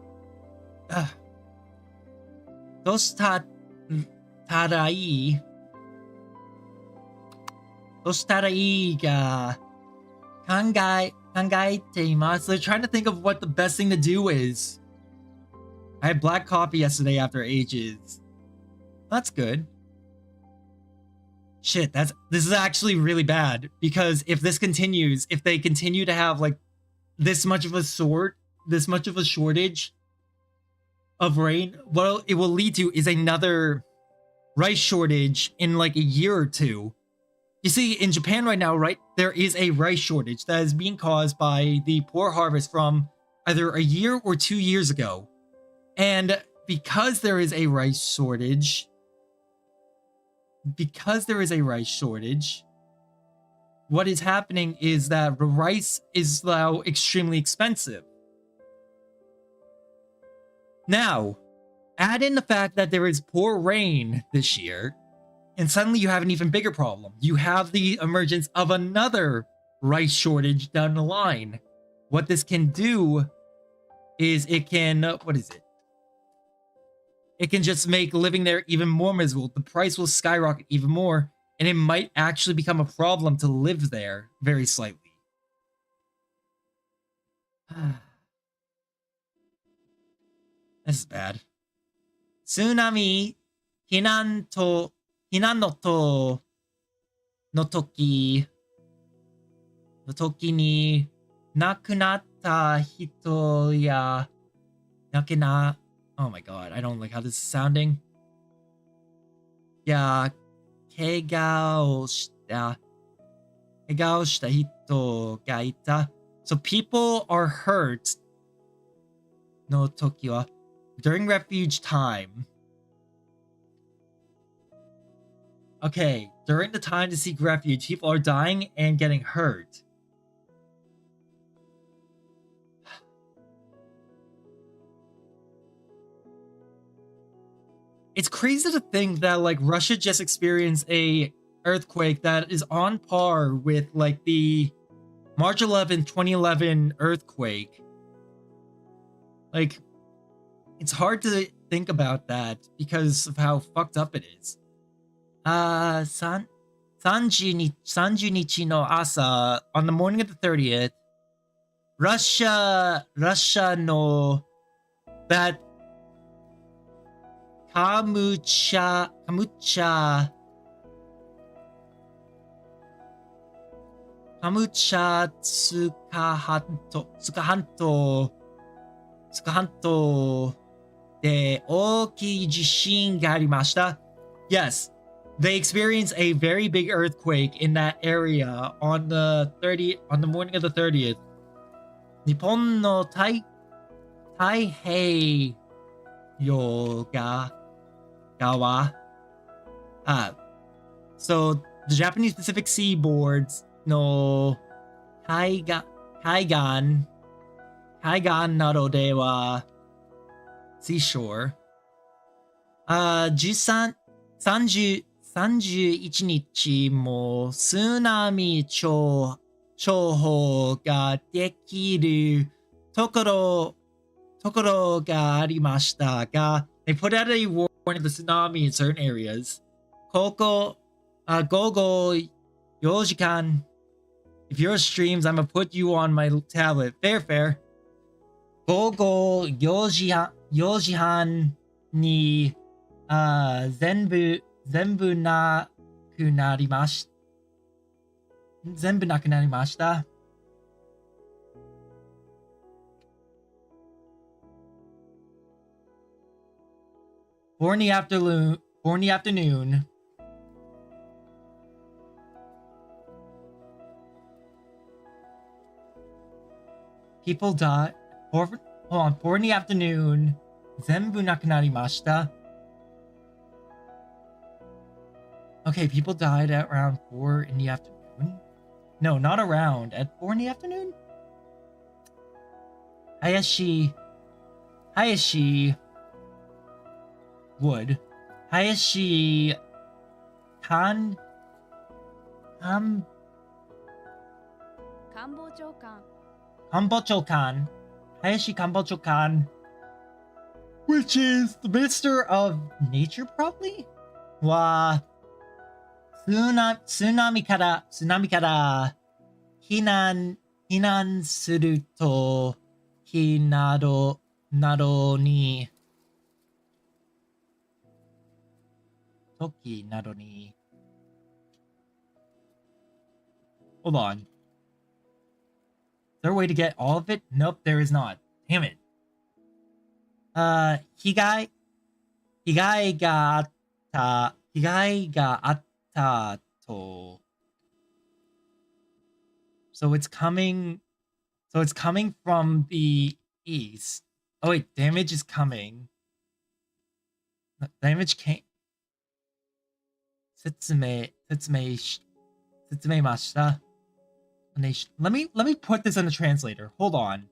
ga kangaiteimasu. They're trying to think of what the best thing to do is. I had black coffee yesterday after ages. That's good. Shit, this is actually really bad, because if this continues, if they continue to have like this much of a shortage of rain, what it will lead to is another rice shortage in like a year or two. You see, in Japan right now, right, there is a rice shortage that is being caused by the poor harvest from either a year or 2 years ago. And because there is a rice shortage, what is happening is that the rice is now extremely expensive. Now, add in the fact that there is poor rain this year, and suddenly you have an even bigger problem. You have the emergence of another rice shortage down the line. What this can do is it can, what is it? It can just make living there even more miserable. The price will skyrocket even more, and it might actually become a problem to live there very slightly. This is bad. Tsunami hinan no toki ni nakunatta hito ya Nakina. Oh my god, I don't like how this is sounding. Yeah, kegao shita hito ga ita. So people are hurt no toki wa during refuge time. Okay, during the time to seek refuge, people are dying and getting hurt. It's crazy to think that like Russia just experienced a earthquake that is on par with like the March 11th, 2011 earthquake. Like, it's hard to think about that because of how fucked up it is. 30日の朝 on the morning of the 30th, Russia no that Kamucha Tsukahanto で大きい地震がありました. Yes, they experienced a very big earthquake in that area on the morning of the 30th. 日本の太平洋側 so the Japanese Pacific seaboards no 海岸などでは seashore 31日も津波情報ができるところがありましたが they put out a warning of the tsunami in certain areas. 午後4時間 if you're streams, I'm gonna put you on my tablet. Fair. 午後4時半に全部なくなりました。4 in the afternoon. People died. 4 in the afternoon. 全部なくなりました. Okay, people died at around 4 in the afternoon. No, not around. At 4 in the afternoon? Hayashi Wood. Hayashi官房長官 Hayashi Kanbocho Kan, which is the Minister of Nature, probably? は津波から避難するときなどにHold on. Is there a way to get all of it? Nope, there is not. Damn it. 被害があったと So it's coming from the east. Oh wait, damage is coming. Damage came. 説明ました. Let me put this in the translator. Hold on.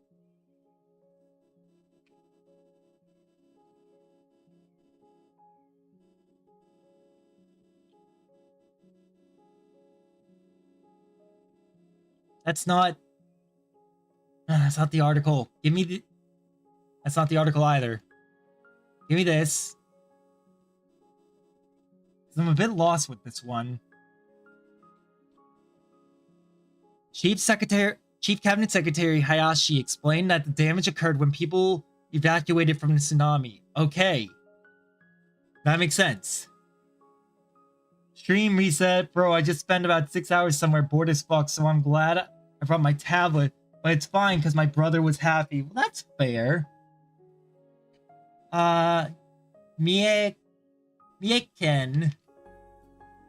That's not the article. That's not the article either. Give me this. I'm a bit lost with this one. Chief Cabinet Secretary Hayashi explained that the damage occurred when people evacuated from the tsunami. Okay. That makes sense. Stream reset. Bro, I just spent about 6 hours somewhere bored as fuck, so I'm glad I brought my tablet. But it's fine because my brother was happy. Well, that's fair. Mie Ken,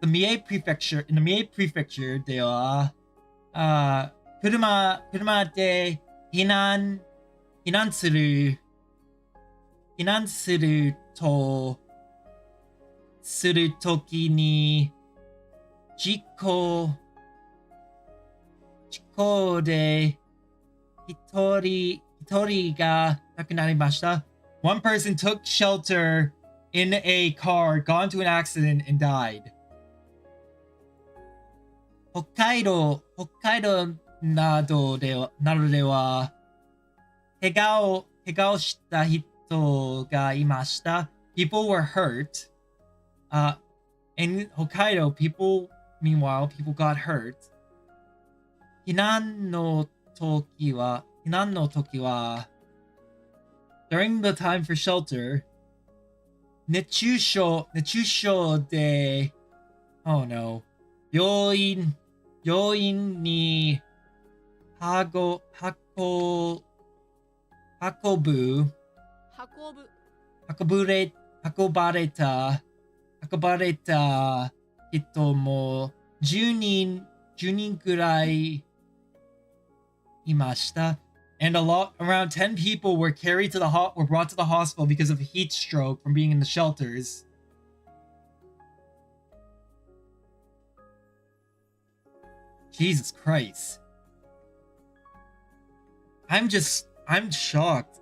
the Mie Prefecture, in the Mie Prefecture, では、車で避難するときに、事故で一人が亡くなりました。One person took shelter in a car, got into an accident, and died. 北海道などでは、怪我をした人がいました。People were hurt. In Hokkaido, people got hurt. 避難の時は during the time for shelter, 熱中症で oh no 病院に運ばれた人も10人くらいいました。And around 10 people were brought to the hospital because of heat stroke from being in the shelters. Jesus Christ. I'm shocked.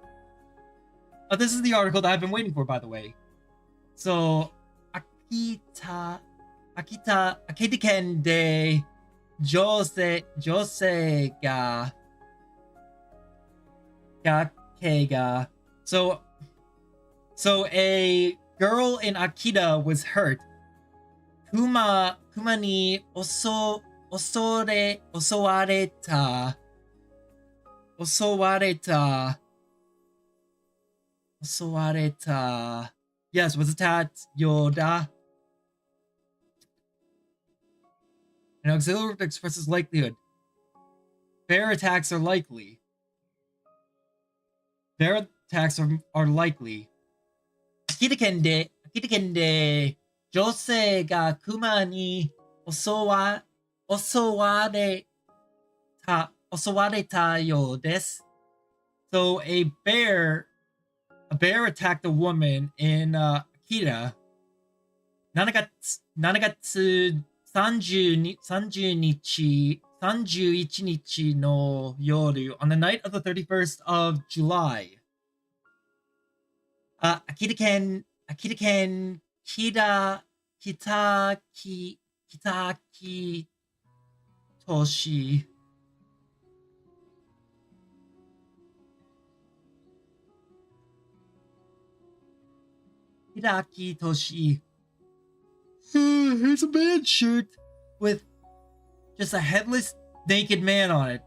Oh, this is the article that I've been waiting for, by the way. So, Akita Ken de Jose ga Keiga. So a girl in Akita was hurt. Kuma ni osoware Yes, was attacked. Yoda. An auxiliary expresses likelihood. Bear attacks are likely. Bear attacks are likely. Akita ken de jose ga kuma ni osowareta yo desu. So a bear attacked a woman in Akita. 7月31日の夜 on the night of the 31st of July. Akita ken Kitaki Toshi. Hiraki Toshi. Here's a man's shirt with just a headless naked man on it.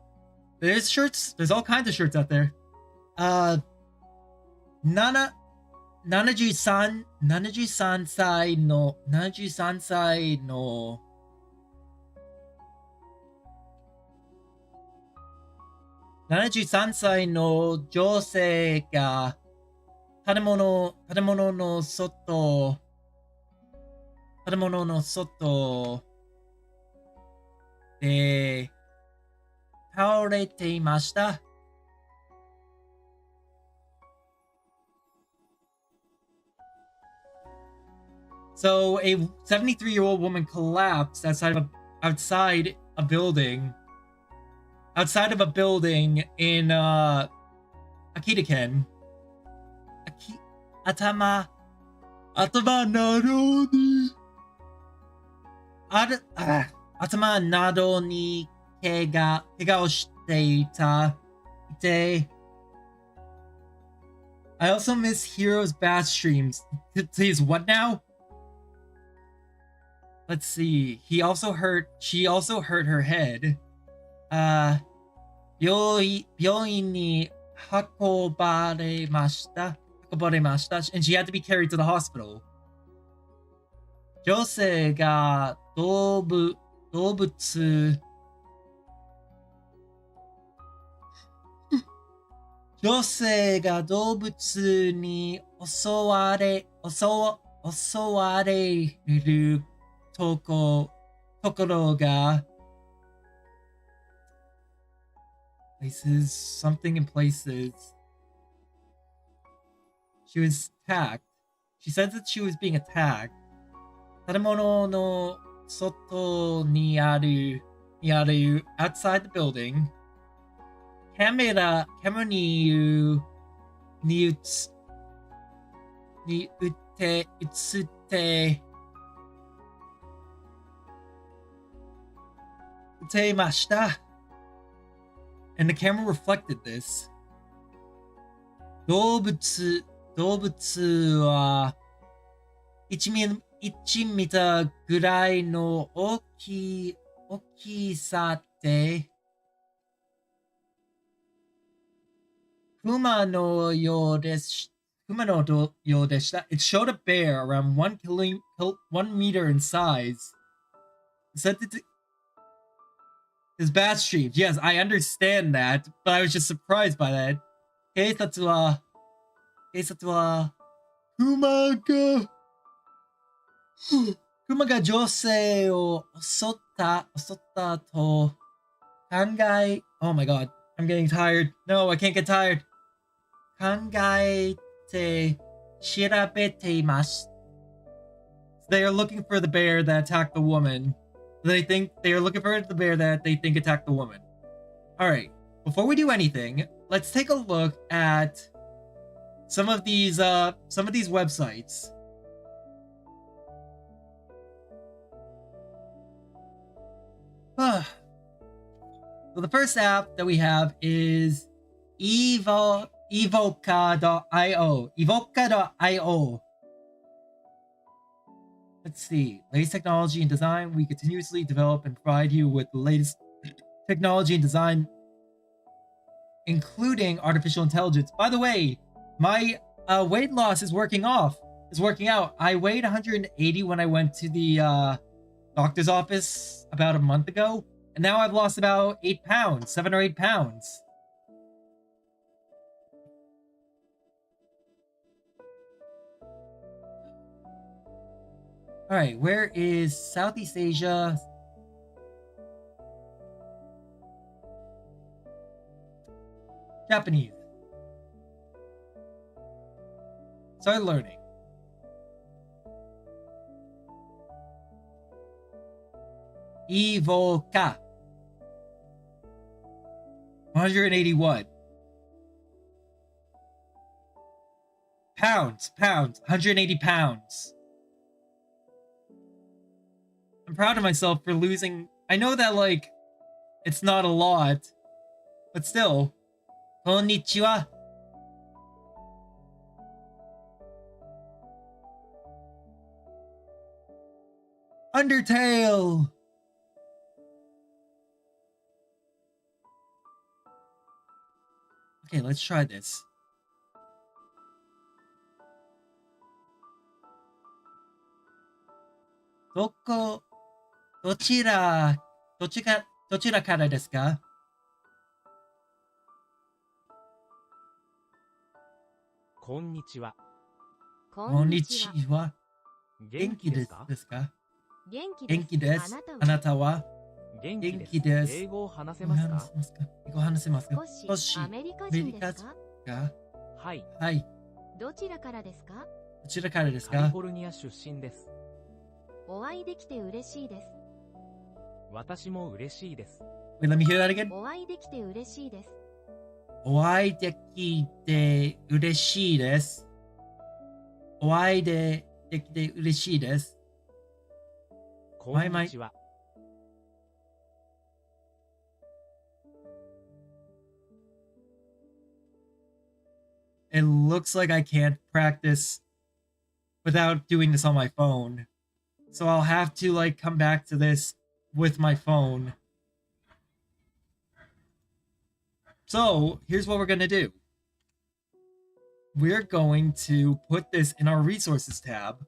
There's shirts. There's all kinds of shirts out there. 73歳の女性が建物の外で倒れていました。So a 73-year-old woman collapsed outside a building in Akita-ken. Atama nado ni kega o shite ite. I also miss Hero's bath streams. Please, what now? Let's see. She also hurt her head. 病院に運ばれました。And she had to be carried to the hospital. 女性が動物女性が動物に襲われるところが places, something in places. She was attacked. She said that she was being attacked. 建物の外にある outside the building. カメラに映っていました。And the camera reflected this. 動物は1ミターぐらいの大きさで熊のようでした。It showed a bear around 1 meter in size. It said that his bad streams. Yes, I understand that, but I was just surprised by that. 警察は熊が女性を襲ったと考え Oh my god, I'm getting tired. No, I can't get tired. 考えて調べています。They are looking for the bear that attacked the woman. They are looking for the bear that they think attacked the woman. Alright, before we do anything, let's take a look at some of these websites. So the first app that we have is Evoca.io. Evoca.io. Let's see. Latest technology and design. We continuously develop and provide you with the latest technology and design, including artificial intelligence. By the way, my weight loss is working out. I weighed 180 when I went to the doctor's office about a month ago, and now I've lost about 8 pounds, 7 or 8 pounds. All right, where is Southeast Asia? Japanese. Start learning. Evoca. 181. Pounds. 180 pounds. I'm proud of myself for losing. I know that, like, it's not a lot, but still. Konnichiwa. Undertale. Okay, let's try this. Doちらからですか? こんにちは。こんにちは。元気ですか? 元気です。あなたは? 元気です。英語を話せますか? 英語話せますか? 少しアメリカ人ですか? はい。はい。どちらからですか? どちらからですカリか? フォルニア出身です。お会いできて嬉しいです。私も嬉しいです。Wait, let me hear that again. お会いできて嬉しいです。お会いできて嬉しいです。お会いできて嬉しいです。こんにちは。It looks like I can't practice without doing this on my phone. So I'll have to, like, come back to this with my phone. So here's what we're going to do. We're going to put this in our resources tab.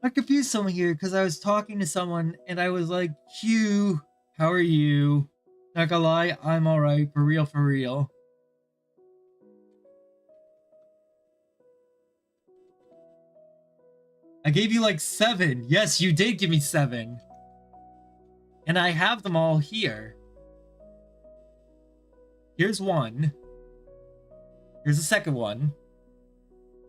I confused someone here because I was talking to someone and I was like, Hugh, how are you? Not gonna lie, I'm alright, for real, for real. I gave you like 7. Yes, you did give me 7. And I have them all here. Here's one. Here's the second one.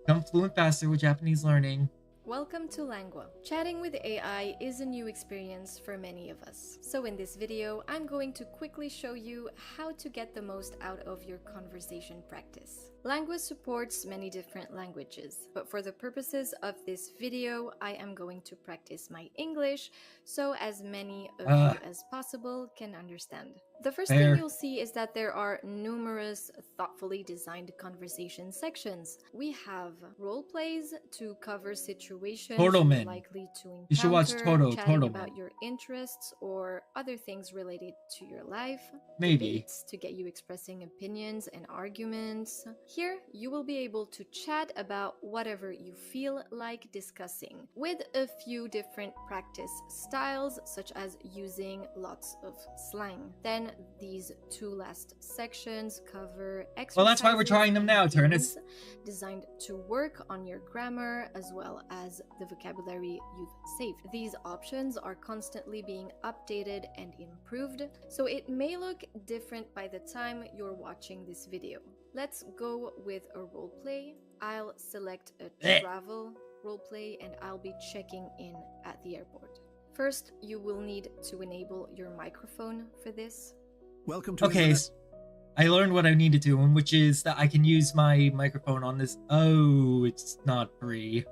Become fluent faster with Japanese learning. Welcome to Langua. Chatting with AI is a new experience for many of us. So in this video, I'm going to quickly show you how to get the most out of your conversation practice. Langua supports many different languages, but for the purposes of this video, I am going to practice my English so as many of you as possible can understand. The first thing you'll see is that there are numerous thoughtfully designed conversation sections. We have role plays to cover situations you're likely to encounter, you should watch chatting about your interests or other things related to your life. Maybe. Debates to get you expressing opinions and arguments. Here, you will be able to chat about whatever you feel like discussing, with a few different practice styles, such as using lots of slang. Then these 2 last sections cover exercises. Well, that's why we're trying them now, Turnus. Designed to work on your grammar as well as the vocabulary you've saved. These options are constantly being updated and improved, so it may look different by the time you're watching this video. Let's go with a roleplay. I'll select a travel roleplay and I'll be checking in at the airport. First, you will need to enable your microphone for this. Welcome to Okay, I learned what I need to do, which is that I can use my microphone on this. Oh, it's not free.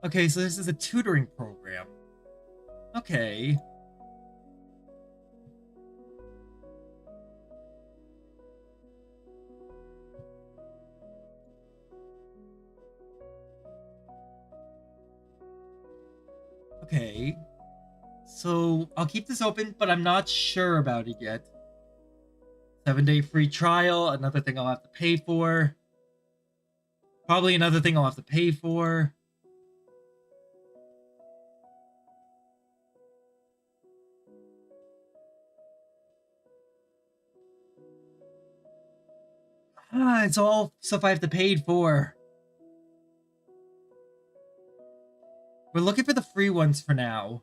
Okay, so this is a tutoring program. Okay. Okay. So I'll keep this open, but I'm not sure about it yet. 7-day free trial, another thing I'll have to pay for. Probably another thing I'll have to pay for. It's all stuff I have to pay for. We're looking for the free ones for now.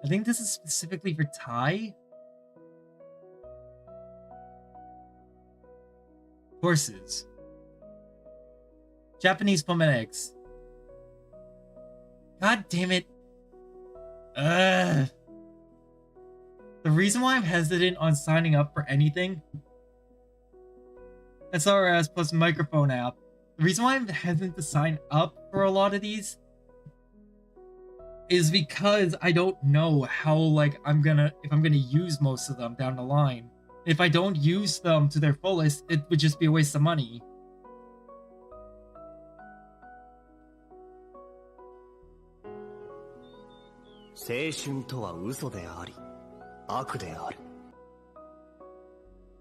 I think this is specifically for Thai. Courses. Japanese phonetics. God damn it. The reason why I'm hesitant on signing up for anything, SRS plus microphone app, the reason why I'm hesitant to sign up for a lot of these is because I don't know how, like, if I'm gonna use most of them down the line. If I don't use them to their fullest, it would just be a waste of money.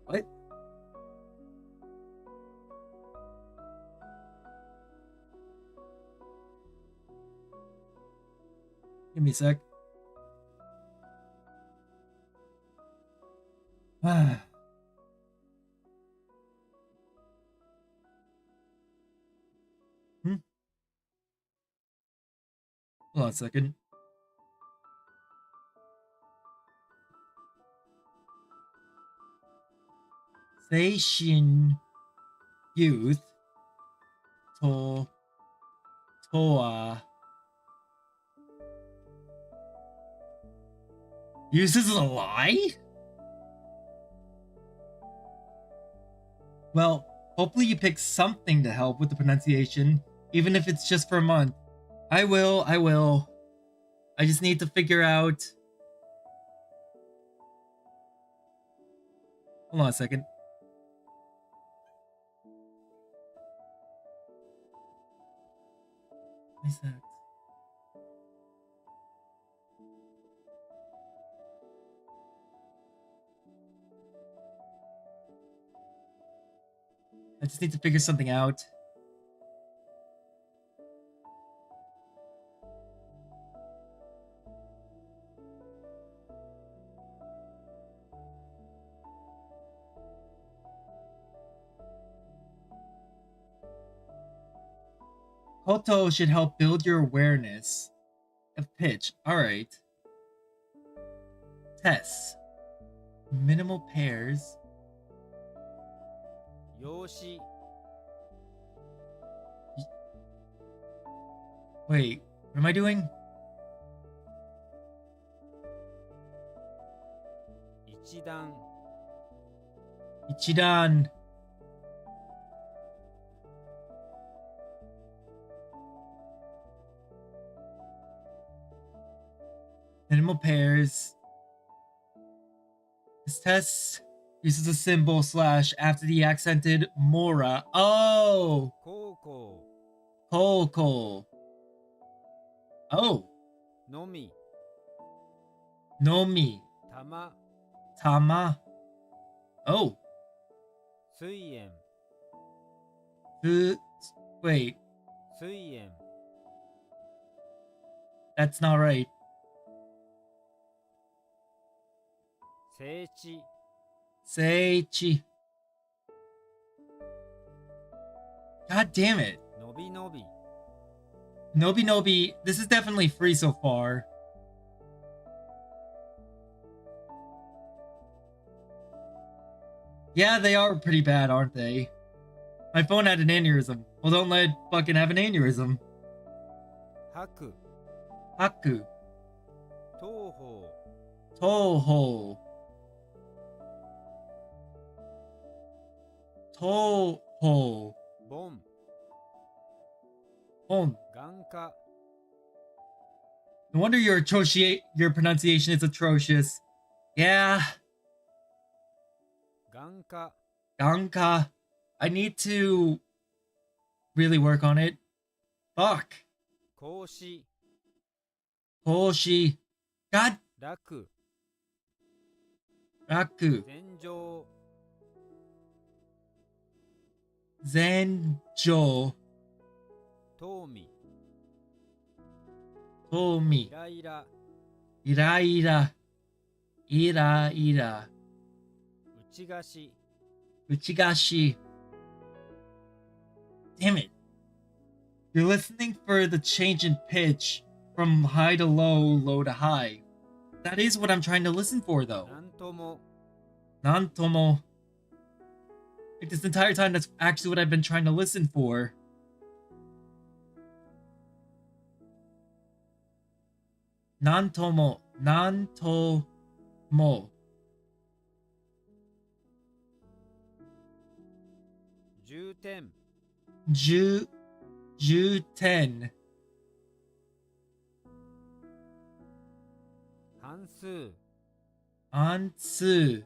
What? Give me a sec. Hmm? Hold on a second. Seishin Youth Toa uses a lie? Well, hopefully you pick something to help with the pronunciation, even if it's just for a month. I will. I just need to figure out... Hold on a second. What is that? I just need to figure something out. Koto should help build your awareness of pitch. Alright. Tests. Minimal pairs. 用紙 Wait, what am I doing? 一段 Ichidan. Minimal pairs. This test uses a symbol slash after the accented mora. Oh! 高校 Koko. Oh. のみ Nomi. 玉 Tama. Oh. 水炎 Wait, 水炎 that's not right. 整地 Seichi. God damn it. のびのび Nobi Nobi, this is definitely free so far. Yeah, they are pretty bad, aren't they? My phone had an aneurysm. Well, don't let it fucking have an aneurysm. 吐く Haku. 東方 Toho. Toho. ボン Hon. 眼科 No wonder your pronunciation is atrocious. Yeah. 眼科 Ganka. I need to really work on it. Fuck. 格子 Hoshi. God. 楽 Raku. 天井 Zenjo. 東美 Tomi. イライラ Iraira. Iraira. 内菓子 Uchigashi. Damn it. You're listening for the change in pitch from high to low, low to high. That is what I'm trying to listen for, though. なんとも Nantomo. Like this entire time, that's actually what I've been trying to listen for. Nantomo. Nantomo. 重点 10. 半数 Ansu.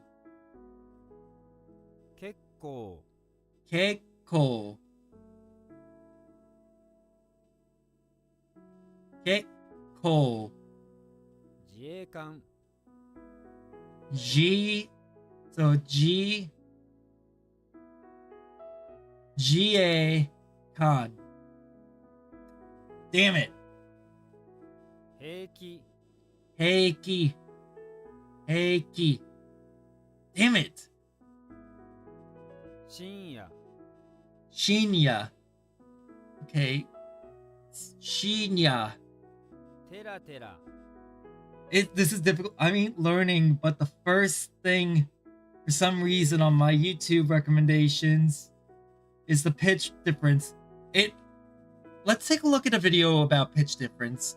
結構 Kekko. Kekko. 自衛官 G. So G. GA. Con. Damn it. 平気 Heiki. Heiki. Damn it. 深夜 Shinya. Okay. Shinya. テラテラ This is difficult. I mean, learning, but the first thing, for some reason, on my YouTube recommendations, is the pitch difference. Let's take a look at a video about pitch difference.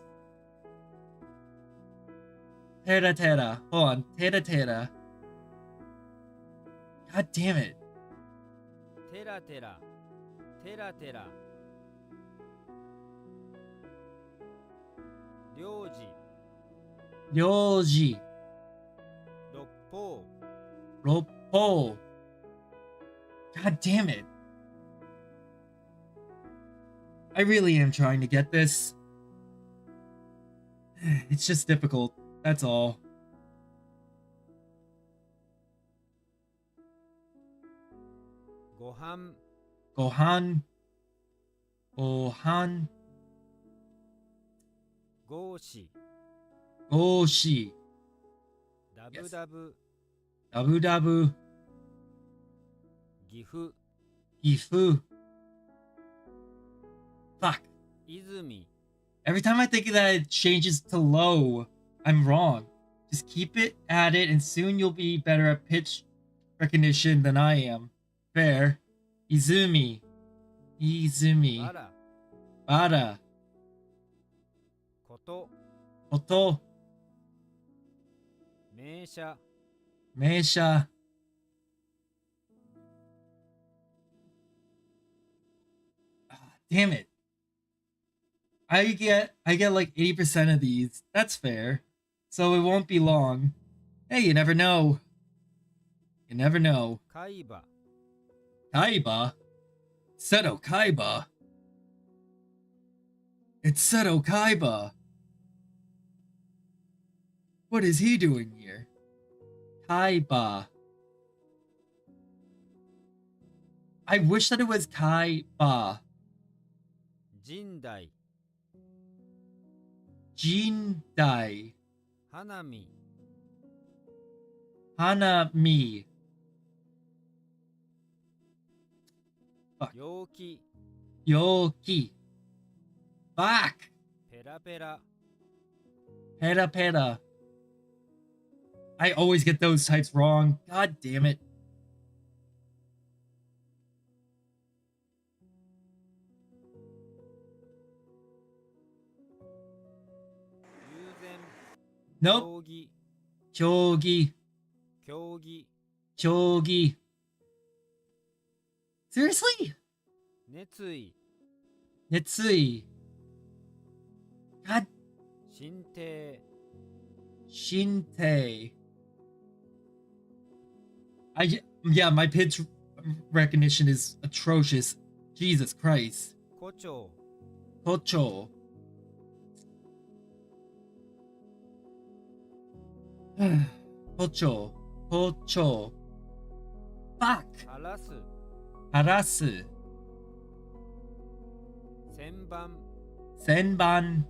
Tera tera. Hold on. Tera tera. God damn it. テラテラテラテラ領事 Ryoji. 六方 Roppo. God damn it. I really am trying to get this. It's just difficult. That's all. Gohan. Gohan. Gohan. Goshi. Goshi. Dabu dabu. Dabu dabu. Gifu. Gifu. Fuck. Izumi. Every time I think that it changes to low, I'm wrong. Just keep it at it and soon you'll be better at pitch recognition than I am. Fair. Izumi. Izumi. Bara. Bara. Koto. Koto. Meisha. Meisha. Damn it. I get like 80% of these. That's fair. So it won't be long. Hey, you never know. You never know. Kaiba. Kaiba? Seto Kaiba? It's Seto Kaiba. What is he doing here? Kaiba. I wish that it was Kaiba. Jindai. Jindai. Hanami. Hanami. Fuck. Yoki. Yoki. Fuck. Pera pera. Pera pera. I always get those types wrong. God damn it. Yuzen. Nope. Kyogi. Kyogi. Kyogi. Kyogi. Seriously? Netsui. Netsui. God. Shintei. Shintei. Yeah, my pitch recognition is atrocious. Jesus Christ. Kocho. Kocho. Kocho. Kocho. Fuck. Harasu. Harasu. Senban. Senban.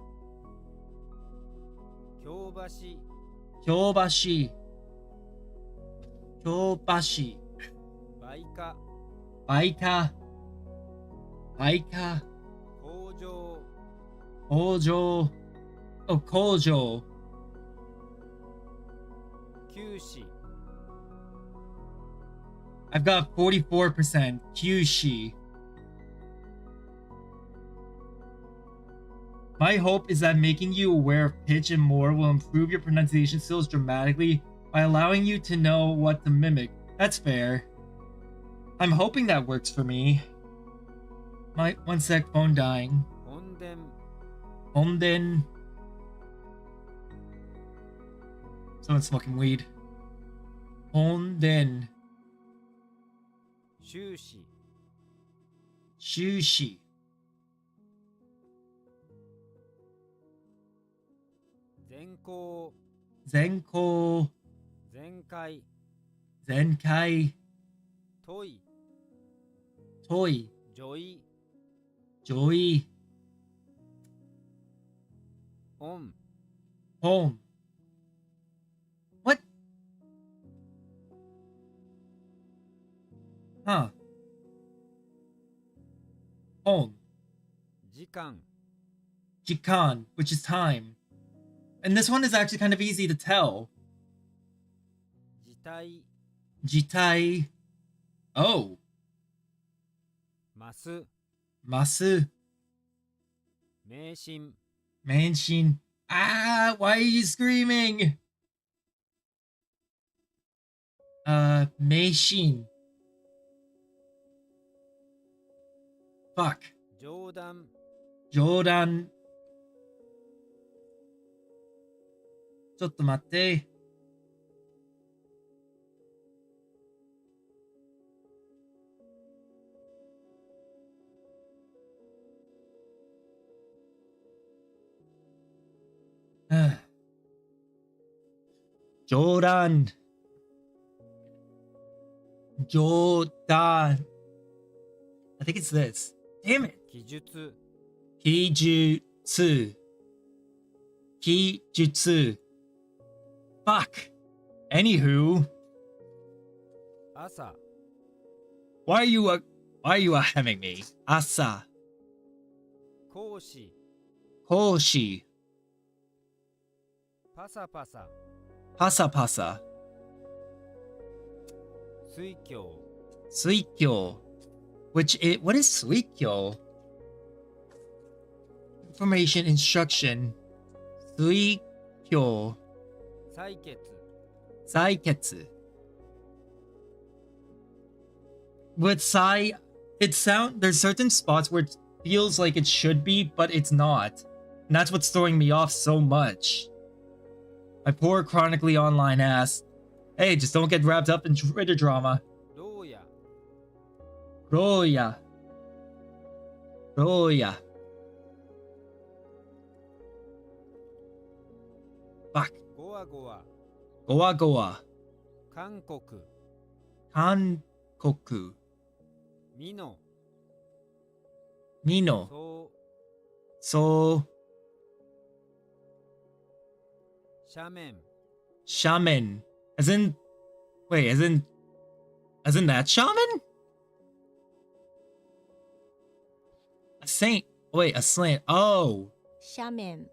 Kyobashi. Kyobashi. Kyobashi. Baika. Baika. Baika. Kojo. Kojo. Oh, Kojo. Kyushi. I've got 44%. Kyushi. My hope is that making you aware of pitch and more will improve your pronunciation skills dramatically by allowing you to know what to mimic. That's fair. I'm hoping that works for me. One sec, phone dying. Honden. Honden. Someone's smoking weed. Honden. Shushi. Shushi. Zenkou. Zenkou. Zenkai. Zenkai. Toi. Toy. Joy. Joy. On. Home. What? Huh. Home. Jikan. Jikan, which is time. And this one is actually kind of easy to tell. Jitai. Jitai. Oh. Masu. Masu. Meishin. Manshin. Ah, why are you screaming? Meishin. Fuck. Jodan. Jodan. ちょっと待って。Jodan. Jodan. I think it's this. Damn it. 記述 Kijutsu. Kijutsu. Fuck. Anywho, 朝 why are you hemming me? Asa. 講師 Koshi. パサパサ Pasa pasa. 水郷 Suikyo. What is Suikyo? Information instruction. Suikyo. 採血 Saiketsu. With Sai, there's certain spots where it feels like it should be, but it's not. And that's what's throwing me off so much. My poor chronically online ass. Hey, just don't get wrapped up in Twitter drama. 牢屋 Roya. Roya. Fuck. ゴワゴワ Goa Goa. 韓国 Kankoku. 美濃 Mino. そう So. 斜面 Shaman. As in that shaman? A saint. Wait, a slant. Oh. 斜面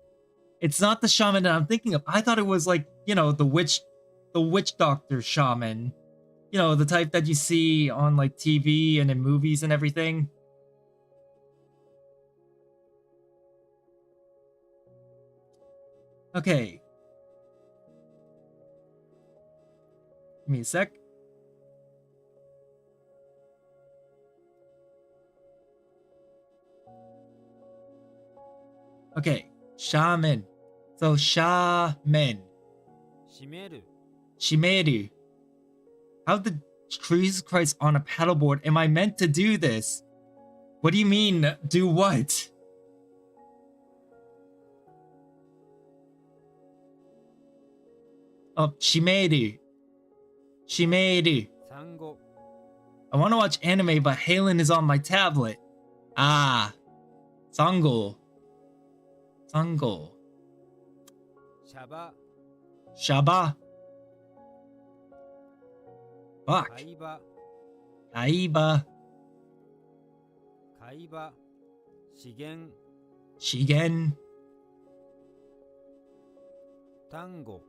It's not the shaman that I'm thinking of. I thought it was like, the witch doctor shaman. The type that you see on like TV and in movies and everything. Okay. Give me a sec. Okay, shaman. So shaman. 閉める Shimeru. How the Jesus Christ on a paddleboard am I meant to do this? What do you mean, do what? Oh, Shimeru. Shimeru. 産後 I want to watch anime, but Halen is on my tablet. Ah. Sango. Sango. シャバ Shaba. Fuck. 海馬 Aiba. 海馬資源 Shigen. 単語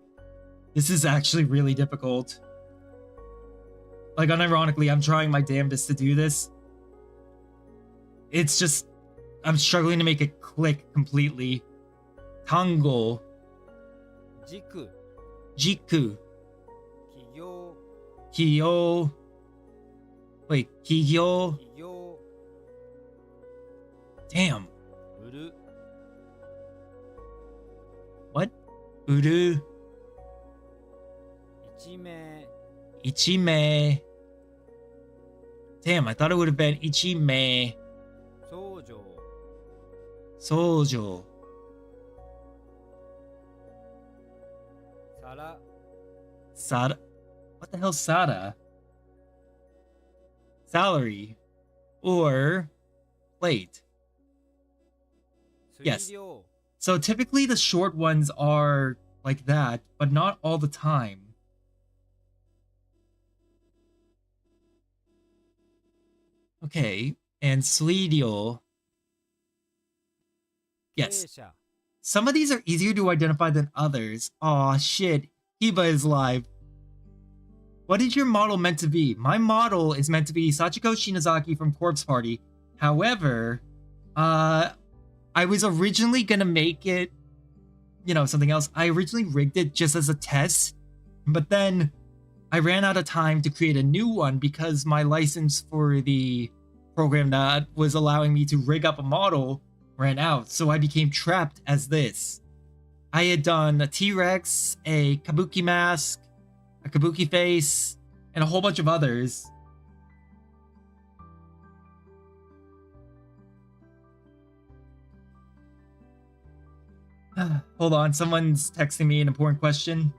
This is actually really difficult. Like, unironically, I'm trying my damnedest to do this. It's just, I'm struggling to make it click completely. Tango. 軸 Jiku. 企業 Kiyo. Wait, Kigyo. 企業 Damn. 売る What? Uru. 一名 Ichime. Damn, I thought it would have been Ichime. 僧正 Sojo. 皿 Sada. What the hell's Sada? Salary. Or plate. Yes. 水量 So typically the short ones are like that, but not all the time. Okay, and Slidio. 傾 Yes. 斜 Some of these are easier to identify than others. Aw, shit. Hiba is live. What is your model meant to be? My model is meant to be Sachiko Shinozaki from Corpse Party. However, I was originally gonna make it, something else. I originally rigged it just as a test, but then I ran out of time to create a new one because my license for the program that was allowing me to rig up a model ran out, so I became trapped as this. I had done a T-Rex, a Kabuki mask, a Kabuki face, and a whole bunch of others. Hold on, someone's texting me an important question.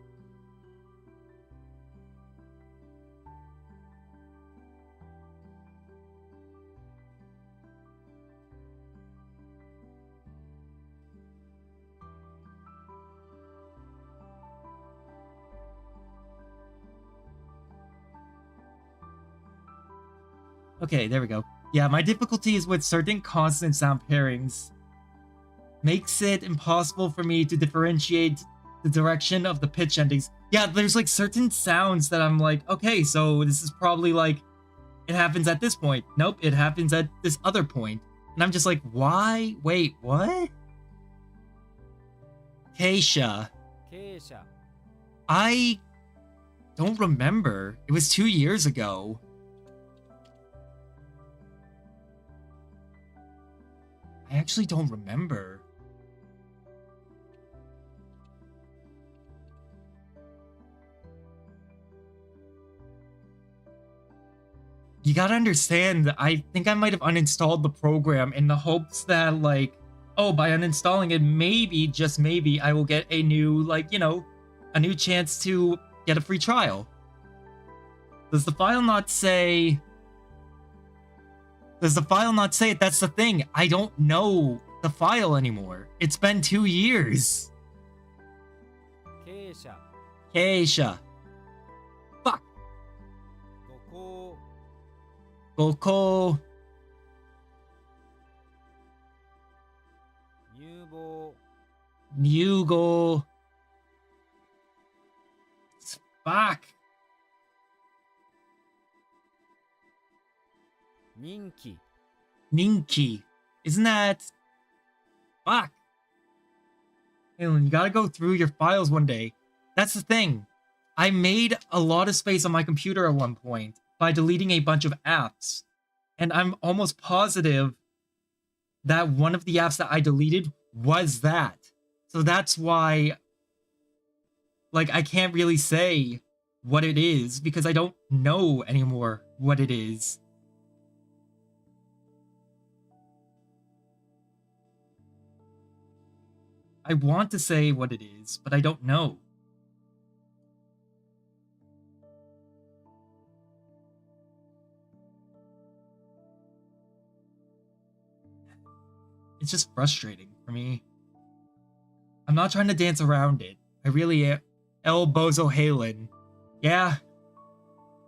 Okay, there we go. Yeah, my difficulty is with certain consonant sound pairings. Makes it impossible for me to differentiate the direction of the pitch endings. Yeah, there's like certain sounds that I'm like, okay, so this is probably like, it happens at this point. Nope, it happens at this other point. And I'm just like, why? Wait, what? Keisha. 傾斜 I don't remember. It was 2 years ago. I actually don't remember. You gotta understand, I think I might have uninstalled the program in the hopes that, like, oh, by uninstalling it, maybe, just maybe, I will get a new, like, you know, a new chance to get a free trial. Does the file not say... Does the file not say it? That's the thing. I don't know the file anymore. It's been 2 years. 傾斜 Keisha. Fuck. 五行 Goko. 入房 Ryugo. Fuck. 人気 Ninki. Isn't that... Fuck. Alan, you gotta go through your files one day. That's the thing. I made a lot of space on my computer at one point by deleting a bunch of apps. And I'm almost positive that one of the apps that I deleted was that. So that's why... Like, I can't really say what it is because I don't know anymore what it is. I want to say what it is, but I don't know. It's just frustrating for me. I'm not trying to dance around it. I really am. El Bozo Halen. Yeah.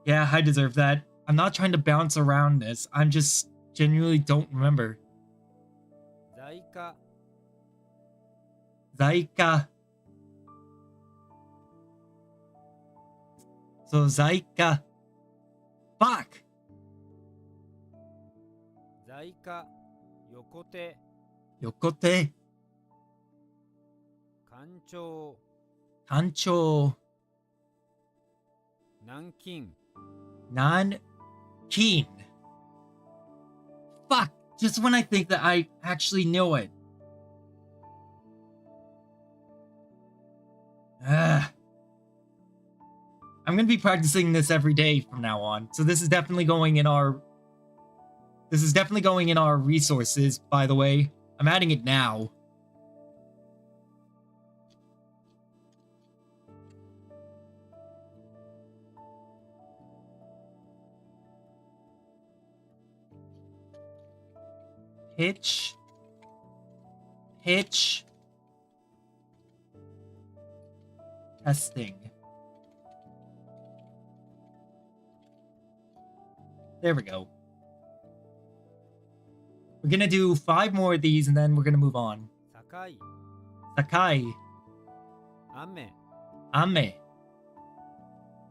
Yeah, I deserve that. I'm not trying to bounce around this. I'm just genuinely don't remember. 在家 Zaika. So Zaika. Fuck. 在家横手 Yokote. 干潮 Kancho. 南京 Nan-keen. Fuck. Just when I think that I actually know it. I'm gonna be practicing this every day from now on. So this is definitely going in our... This is definitely going in our resources, by the way. I'm adding it now. Pitch. Pitch. Testing. There we go. We're gonna do 5 more of these and then we're gonna move on. 堺 Sakai. 雨 Ame.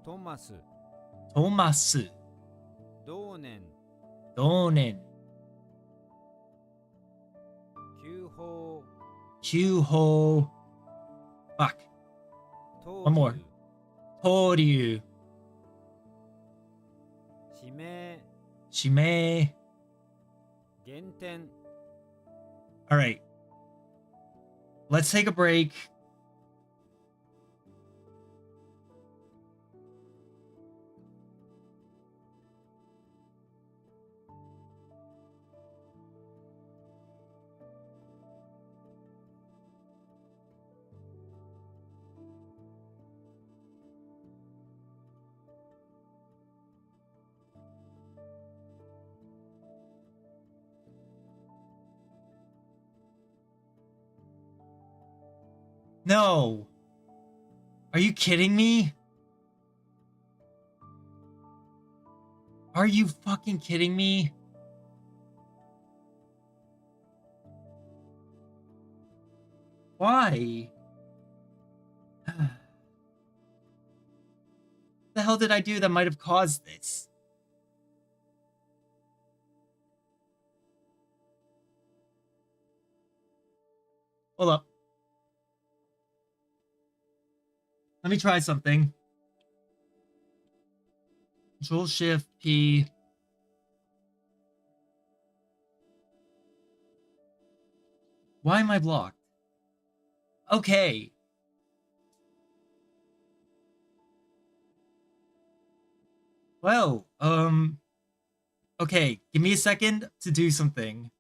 トマス Tomasu. 同年 Donen. 旧法 Kyuho. Fuck. 東 One more. 急 Toryu. 指名 Shime. 減点 Alright. Let's take a break. No. Are you kidding me? Are you fucking kidding me? Why? The hell did I do that might have caused this? Hold up. Let me try something. Control Shift P. Why am I blocked? Okay. Well, okay, give me a second to do something.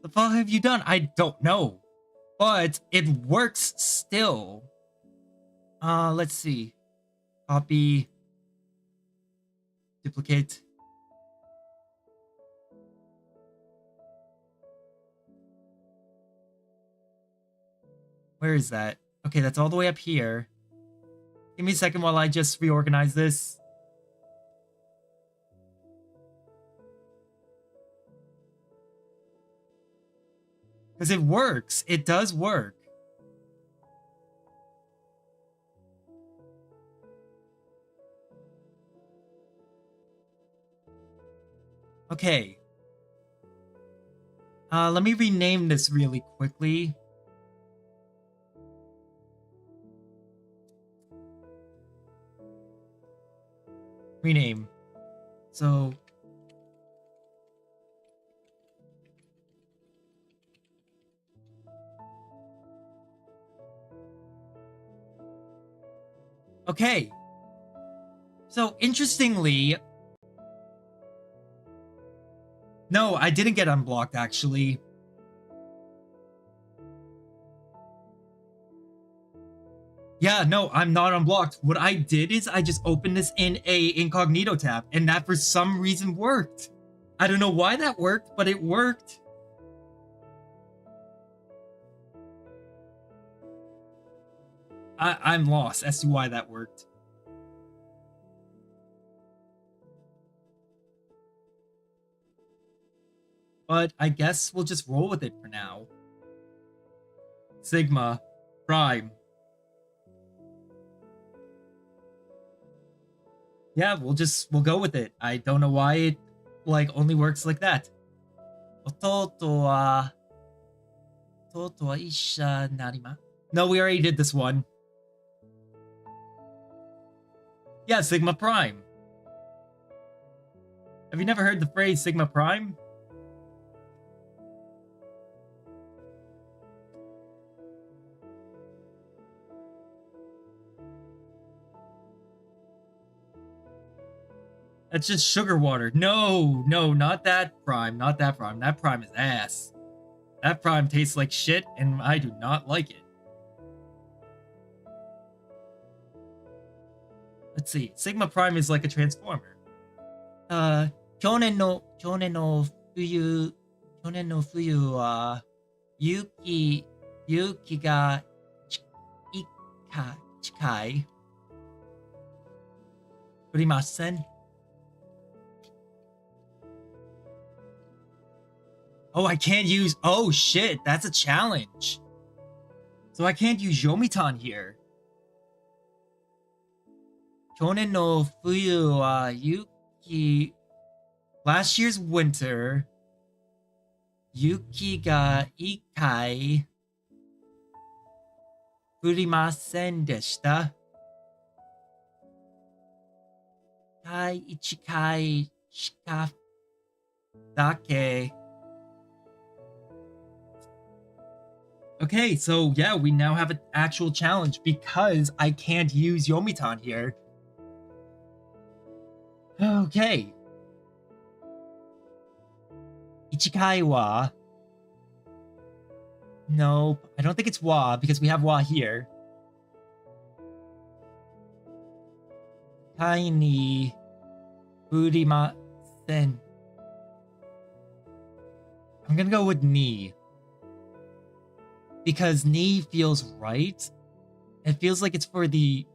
The fuck have you done? I don't know. But it works still. Let's see. Copy. Duplicate. Where is that? Okay, that's all the way up here. Give me a second while I just reorganize this. Because it works. It does work. Okay. Let me rename this really quickly. Rename. So... Okay. So, interestingly... No, I didn't get unblocked, actually. Yeah, no, I'm not unblocked. What I did is I just opened this in a incognito tab, and that for some reason worked. I don't know why that worked, but it worked. I'm lost as to why that worked. But I guess we'll just roll with it for now. Sigma Prime. Yeah, we'll go with it. I don't know why it only works like that. 弟は一緒になります. No, we already did this one. Yeah, Sigma Prime. Have you never heard the phrase Sigma Prime? That's just sugar water. No, not that Prime. Not that Prime. That Prime is ass. That Prime tastes like shit, and I do not like it. Let's see. Sigma Prime is like a transformer. 去年の冬は雪が近い。降りません。Oh, I can't use... Oh, shit. That's a challenge. So I can't use Yomitan here. 去年の冬は雪... Last year's winter... 雪が一回... 降りませんでした。一回しかだけ... Okay, so yeah, we now have an actual challenge because I can't use Yomitan here. Okay. Ichikai wa. Nope, I don't think it's wa because we have wa here. Kai ni furimasen. I'm gonna go with ni. Because ni feels right. It feels like it's for the...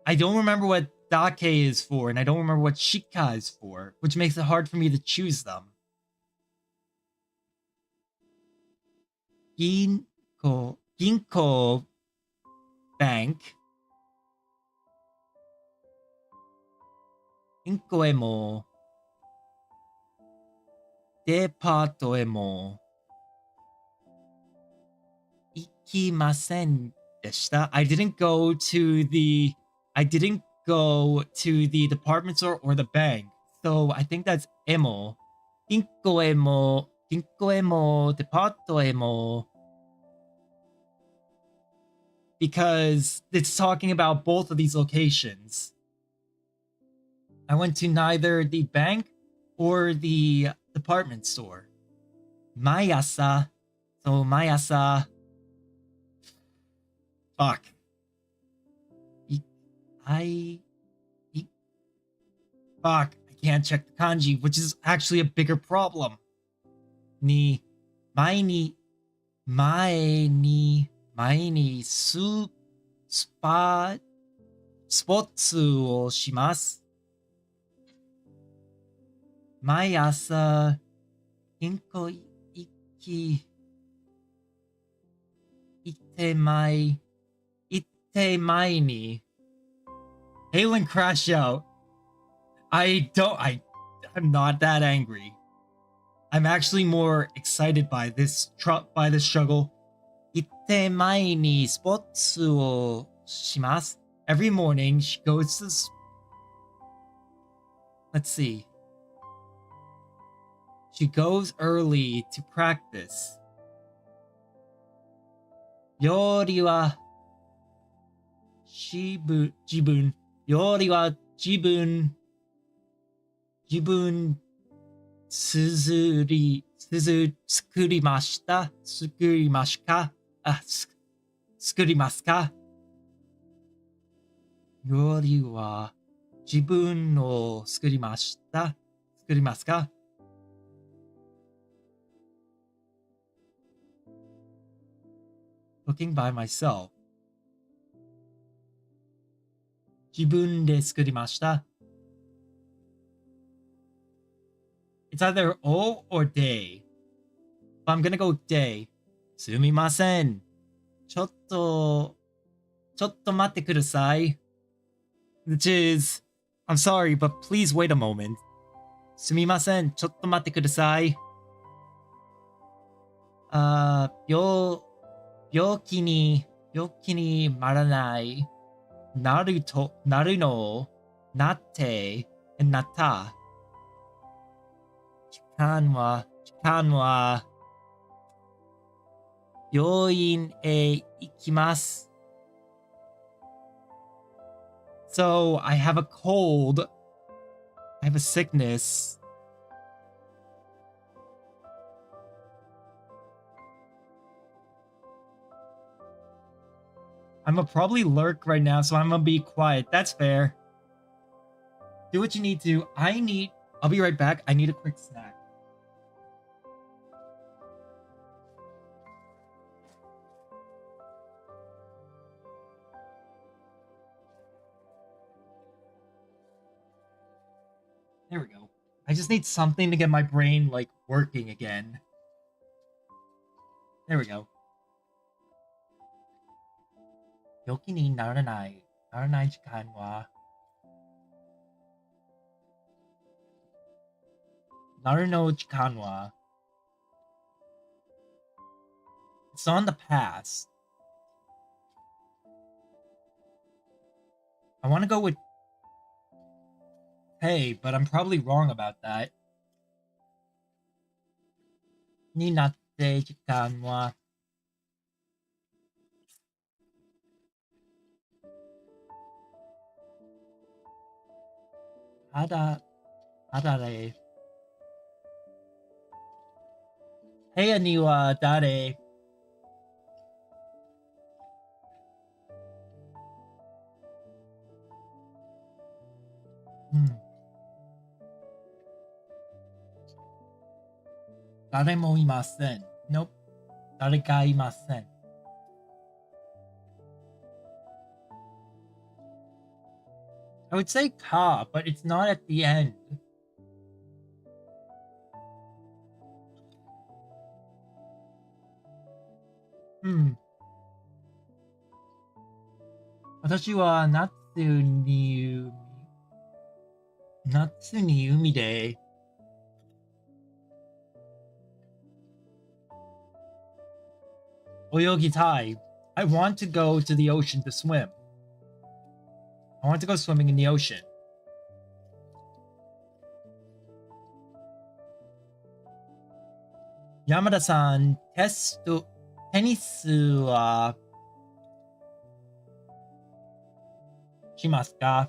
I don't remember what Dake is for, and I don't remember what Shika is for, which makes it hard for me to choose them. Ginko Bank. Ginko e mo. Departo e mo. Ikimasen deshita. I didn't go to the department store or the bank. So I think that's emo. Ginko e mo departo e mo. Because it's talking about both of these locations. I went to neither the bank or the department store. Mayasa. So mayasa. Fuck. Fuck. I can't check the kanji, which is actually a bigger problem. Ni. Mae ni sportsをします。毎朝、銀行行って前に。Halen crash out. I'm not that angry. I'm actually more excited by this struggle. 行って前にスポーツをします。Every morning she goes to let's see. She goes early to practice. 料理は自分作りますか料理は自分の作りますか Cooking by myself. 自分で作りました。It's either O or day. But I'm gonna go day. すみません。ちょっと待ってください。Which is, I'm sorry, but please wait a moment. すみません。ちょっと待ってください。病気にならない。なるの、なった。時間は、病院へ行きます。So, I have a cold. I have a sickness. I'm gonna probably lurk right now, so I'm gonna be quiet. That's fair. Do what you need to. I'll be right back. I need a quick snack. There we go. I just need something to get my brain, like, working again. There we go. 病気にならない時間はなるの時間は It's on the past. I want to go with hey, but I'm probably wrong about that. になって時間は誰部屋には誰誰もいません。Nope. 誰かいません。I would say ka, but it's not at the end. Hmm. 私は夏に海で泳ぎたい. I want to go to the ocean to swim. I want to go swimming in the ocean. Yamada-san, tennis wa shimasu ka?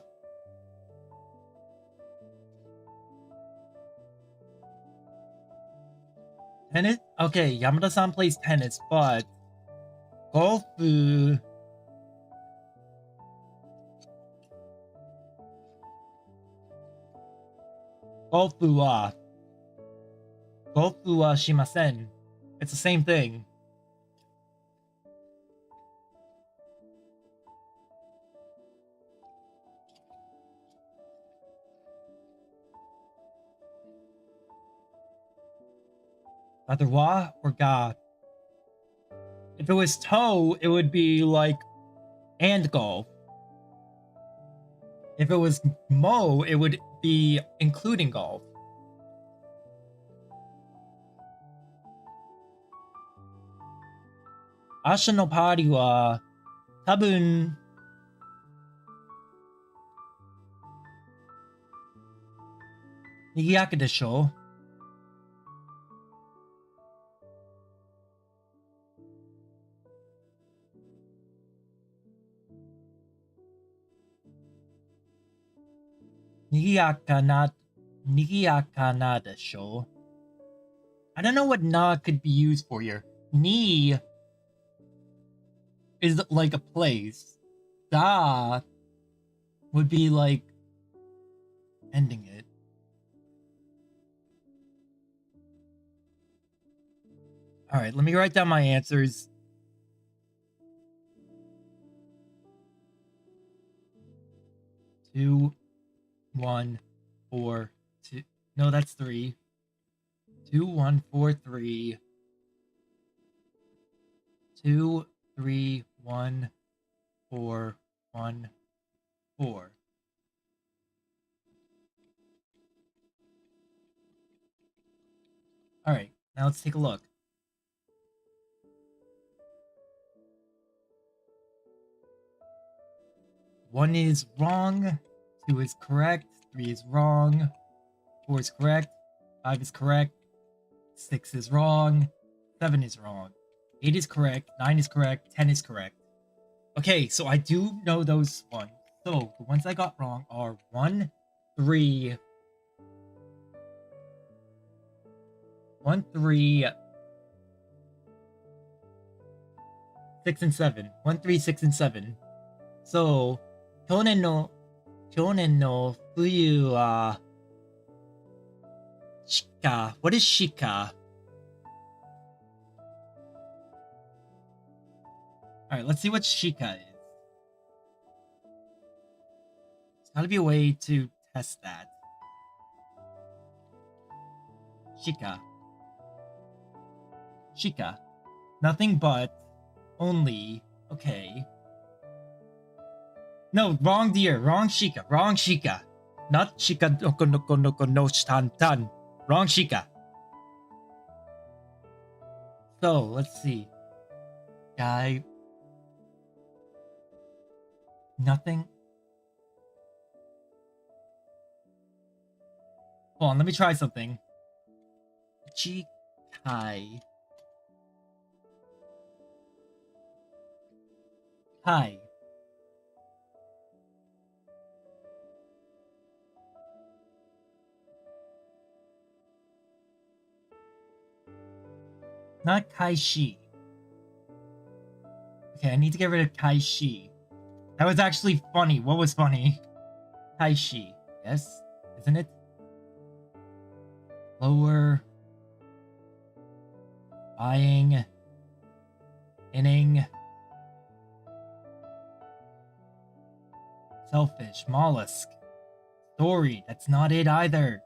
Tennis? Okay, Yamada-san plays tennis, but golf. Golf wa shimasen. It's the same thing. Either wa or ga. If it was toe, it would be like and golf. If it was mo, it would be including golf. Asha no party wa tabun nigiyaku desho? Nigiyaka na desho? I don't know what na could be used for here. Ni is like a place. Da would be like ending it. Alright, let me write down my answers. Two, 1, 4, 2. No, that's 3. 2, 1, 4, 3. 2, 3, 1, 4, 1, 4. Alright, now let's take a look. One is wrong. 2 is correct. 3 is wrong. 4 is correct. 5 is correct. 6 is wrong. 7 is wrong. 8 is correct. 9 is correct. 10 is correct. Okay, so I do know those ones. So the ones I got wrong are 1, 3, 6, and 7. 1, 3, 6, and 7. So, 去年の冬はShika. What is Shika? Alright, let's see what Shika is. There's gotta be a way to test that. Shika. Shika. Nothing but. Only. Okay. No, wrong deer. Wrong Shika. Wrong Shika. Not Shika no tan. Wrong Shika. So, let's see. Guy. Nothing. Hold on, let me try something. Chikai. Kai. Not Kaishi. Okay, I need to get rid of Kaishi. That was actually funny. What was funny? Kaishi. Yes? Isn't it? Lower. Buying. Inning. Selfish. Mollusk. Story. That's not it either.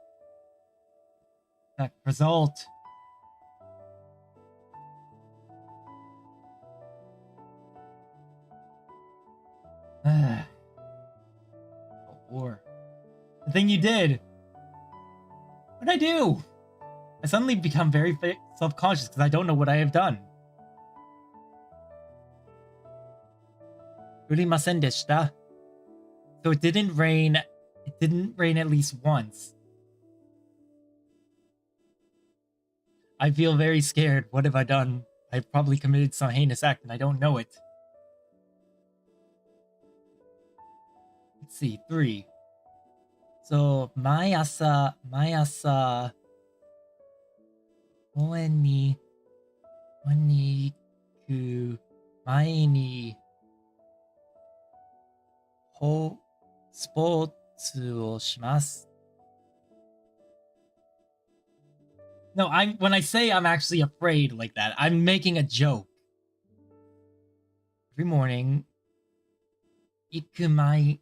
Effect. Result. Or the thing you did. What'd I do? I suddenly become very self-conscious because I don't know what I have done. Urimasen deshita. So it didn't rain. It didn't rain at least once. I feel very scared. What have I done? I've probably committed some heinous act and I don't know it. Let's see, 3. So, 毎朝、公園に行く前に、スポーツをします。No, when I say I'm actually afraid like that, I'm making a joke. Every morning, 行く前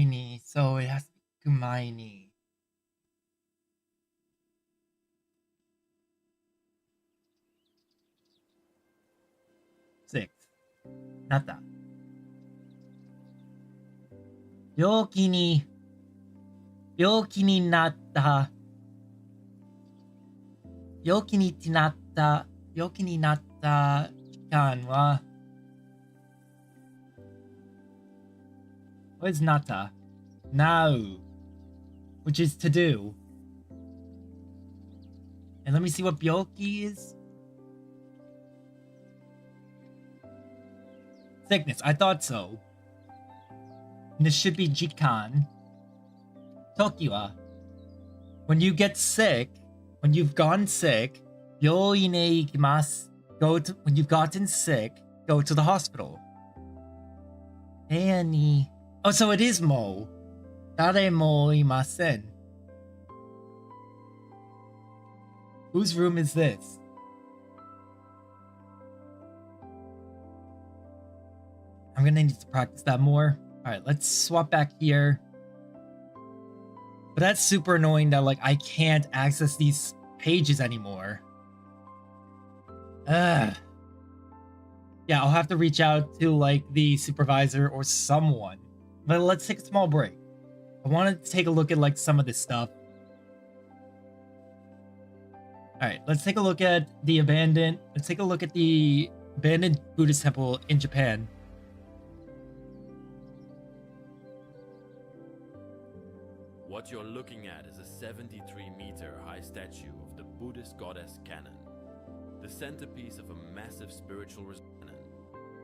に, so it has to be 行く前に. Six. なった。病気になった期間は What is nata? Now, which is to do. And let me see what byoki is. Sickness, I thought so. And this should be jikan. Tokiwa. When you get sick, when you've gone sick, yoine ikimasu. When you've gotten sick, go to the hospital. Annie. Oh, so it is mo. Dare mo imasen. Whose room is this? I'm gonna need to practice that more. Alright, let's swap back here. But that's super annoying that, like, I can't access these pages anymore. Ugh. Yeah, I'll have to reach out to, like, the supervisor or someone. But let's take a small break. I wanted to take a look at, like, some of this stuff. Alright, let's take a look at the abandoned... Let's take a look at the abandoned Buddhist temple in Japan. What you're looking at is a 73-meter high statue of the Buddhist goddess Kannon. The centerpiece of a massive spiritual resort.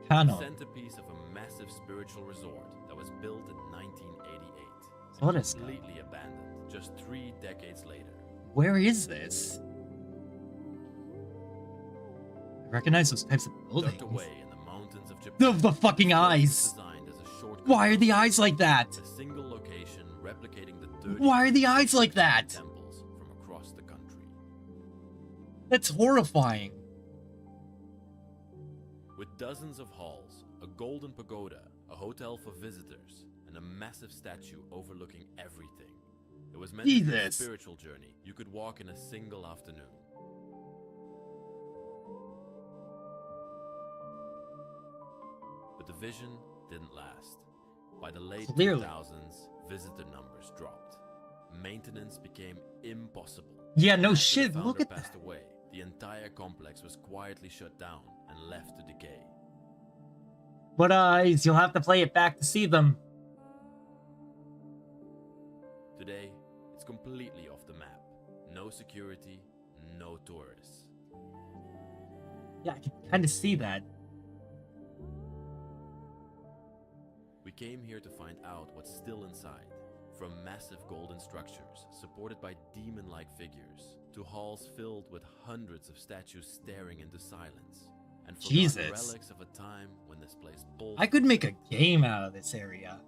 Kannon. The centerpiece of a massive spiritual resort that was built in 1988. What is completely abandoned just 3 decades later. Where is this? I recognize those types of buildings. Tucked away in the mountains of Japan. The fucking eyes. Designed as a shortcut. Why are the eyes like that? A single location replicating the 30 Why are the eyes like that? temples from across the country. That's horrifying. With dozens of halls, a golden pagoda, a hotel for visitors, and a massive statue overlooking everything. It was meant to be a spiritual journey you could walk in a single afternoon. But the vision didn't last. By the late 2000s, visitor numbers dropped. Maintenance became impossible. Yeah, no After shit, the look founder at passed that. away, the entire complex was quietly shut down and left to decay. What eyes? You'll have to play it back to see them. Today, it's completely off the map. No security, no tourists. Yeah, I can kind of see that. We came here to find out what's still inside. From massive golden structures supported by demon-like figures to halls filled with hundreds of statues staring into silence. And forgotten Jesus. relics of a time when this place pulled. I could make a game out of this area.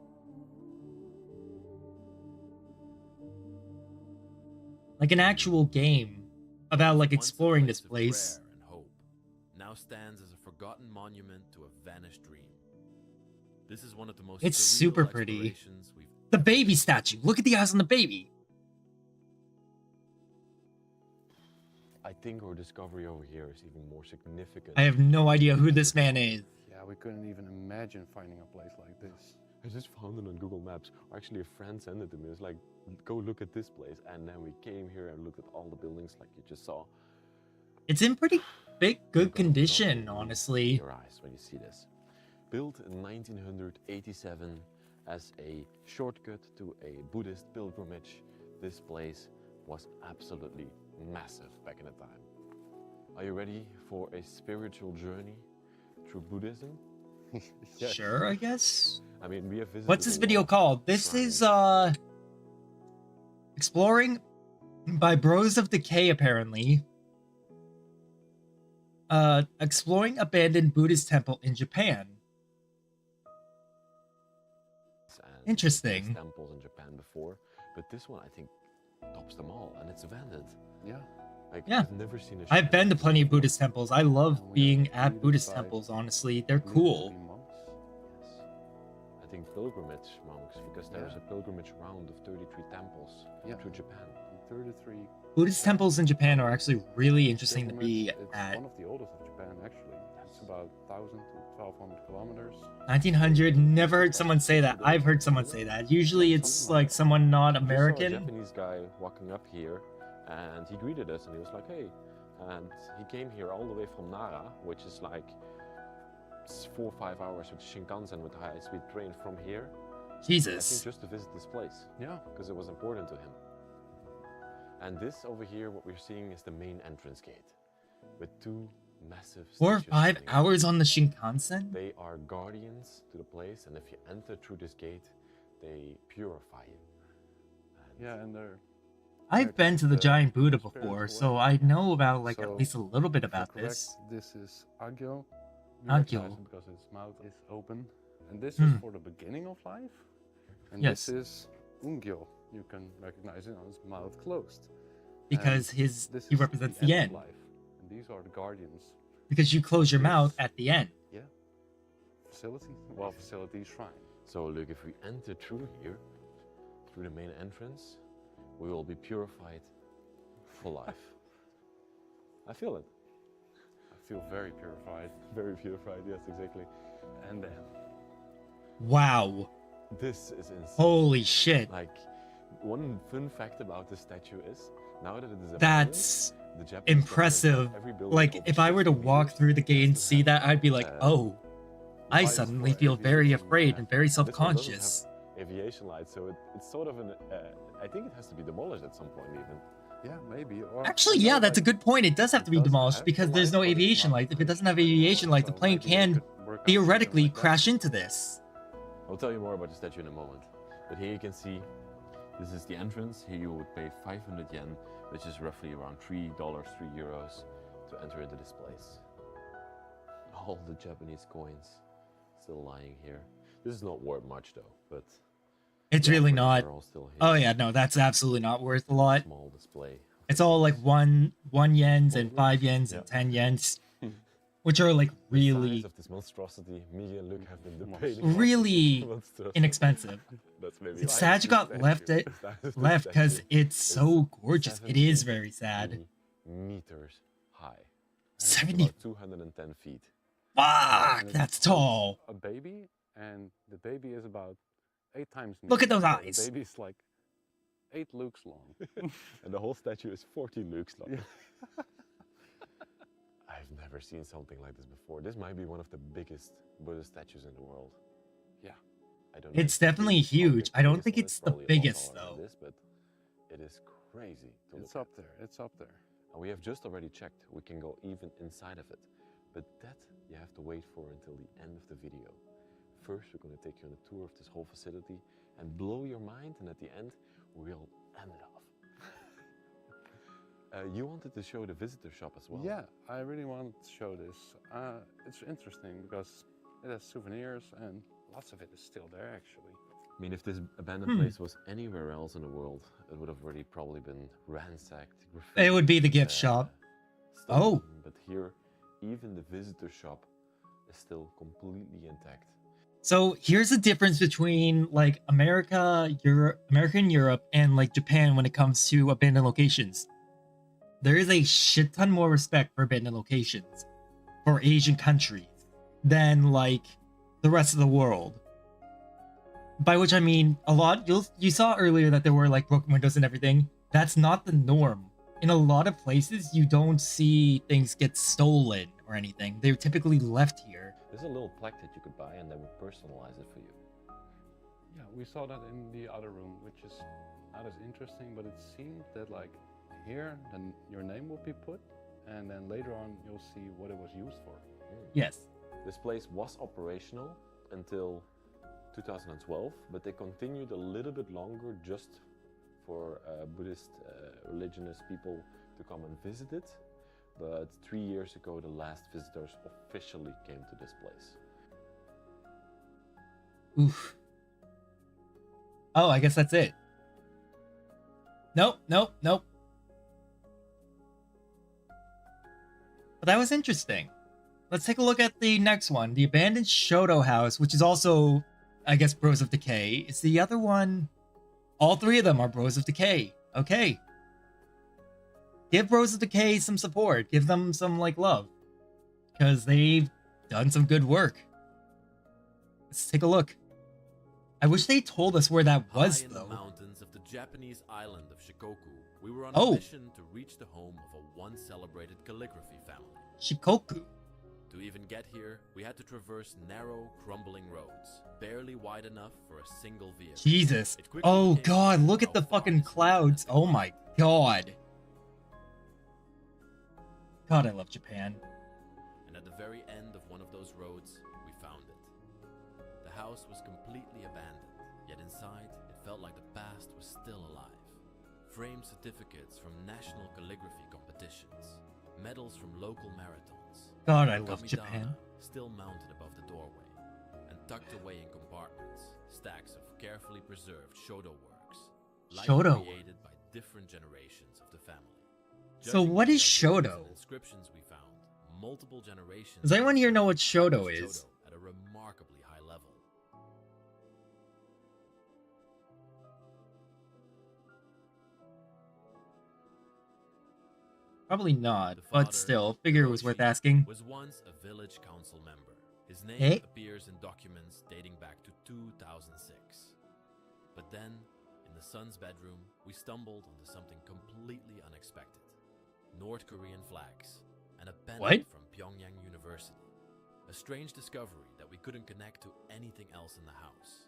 Like an actual game about like Once a exploring this of place. prayer and hope, now stands as a forgotten monument to a vanished dream. This is one of the most It's surreal super pretty. explorations we've The baby statue. Look at the eyes on the baby. I think our discovery over here is even more significant. I have no idea who this man is. Yeah, we couldn't even imagine finding a place like this. I just found it on Google Maps. Actually, a friend sent it to me. It's like, go look at this place. And then we came here and looked at all the buildings like you just saw. It's in pretty good You're condition, gonna honestly. your eyes when you see this. Built in 1987 as a shortcut to a Buddhist pilgrimage, this place was absolutely massive back in the time. Are you ready for a spiritual journey through Buddhism? Yes. Sure, I guess. I mean, we have visited. What's this a video lot called? of This is shrines. Exploring by Bros of Decay, apparently. Exploring abandoned Buddhist temple in Japan. and Interesting. Buddhist temples in Japan before, but this one I think tops them all, and it's abandoned. Yeah. Like, Yeah. I've never seen a I've been to shrine plenty of like this. Buddhist temples. I love We being have at Buddhist 25 temples, honestly. They're Need to cool. be monks. Yes. I think pilgrimage monks, because there's Yeah. a pilgrimage round of 33 temples Yeah. through Japan. 33 Buddhist temples in Japan are actually really interesting to be pilgrimage. It's at. one of the oldest of Japan, actually. It's about 1,000 to 1,200 kilometers. 1900, never heard someone say that. I've heard someone say that. Usually it's like someone not We saw a American. Japanese guy walking up here, and he greeted us, and he was like, "Hey," and he came here all the way from Nara, which is like 4 or 5 hours with Shinkansen with high-speed train from here. I think Jesus. just to visit this place. Yeah. Because it was important to him. And this over here, what we're seeing is the main entrance gate with 2 massive 4 or statues 5 standing there. hours on the Shinkansen? They are guardians to the place, and if you enter through this gate, they purify you. And Yeah, and they're I've been to the the giant Buddha spiritual before, way. so I know about like at So, least a little bit if I'm about correct, this. This is Agyo. You Agyo. recognize him because his mouth is open. And this Hmm. is for the beginning of life. And Yes. this is Ungyo. You can recognize it on his mouth closed. Because And his this he is represents the the end end. of life. And these are the guardians. Because you close your mouth at the end. Yeah. Facility? Well, facility shrine. so look, if we enter through here, through the main entrance, we will be purified for life. I feel it. I feel very purified. Very purified, yes, exactly. And then Wow. This is insane. Holy shit. Like, one fun fact about this statue is, now that it is abandoned, That's the Japanese government impressive. have every building Like, over if I were to 60 walk meters through the gate and has to see have, that, I'd be like, oh, I lights suddenly for feel very aviation afraid and and very This one doesn't have self-conscious. aviation lights, so it's sort of an. I think it has to be demolished at some point, even. yeah, maybe. Or Actually, I yeah, know, that's a like, good point. It does have to be It does demolished have because the there's no lights, but it's aviation not lights. If it doesn't have aviation lights, the so plane maybe we can could work out something theoretically like that. crash into this. I'll tell you more about the statue in a moment. But here you can see, this is the entrance. Here you would pay 500 yen, which is roughly around $3, €3, to enter into this place. All the Japanese coins still lying here. This is not worth much though, but It's the really offerings not. are all still here. Oh yeah, no, that's absolutely not worth a lot. Small display. It's all like one yens and 5 yens Yeah. and 10 yens, which are like The size really, of this monstrosity, me and Luke have been debating. really Monstrosity. inexpensive. That's maybe It's why sad it's you the got left statue. it The size of the left because statue it's is so gorgeous. It is very sad. 70 meters high. And it's 70. about 210 feet. Fuck, And that's it's tall. A baby, and the baby is about 8 times. Look me. at those So eyes. The baby's like 8 looks long. And the whole statue is 14 looks long. Yeah. I've never seen something like this before. This might be one of the biggest Buddha statues in the world. Yeah. I don't know It's if this definitely is probably huge. the I don't biggest think one. it's the probably a lot biggest, taller than though. This, but it is crazy to It's look up there. It's up there. at. And we have just already checked. We can go even inside of it. But that you have to wait for until the end of the video. First, we're going to take you on a tour of this whole facility and blow your mind. And at the end, we'll end it off. You wanted to show the visitor shop as well. Yeah, I really want to show this. It's interesting because it has souvenirs and lots of it is still there actually. I mean, if this abandoned place was anywhere else in the world, it would have already probably been ransacked. It would be the gift uh, shop. stolen. Oh. But here, even the visitor shop is still completely intact. So here's the difference between like America and Europe, and like Japan when it comes to abandoned locations. There is a shit ton more respect for abandoned locations for Asian countries than like the rest of the world. By which I mean a lot. You saw earlier that there were like broken windows and everything. That's not the norm. In a lot of places, you don't see things get stolen or anything. They're typically left here. There's a little plaque that you could buy and they would personalize it for you. Yeah, we saw that in the other room, which is not as interesting, but it seemed that like here, then your name will be put, and then later on you'll see what it was used for. Yes. This place was operational until 2012, but they continued a little bit longer just for Buddhist religionist people to come and visit it. But 3 years ago, the last visitors officially came to this place. Oof. Oh, I guess that's it. Nope. But that was interesting. Let's take a look at the next one. The abandoned Shoto house, which is also, I guess, Bros of Decay. It's the other one. All three of them are Bros of Decay. Okay. Give Bros of Decay some support. Give them some, like, love. Because they've done some good work. Let's take a look. I wish they told us where that was, High in though. the mountains of the Japanese island of Shikoku, we were on Oh. a mission to reach the home of a once celebrated calligraphy family. Shikoku. To even get here, we had to traverse narrow, crumbling roads, barely wide enough for a single vehicle. Jesus. It quickly Oh, became God. clear Look at how the far fucking this clouds. had Oh, been. my God. God, I love Japan. And at the very end of one of those roads, we found it. The house was completely abandoned, yet inside, it felt like the past was still alive. Framed certificates from national calligraphy competitions, medals from local marathons. God, I love Kamidana Japan. still mounted above the doorway, and tucked away in compartments, stacks of carefully preserved Shoto works, likely Shoto created by different generations of the family. So Judging what by is the drawings Shoto? and inscriptions we found, multiple generations. Does anyone here know what Shoto used is? Shoto at a remarkably high level. Probably not, The but father, still, figure it was worth Hiroshi, asking. was once a village council member. His name Eh? appears in documents dating back to 2006. But then, in the son's bedroom, we stumbled onto something completely unexpected. North Korean flags and a pendant What? from Pyongyang University. A strange discovery that we couldn't connect to anything else in the house.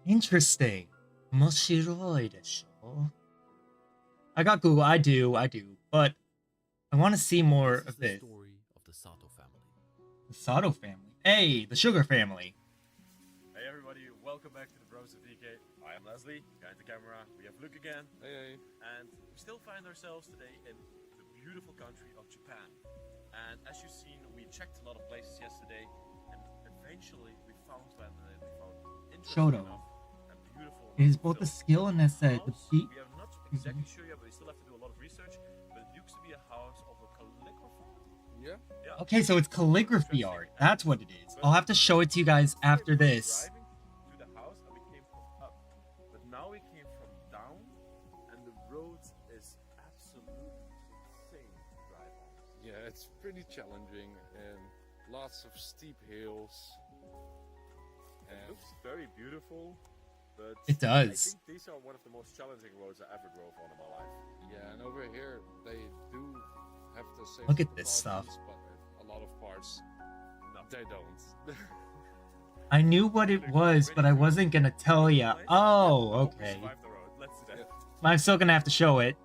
Interesting. 面白いでしょ? I got Google. I do. But I want to see more This is of the this. story of the Sato family. The Sato family. Hey, the Sugar family. Hey everybody, welcome back to the Bros of DK. I am Leslie, behind the camera. We have Luke again. Hey. And we still find ourselves today in the beautiful country of Japan. And as you've seen, we checked a lot of places yesterday, and eventually we found one that we found interesting Shoto. enough and beautiful It is enough to both the film. skill and aesthetic. The House, beat. we are not exactly sure yet, but we still have to do a lot of research. But it looks to be a house of a calligrapher. Yeah. Yeah. Okay, so it's calligraphy art. That's what it is. I'll have to show it to you guys after this. Driving to the house and we came from up, but now we came from down, and the road is absolutely insane to drive on. Yeah, it's pretty challenging and lots of steep hills. It And looks very beautiful, but It I does. think these are one of the most challenging roads I ever drove on in my life. yeah, and over here they do have the same Look at this stuff. but a lot of parts No. they don't. I knew what it was, but I wasn't gonna tell ya. Oh, okay. Survive the road. Let's do that. I'm still gonna have to show it.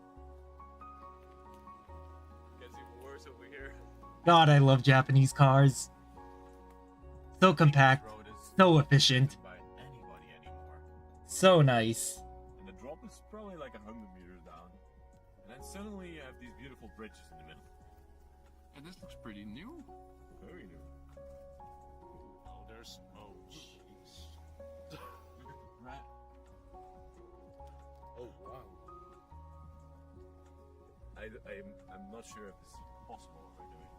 Gets even worse over here. God, I love Japanese cars. So compact, This road is so not efficient, by anybody anymore. so nice. And the drop is probably like 100 meters down. And then suddenly you have these beautiful bridges in the middle. And this looks pretty new. Very new. Oh, there's. Oh, jeez. Right. Oh, wow. I'm not sure if this is possible what we're doing.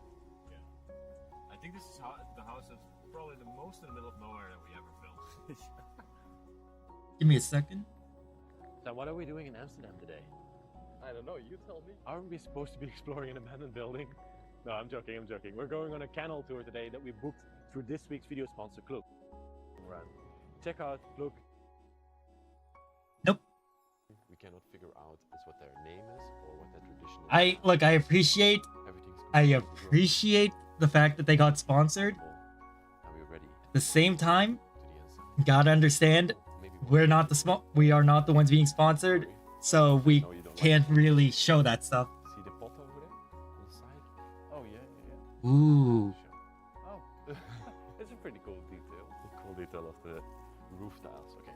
Yeah. I think this is the house that's probably the most in the middle of nowhere that we ever filmed. Give me a second. So what are we doing in Amsterdam today? I don't know, you tell me. Aren't we supposed to be exploring an abandoned building? No, I'm joking, I'm joking. We're going on a canal tour today that we booked through this week's video sponsor, Kluk. Check out Kluk. Nope. We cannot figure out is what their name is or what their tradition is. I appreciate the fact that they got sponsored. Are we ready? At the same time, gotta understand, we are not the ones being sponsored, so we can't really show that stuff. See the pot over there on the side? Oh yeah. Ooh. Oh, it's a pretty cool detail. The cool detail of the roof tiles. Okay.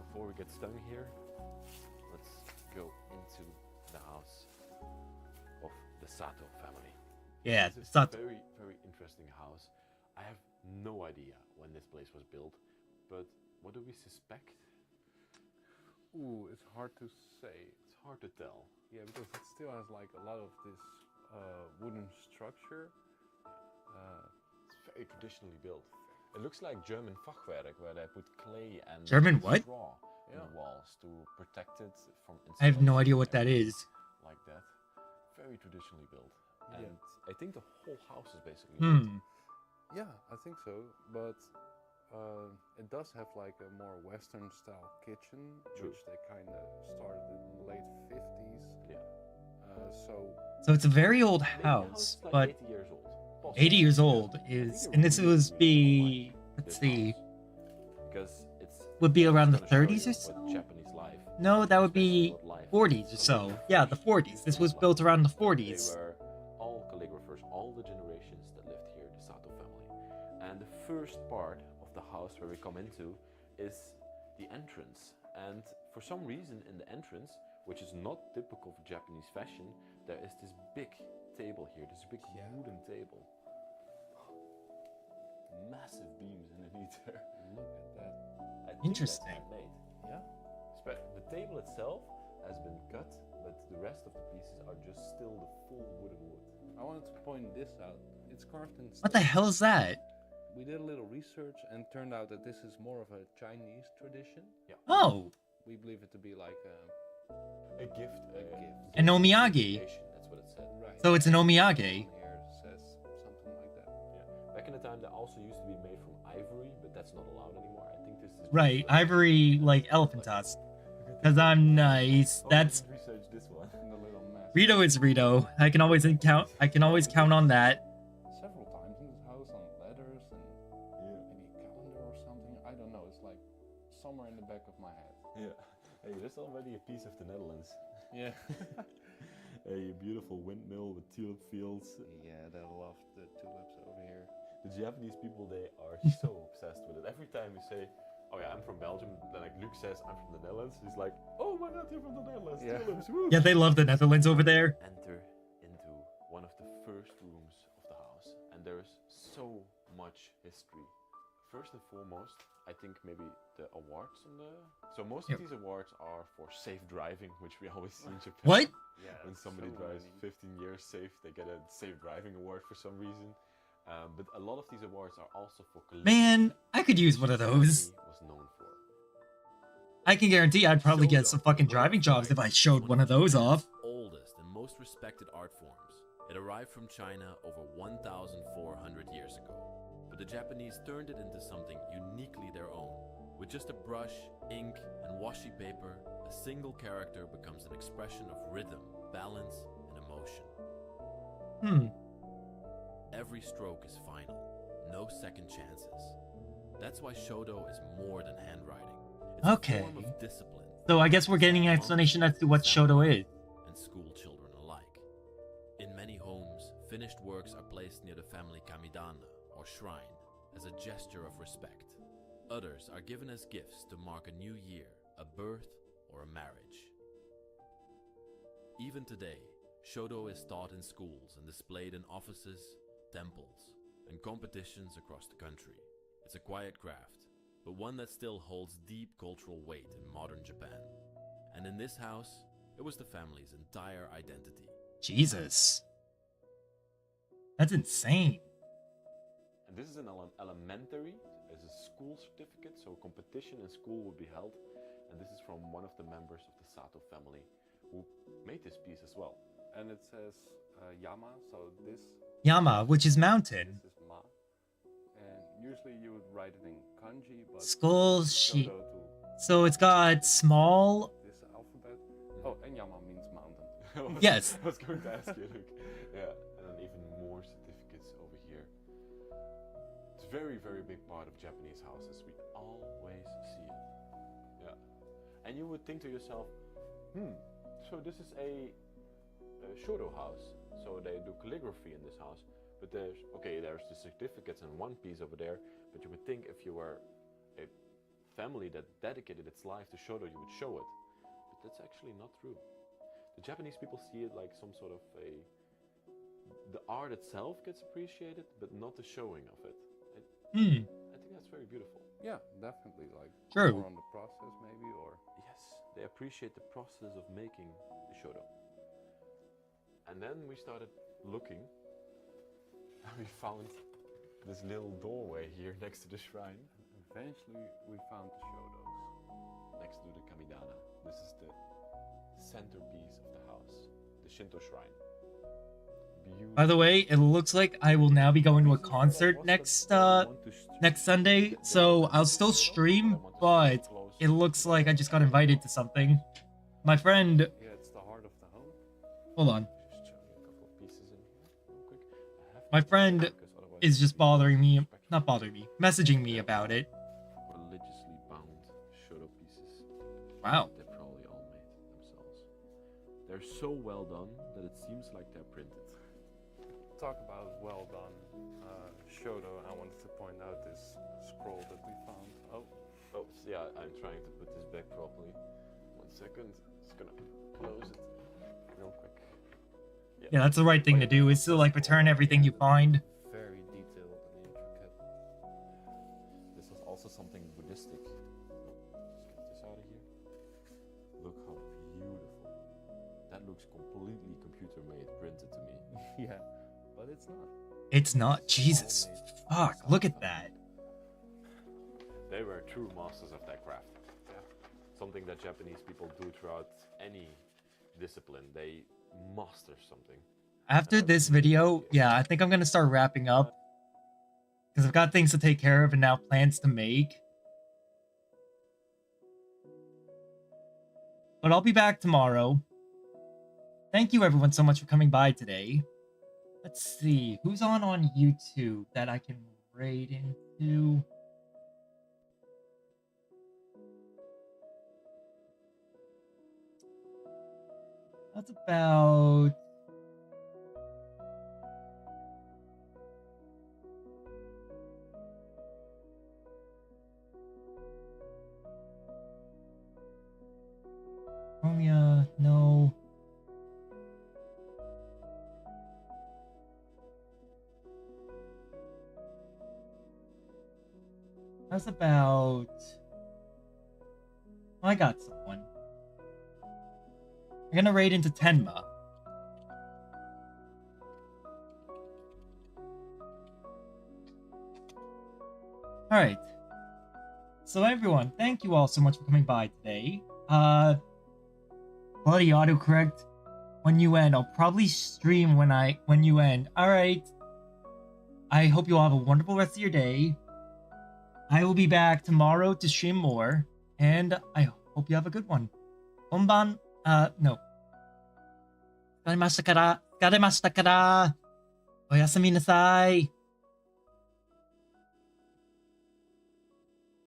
Before we get stung here, let's go into the house of the Sato family. Yeah, this is Sato. a very, very interesting house. I have no idea when this place was built, but what do we suspect? Ooh, it's hard to say. It's hard to tell. Yeah, because it still has like a lot of this wooden structure. It's very traditionally built. It looks like German Fachwerk, where they put clay and German what? straw in the walls to protect it from I have no idea what that insulation. is. Like that. Very traditionally built. Yeah. And I think the whole house is basically Hmm. Yeah, I think so. But it does have like a more Western style kitchen, True. which they kind of started in the late 50s. Yeah. So it's a very old Maybe the house, is like but 80 years old. Possibly. 80 years old is, and this was be, let's see, Because it's would be around the gonna show you 30s or what so? Japanese life, No, that would be what life 40s or so. Yeah, the 40s. This was built around the 40s. They were all calligraphers, all the generations that lived here, the Sato family. And the first part of the house where we come into is the entrance. And for some reason in the entrance, which is not typical for Japanese fashion, there is this big table here, this big wooden table. Massive beams underneath there. Look at that. I think Interesting. That's handmade. Yeah. The table itself has been cut, but the rest of the pieces are just still the full wooden wood. I wanted to point this out. It's carved in What the stone. hell is that? We did a little research and turned out that this is more of a Chinese tradition. Yeah. Oh, We believe it to be like A gift. a gift. an omiyage. That's what it said. Right. So it's an omiyage. Here says something like that. Yeah. Back in the time, they also used to be made from ivory, but that's not allowed anymore. I think this is Right, ivory like elephant tusk. Cause I'm nice. That's research this one. And the little mess. Rito is Rito. I can always count on that. Several times in this house on letters and maybe a calendar or something. I don't know. It's like somewhere in the back of my head. Yeah. Hey, there's already a piece of the Netherlands. Yeah. A beautiful windmill with tulip fields. Yeah, they love the tulips over here. The Japanese people, they are so obsessed with it. Every time we say, oh yeah, I'm from Belgium, then like Luke says, I'm from the Netherlands, he's like, oh my god, you're from the Netherlands, Yeah. tulips, woo! Yeah, they love the Netherlands over there. Enter into one of the first rooms of the house, and there is so much history. First and foremost, I think maybe the awards on the... So most of these awards are for safe driving, which we always see in Japan. What? Yeah, When somebody so drives many. 15 years safe, they get a safe driving award for some reason. But a lot of these awards are also for Man, I could use one of those. was known for. I can guarantee I'd probably get some fucking driving jobs if I showed one of those off. Oldest and most respected art forms. It arrived from China over 1,400 years ago. But the Japanese turned it into something uniquely their own. With just a brush, ink, and washi paper, a single character becomes an expression of rhythm, balance, and emotion. Hmm. Every stroke is final, no second chances. That's why Shodo is more than handwriting. It's Okay. a form of discipline. So I guess we're getting an explanation as to what Shoto is. And school children alike. In many homes, finished works are placed near the family kamidana, or shrine, as a gesture of respect. Others are given as gifts to mark a new year, a birth, or a marriage. Even today, Shodo is taught in schools and displayed in offices, temples, and competitions across the country. It's a quiet craft, but one that still holds deep cultural weight in modern Japan. And in this house, it was the family's entire identity. Jesus. That's insane. And this is an elementary, as a school certificate, so competition in school would be held. And this is from one of the members of the Sato family who made this piece as well. And it says Yama, so this Yama, which is mountain. this is Ma. And usually you would write it in kanji, but Skull Shodo shi. to So it's got small. this alphabet. Oh, and Yama means mountain. Yes. I was going to ask you, Luke. Yeah, and then even more certificates over here. It's a very, very big part of Japanese houses. We always see it. Yeah. And you would think to yourself, so this is a Shodo house. So they do calligraphy in this house. But there's the certificates and one piece over there. But you would think if you were a family that dedicated its life to Shodo, you would show it. But that's actually not true. The Japanese people see it like some sort of the art itself gets appreciated, but not the showing of it. I think that's very beautiful. Yeah, definitely. Like True. more on the process maybe, or Yes, they appreciate the process of making the Shodo. And then we started looking, and we found this little doorway here next to the shrine. eventually we found the Shodos. Next to the Kamidana. This is the centerpiece of the house, the Shinto shrine. By the way, it looks like I will now be going to a concert next Sunday, so I'll still stream, but it looks like I just got invited to something. My friend, Yeah, it's the heart of the home. hold on. Just show you a couple of pieces in here real quick. I have to My check friend because otherwise is just bothering me, respectful. not bothering me, messaging me about it. Religiously bound Shodo pieces. Wow. They're probably all made themselves. They're so well done that it seems like they're printed. Talk about well done Shodo. I wanted to point out this scroll that we found. Oh, yeah, I'm trying to put this back properly. 1 second. Just gonna close it real quick. Yeah, that's the right thing to do, is to like return everything you find. Very detailed and intricate. This was also something Buddhistic. Let's get this out of here. Look how beautiful. That looks completely computer made, printed to me. Yeah, but it's not. It's not. Jesus. Fuck, look at that. They were true masters of that craft. Yeah. Something that Japanese people do throughout any discipline. They master something. After this video, yeah, I think I'm gonna start wrapping up. Because I've got things to take care of and now plans to make. But I'll be back tomorrow. Thank you everyone so much for coming by today. Let's see, who's on YouTube that I can raid into? That's about... Romeo, no. That's about... I got someone. I'm gonna raid into Tenma. Alright. So everyone, thank you all so much for coming by today. Buddy autocorrect when you end. I'll probably stream when you end. Alright. I hope you all have a wonderful rest of your day. I will be back tomorrow to stream more, and I hope you have a good one. Konban, no. 疲れましたから、おやすみなさい。